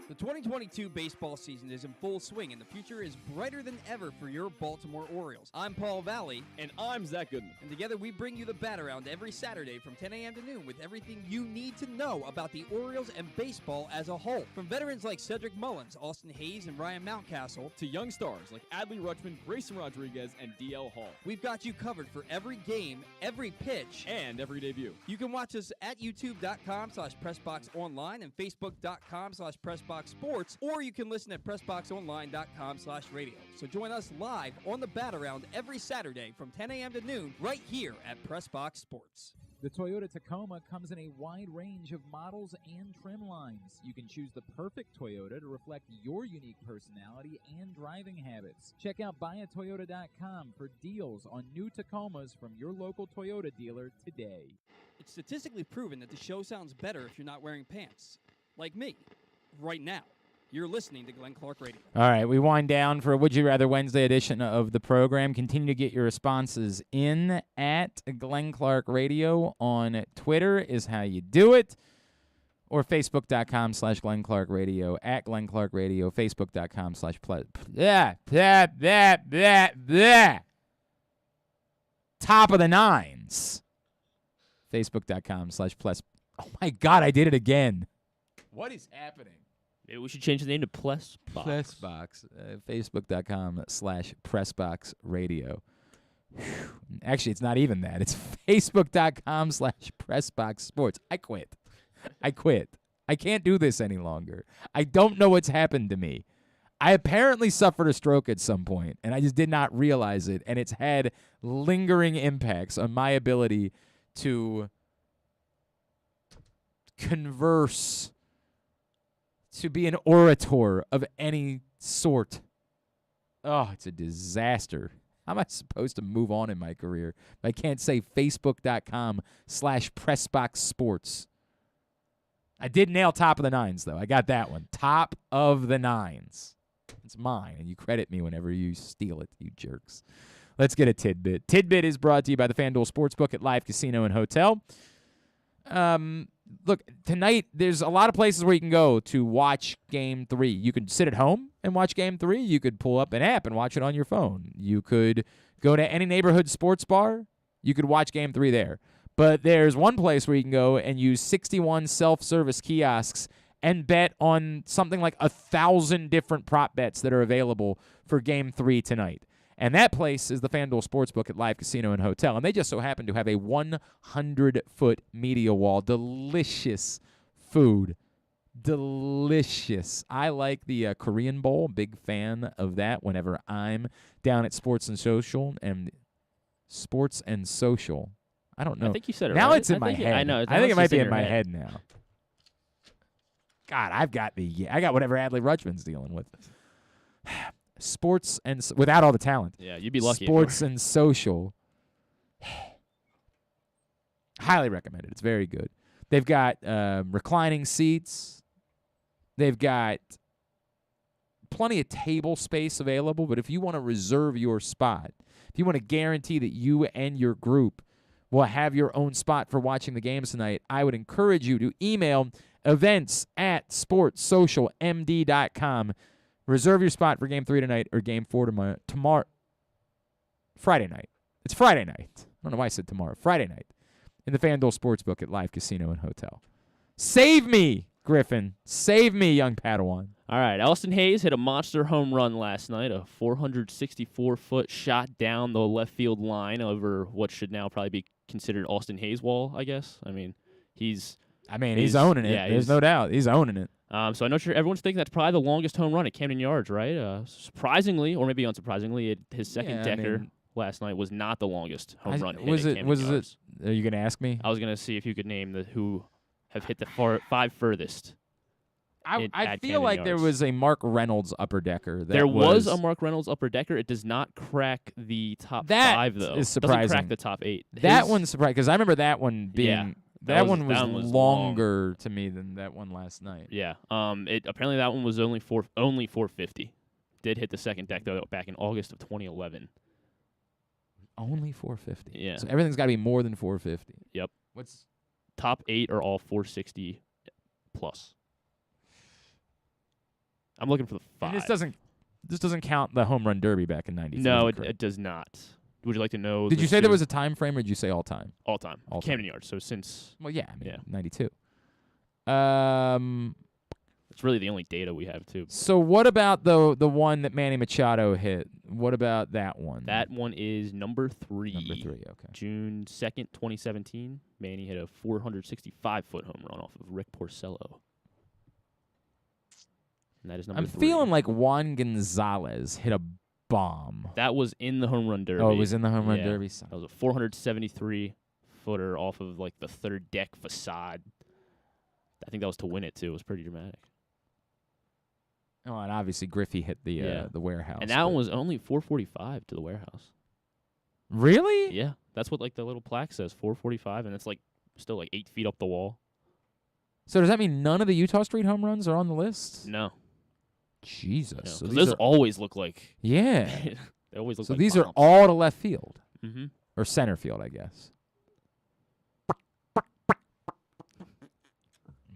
The 2022 baseball season is in full swing, and the future is brighter than ever for your Baltimore Orioles. I'm Paul Valley. And I'm Zach Goodman. And together we bring you the Bat Around every Saturday from 10 a.m. to noon with everything you need to know about the Orioles and baseball as a whole. From veterans like Cedric Mullins, Austin Hayes, and Ryan Mountcastle, to young stars like Adley Rutschman, Grayson Rodriguez, and DL Hall. We've got you covered for every game, every pitch, and every debut. You can watch us at youtube.com/PressBoxOnline and Facebook.com/PressBoxSports, or you can listen at PressBoxOnline.com/radio. So join us live on the Bat Around every Saturday from 10 a.m. to noon right here at PressBox Sports. The Toyota Tacoma comes in a wide range of models and trim lines. You can choose the perfect Toyota to reflect your unique personality and driving habits. Check out buyatoyota.com for deals on new Tacomas from your local Toyota dealer today. It's statistically proven that the show sounds better if you're not wearing pants. Like me, right now. You're listening to Glenn Clark Radio. All right, we wind down for a Would You Rather Wednesday edition of the program. Continue to get your responses in at Glenn Clark Radio on Twitter is how you do it. or Facebook.com/Glenn Clark Radio, at Glenn Clark Radio, Facebook.com/. Top of the nines. Facebook.com/plus. Oh my God, I did it again. What is happening? Maybe we should change the name to Pressbox. Pressbox. Facebook.com/Pressbox Radio. Actually, it's not even that. It's Facebook.com/Pressbox Sports. I quit. I can't do this any longer. I don't know what's happened to me. I apparently suffered a stroke at some point, and I just did not realize it, and it's had lingering impacts on my ability to converse, to be an orator of any sort. Oh, it's a disaster. How am I supposed to move on in my career if I can't say Facebook.com/Pressbox Sports? I did nail top of the nines, though. I got that one. Top of the nines. It's mine, and you credit me whenever you steal it, you jerks. Let's get a tidbit. Tidbit is brought to you by the FanDuel Sportsbook at Live Casino and Hotel. Look, tonight there's a lot of places where you can go to watch Game 3. You can sit at home and watch Game 3. You could pull up an app and watch it on your phone. You could go to any neighborhood sports bar. You could watch Game 3 there. But there's one place where you can go and use 61 self-service kiosks and bet on something like 1,000 different prop bets that are available for Game 3 tonight. And that place is the FanDuel Sportsbook at Live Casino and Hotel. And they just so happen to have a 100-foot media wall. Delicious food. Delicious. I like the Korean Bowl. Big fan of that whenever I'm down at Sports and Social. And Sports and Social. I don't know. I think you said it now right. It's in my head. I know. I think it might be in my head now. God, I got whatever Adley Rutschman's dealing with. Sports and without all the talent. Yeah, you'd be lucky. Sports and Social. Highly recommended. It's very good. They've got reclining seats. They've got plenty of table space available, but if you want to reserve your spot, if you want to guarantee that you and your group will have your own spot for watching the games tonight, I would encourage you to email events@sportssocialmd.com. Reserve your spot for Game 3 tonight or Game 4 tomorrow. Friday night. It's Friday night. I don't know why I said tomorrow. Friday night in the FanDuel Sportsbook at Live Casino and Hotel. Save me, Griffin. Save me, young Padawan. All right, Austin Hayes hit a monster home run last night, a 464-foot shot down the left field line over what should now probably be considered Austin Hayes wall, I guess. I mean, he's owning it. Yeah, there's no doubt. He's owning it. So I know everyone's thinking that's probably the longest home run at Camden Yards, right? Surprisingly, or maybe unsurprisingly, his second decker last night was not the longest home run hit at Camden Yards. Are you going to ask me? I was going to see if you could name who have hit the five furthest. I feel like there was a Mark Reynolds upper decker. There was a Mark Reynolds upper decker. It does not crack the top 5, though. That is surprising. Doesn't crack the top 8. That one's surprising because I remember that one being. Yeah. That one was longer to me than that one last night. Yeah. Apparently that one was only 450. Did hit the second deck though back in August of 2011. Only 450. Yeah. So everything's got to be more than 450. Yep. What's top 8 are all 460 plus. I'm looking for the 5. And this doesn't count the home run derby back in '93. No, it does not. Would you like to know? Did you say there was a time frame, or did you say all time? All time. Camden Yards. So since. Well, yeah, 92. It's really the only data we have too. So what about the one that Manny Machado hit? What about that one? That one is number 3. Number 3. Okay. June 2nd, 2017. Manny hit a 465-foot home run off of Rick Porcello. And that is number 3. I'm feeling like Juan Gonzalez hit a bomb. That was in the home run derby. Oh, it was in the home run derby. That was a 473-footer off of like the third deck facade. I think that was to win it too. It was pretty dramatic. Oh, and obviously Griffey hit the warehouse. And that one was only 445 to the warehouse. Really? Yeah, that's what like the little plaque says, 445, and it's like still like 8 feet up the wall. So does that mean none of the Utah Street home runs are on the list? No. Jesus. No, so those always look like. Yeah. They always look so like these bombs. are all to left field. Mm-hmm. Or center field, I guess.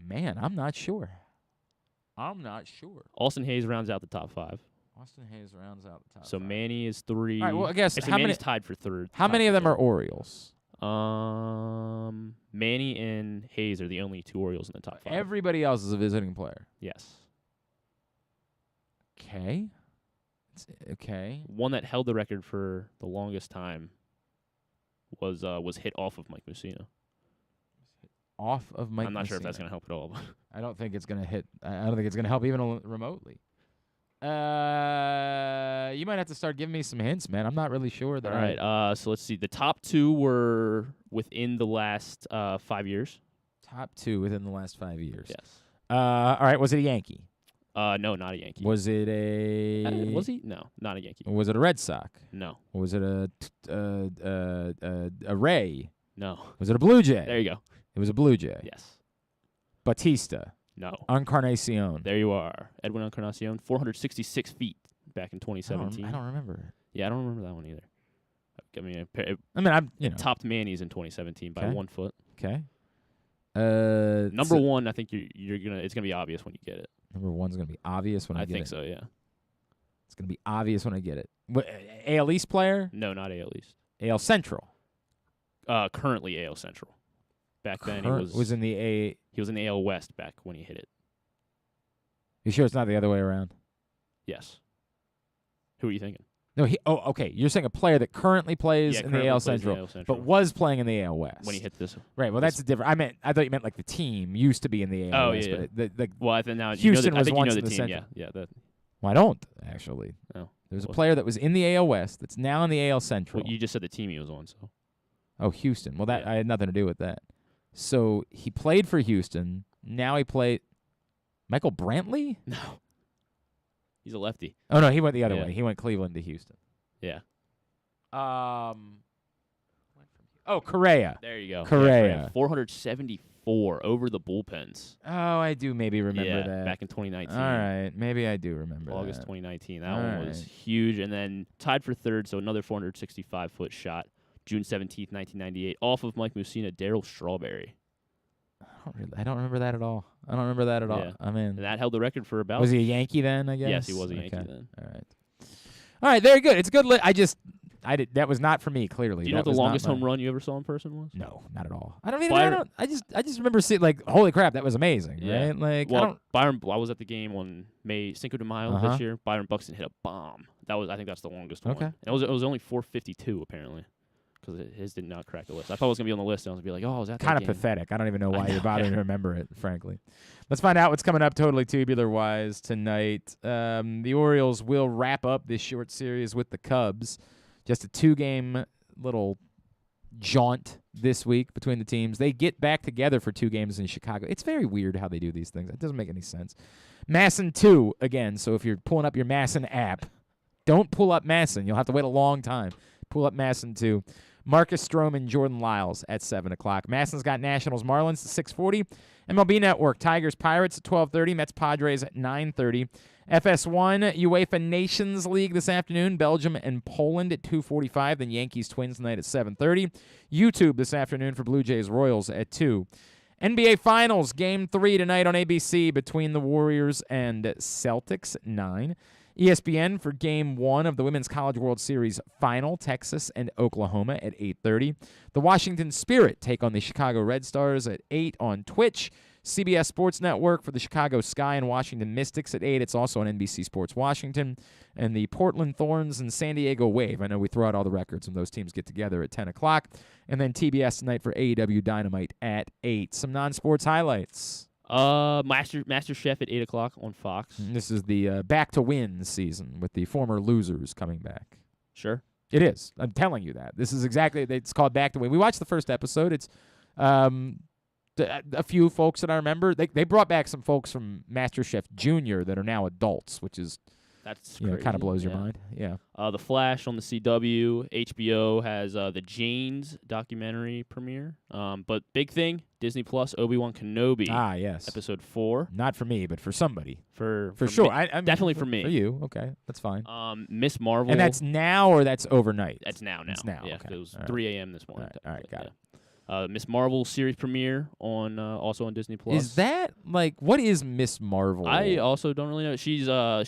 Man, I'm not sure. Austin Hayes rounds out the top 5. Austin Hayes rounds out the top So 5. Manny is 3. All right, well, I guess Actually, how many- Manny's tied for 3rd. How many of them are Orioles? Manny and Hayes are the only 2 Orioles in the top 5. Everybody else is a visiting player. Yes. Okay. Okay. One that held the record for the longest time was hit off of Mike Mussina. Off of Mike I'm not sure if Mussina. that's going to help at all. I don't think it's going to hit. I don't think it's going to help even remotely. You might have to start giving me some hints, man. I'm not really sure. That all right. So let's see. The top 2 were within the last 5 years. Top 2 within the last 5 years. Yes. All right. Was it a Yankee? No, not a Yankee. Was it a? Was he? No, not a Yankee. Was it a Red Sox? No. Was it a Ray? No. Was it a Blue Jay? There you go. It was a Blue Jay. Yes. Batista. No. Encarnacion. There you are. Edwin Encarnacion, 466 feet back in 2017. I don't remember. Yeah, I don't remember that one either. I mean, I'm topped Manny's in 2017 by 1 foot. Okay. Number 1, I think it's gonna be obvious when you get it. Number 1's gonna be obvious when I get it. I think so. Yeah. It's gonna be obvious when I get it. What, AL East player? No, not AL East. AL Central. Currently AL Central. Back then he was in the He was in the AL West back when he hit it. You sure it's not the other way around? Yes. Who are you thinking? No, okay. You're saying a player that currently plays in the AL Central, but was playing in the AL West when he hit this. Right. Well, that's different. I thought you meant like the team used to be in the AL West. Yeah. But well, I think now Houston I was think once you know in the the team. Central. Yeah. Well, I don't actually. No. There's a player that was in the AL West that's now in the AL Central. Well, you just said the team he was on, so. Oh, Houston. Well, I had nothing to do with that. So he played for Houston. Now he played Michael Brantley? No. He's a lefty. Oh, no, he went the other way. He went Cleveland to Houston. Yeah. Correa. There you go. Correa. Yeah, 474 over the bullpens. Oh, I do maybe remember that. Back in 2019. All right. Maybe I do remember August that. 2019. That one was huge. And then tied for 3rd, so another 465-foot shot. June 17th, 1998, off of Mike Mussina, Darryl Strawberry. I don't remember that at all. Yeah. I mean, and that held the record for about. Was he a Yankee then? I guess. Yes, he was a Yankee then. All right. Very good. It's a good. That was not for me. Clearly. Do you know what the longest home run you ever saw in person was? No, not at all. I don't even. I just remember seeing holy crap, that was amazing. Yeah. Right? I was at the game on Cinco de Mayo this year. Byron Buxton hit a bomb. I think that's the longest one. And it was only 452 apparently. Because his did not crack the list. I thought it was going to be on the list, and I was going to be like, oh, is that kind of game? pathetic. I don't even know why you're bothering to remember it, frankly. Let's find out what's coming up totally tubular-wise tonight. The Orioles will wrap up this short series with the Cubs. Just a 2-game little jaunt this week between the teams. They get back together for 2 games in Chicago. It's very weird how they do these things. It doesn't make any sense. Masson 2, again, so if you're pulling up your Masson app, don't pull up Masson. You'll have to wait a long time. Pull up Masson 2. Marcus Stroman, Jordan Lyles at 7 o'clock. Masson's got Nationals, Marlins at 6:40. MLB Network, Tigers, Pirates at 12:30. Mets, Padres at 9:30. FS1, UEFA Nations League this afternoon. Belgium and Poland at 2:45. Then Yankees, Twins tonight at 7:30. YouTube this afternoon for Blue Jays, Royals at 2. NBA Finals, Game 3 tonight on ABC between the Warriors and Celtics at 9. ESPN for Game 1 of the Women's College World Series Final, Texas and Oklahoma at 8:30. The Washington Spirit take on the Chicago Red Stars at 8 on Twitch. CBS Sports Network for the Chicago Sky and Washington Mystics at 8. It's also on NBC Sports Washington. And the Portland Thorns and San Diego Wave. I know we throw out all the records when those teams get together at 10 o'clock. And then TBS tonight for AEW Dynamite at 8. Some non-sports highlights. Master Chef at 8 o'clock on Fox. And this is the back to win season with the former losers coming back. Sure. It is. I'm telling you that. This is exactly, it's called Back to Win. We watched the first episode. It's a few folks that I remember. They brought back some folks from MasterChef Junior that are now adults, which is kind of blows your mind. Yeah. The Flash on the CW. HBO has the Janes documentary premiere. But big thing, Disney Plus, Obi-Wan Kenobi. Ah, yes. Episode 4. Not for me, but for somebody. For sure. Me. Definitely for me. For you. Okay. That's fine. Miss Marvel. And that's now or that's overnight? That's now. It's now. Yeah, okay. it was 3 a.m. this morning. All right. Got it. Miss Marvel series premiere on also on Disney Plus. Is that what is Miss Marvel? I also don't really know. She's a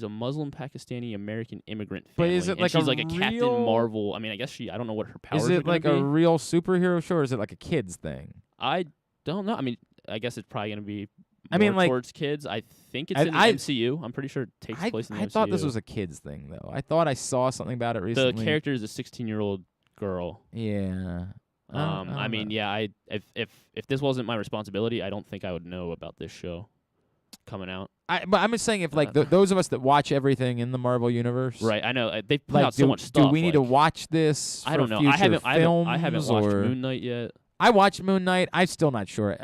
Muslim Pakistani American immigrant family. But is it and she's a like a Captain real- Marvel? I mean, I guess I don't know what her powers Is are it like gonna a be. real superhero show, or is it like a kids thing? I don't know. I mean, I guess it's probably gonna be. I mean, more towards kids. I think it's in the MCU. I'm pretty sure it takes place in the MCU. I thought this was a kids thing, though. I thought I saw something about it recently. The character is a 16-year-old girl. Yeah. I mean, yeah. If this wasn't my responsibility, I don't think I would know about this show coming out. But I'm just saying, if those of us that watch everything in the Marvel universe, right? I know they put out so much stuff. Do we need to watch this? I don't know. I haven't watched Moon Knight yet. I watched Moon Knight. I'm still not sure.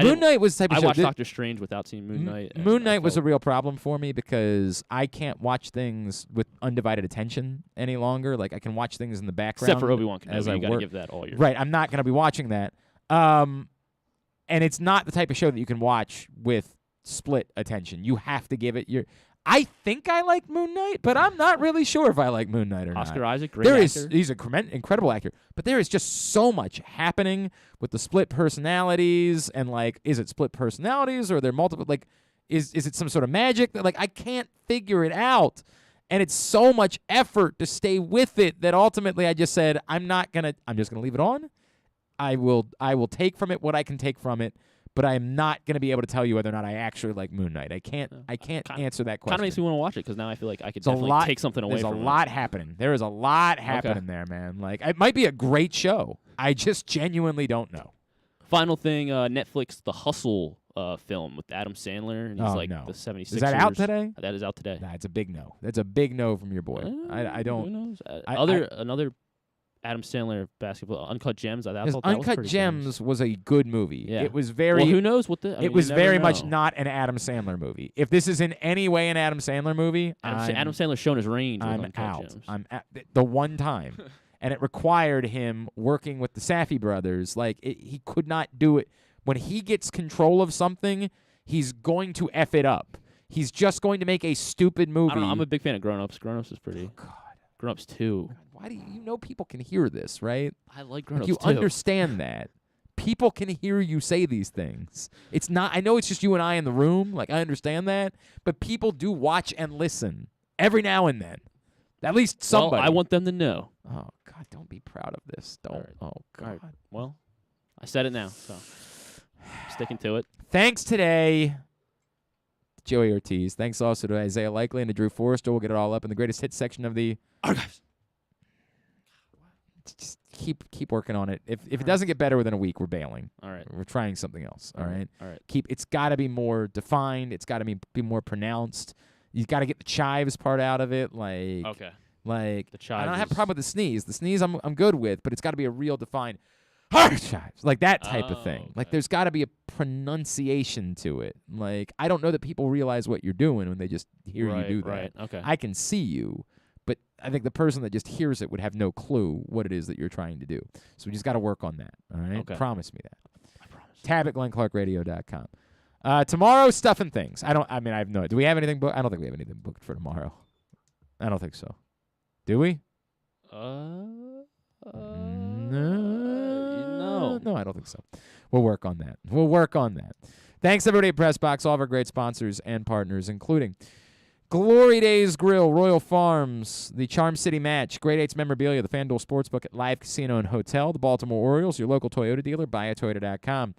Moon Knight was the type of I show. watched Doctor Strange without seeing Moon Knight. Moon Knight was a real problem for me because I can't watch things with undivided attention any longer. Like I can watch things in the background. Except for Obi-Wan Kenobi, as I you got to work. give that all your Right, I'm not going to be watching that. And it's not the type of show that you can watch with split attention. You have to give it your. I think I like Moon Knight, but I'm not really sure if I like Moon Knight or not. Oscar Isaac, great actor. He's an incredible actor, but there is just so much happening with the split personalities and is it split personalities or are there multiple? Is it some sort of magic that I can't figure it out, and it's so much effort to stay with it that ultimately I just said I'm just gonna leave it on. I will take from it what I can take from it. But I'm not going to be able to tell you whether or not I actually like Moon Knight. I can't answer that question. Kind of makes me want to watch it because now I feel like I could definitely take something away from it. There's a lot happening. There is a lot happening there, man. It might be a great show. I just genuinely don't know. Final thing, Netflix, The Hustle film with Adam Sandler, and he's the 76ers. Is that out today? That is out today. Nah, it's a big no. That's a big no from your boy. I don't. Who knows? Another Adam Sandler basketball, Uncut Gems. I thought that Uncut was Gems was a good movie. Yeah. It was very. Well, who knows what the? It was very much not an Adam Sandler movie. If this is in any way an Adam Sandler movie, Adam Sandler's shown his range. I'm with Uncut out. Gems. I'm at the one time, and it required him working with the Safdie brothers. He could not do it. When he gets control of something, he's going to F it up. He's just going to make a stupid movie. I don't know. I'm a big fan of Grown Ups. Grown Ups is pretty. Oh, God. Grown Ups 2. Why do you know people can hear this, right? I like Grown Ups You 2. understand that. People can hear you say these things. It's not. I know it's just you and I in the room. I understand that, but people do watch and listen every now and then. At least somebody. Well, I want them to know. Oh God, don't be proud of this. Don't. Right. Oh God. Right. Well, I said it now, so I'm sticking to it. Thanks today, Joey Ortiz. Thanks also to Isaiah Likely and to Drew Forrestor. We'll get it all up in the greatest hits section of the archives. Just keep working on it. If it doesn't get better within a week, we're bailing. All right. We're trying something else. All right. All right. It's got to be more defined. It's got to be more pronounced. You've got to get the chives part out of it. Okay. The chives. I don't have a problem with the sneeze. The sneeze I'm good with, but it's got to be a real defined chives, that type of thing. Okay. There's got to be a pronunciation to it. I don't know that people realize what you're doing when they just hear you do that. Right. Okay. I can see you, but I think the person that just hears it would have no clue what it is that you're trying to do. So we just got to work on that. All right. Okay. Promise me that. I promise. Tab at GlennClarkRadio.com. Tomorrow, stuff and things. I have no. Do we have anything booked? I don't think we have anything booked for tomorrow. I don't think so. Do we? No. No, I don't think so. We'll work on that. Thanks, everybody at PressBox, all of our great sponsors and partners, including Glory Days Grill, Royal Farms, the Charm City Match, Grade 8's Memorabilia, the FanDuel Sportsbook at Live Casino and Hotel, the Baltimore Orioles, your local Toyota dealer, buyatoyota.com.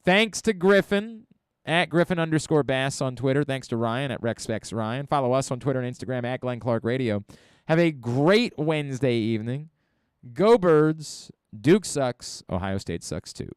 Thanks to Griffin, at Griffin_Bass on Twitter. Thanks to Ryan, at RexSpexRyan. Follow us on Twitter and Instagram, at Glenn Clark Radio. Have a great Wednesday evening. Go Birds. Duke sucks. Ohio State sucks too.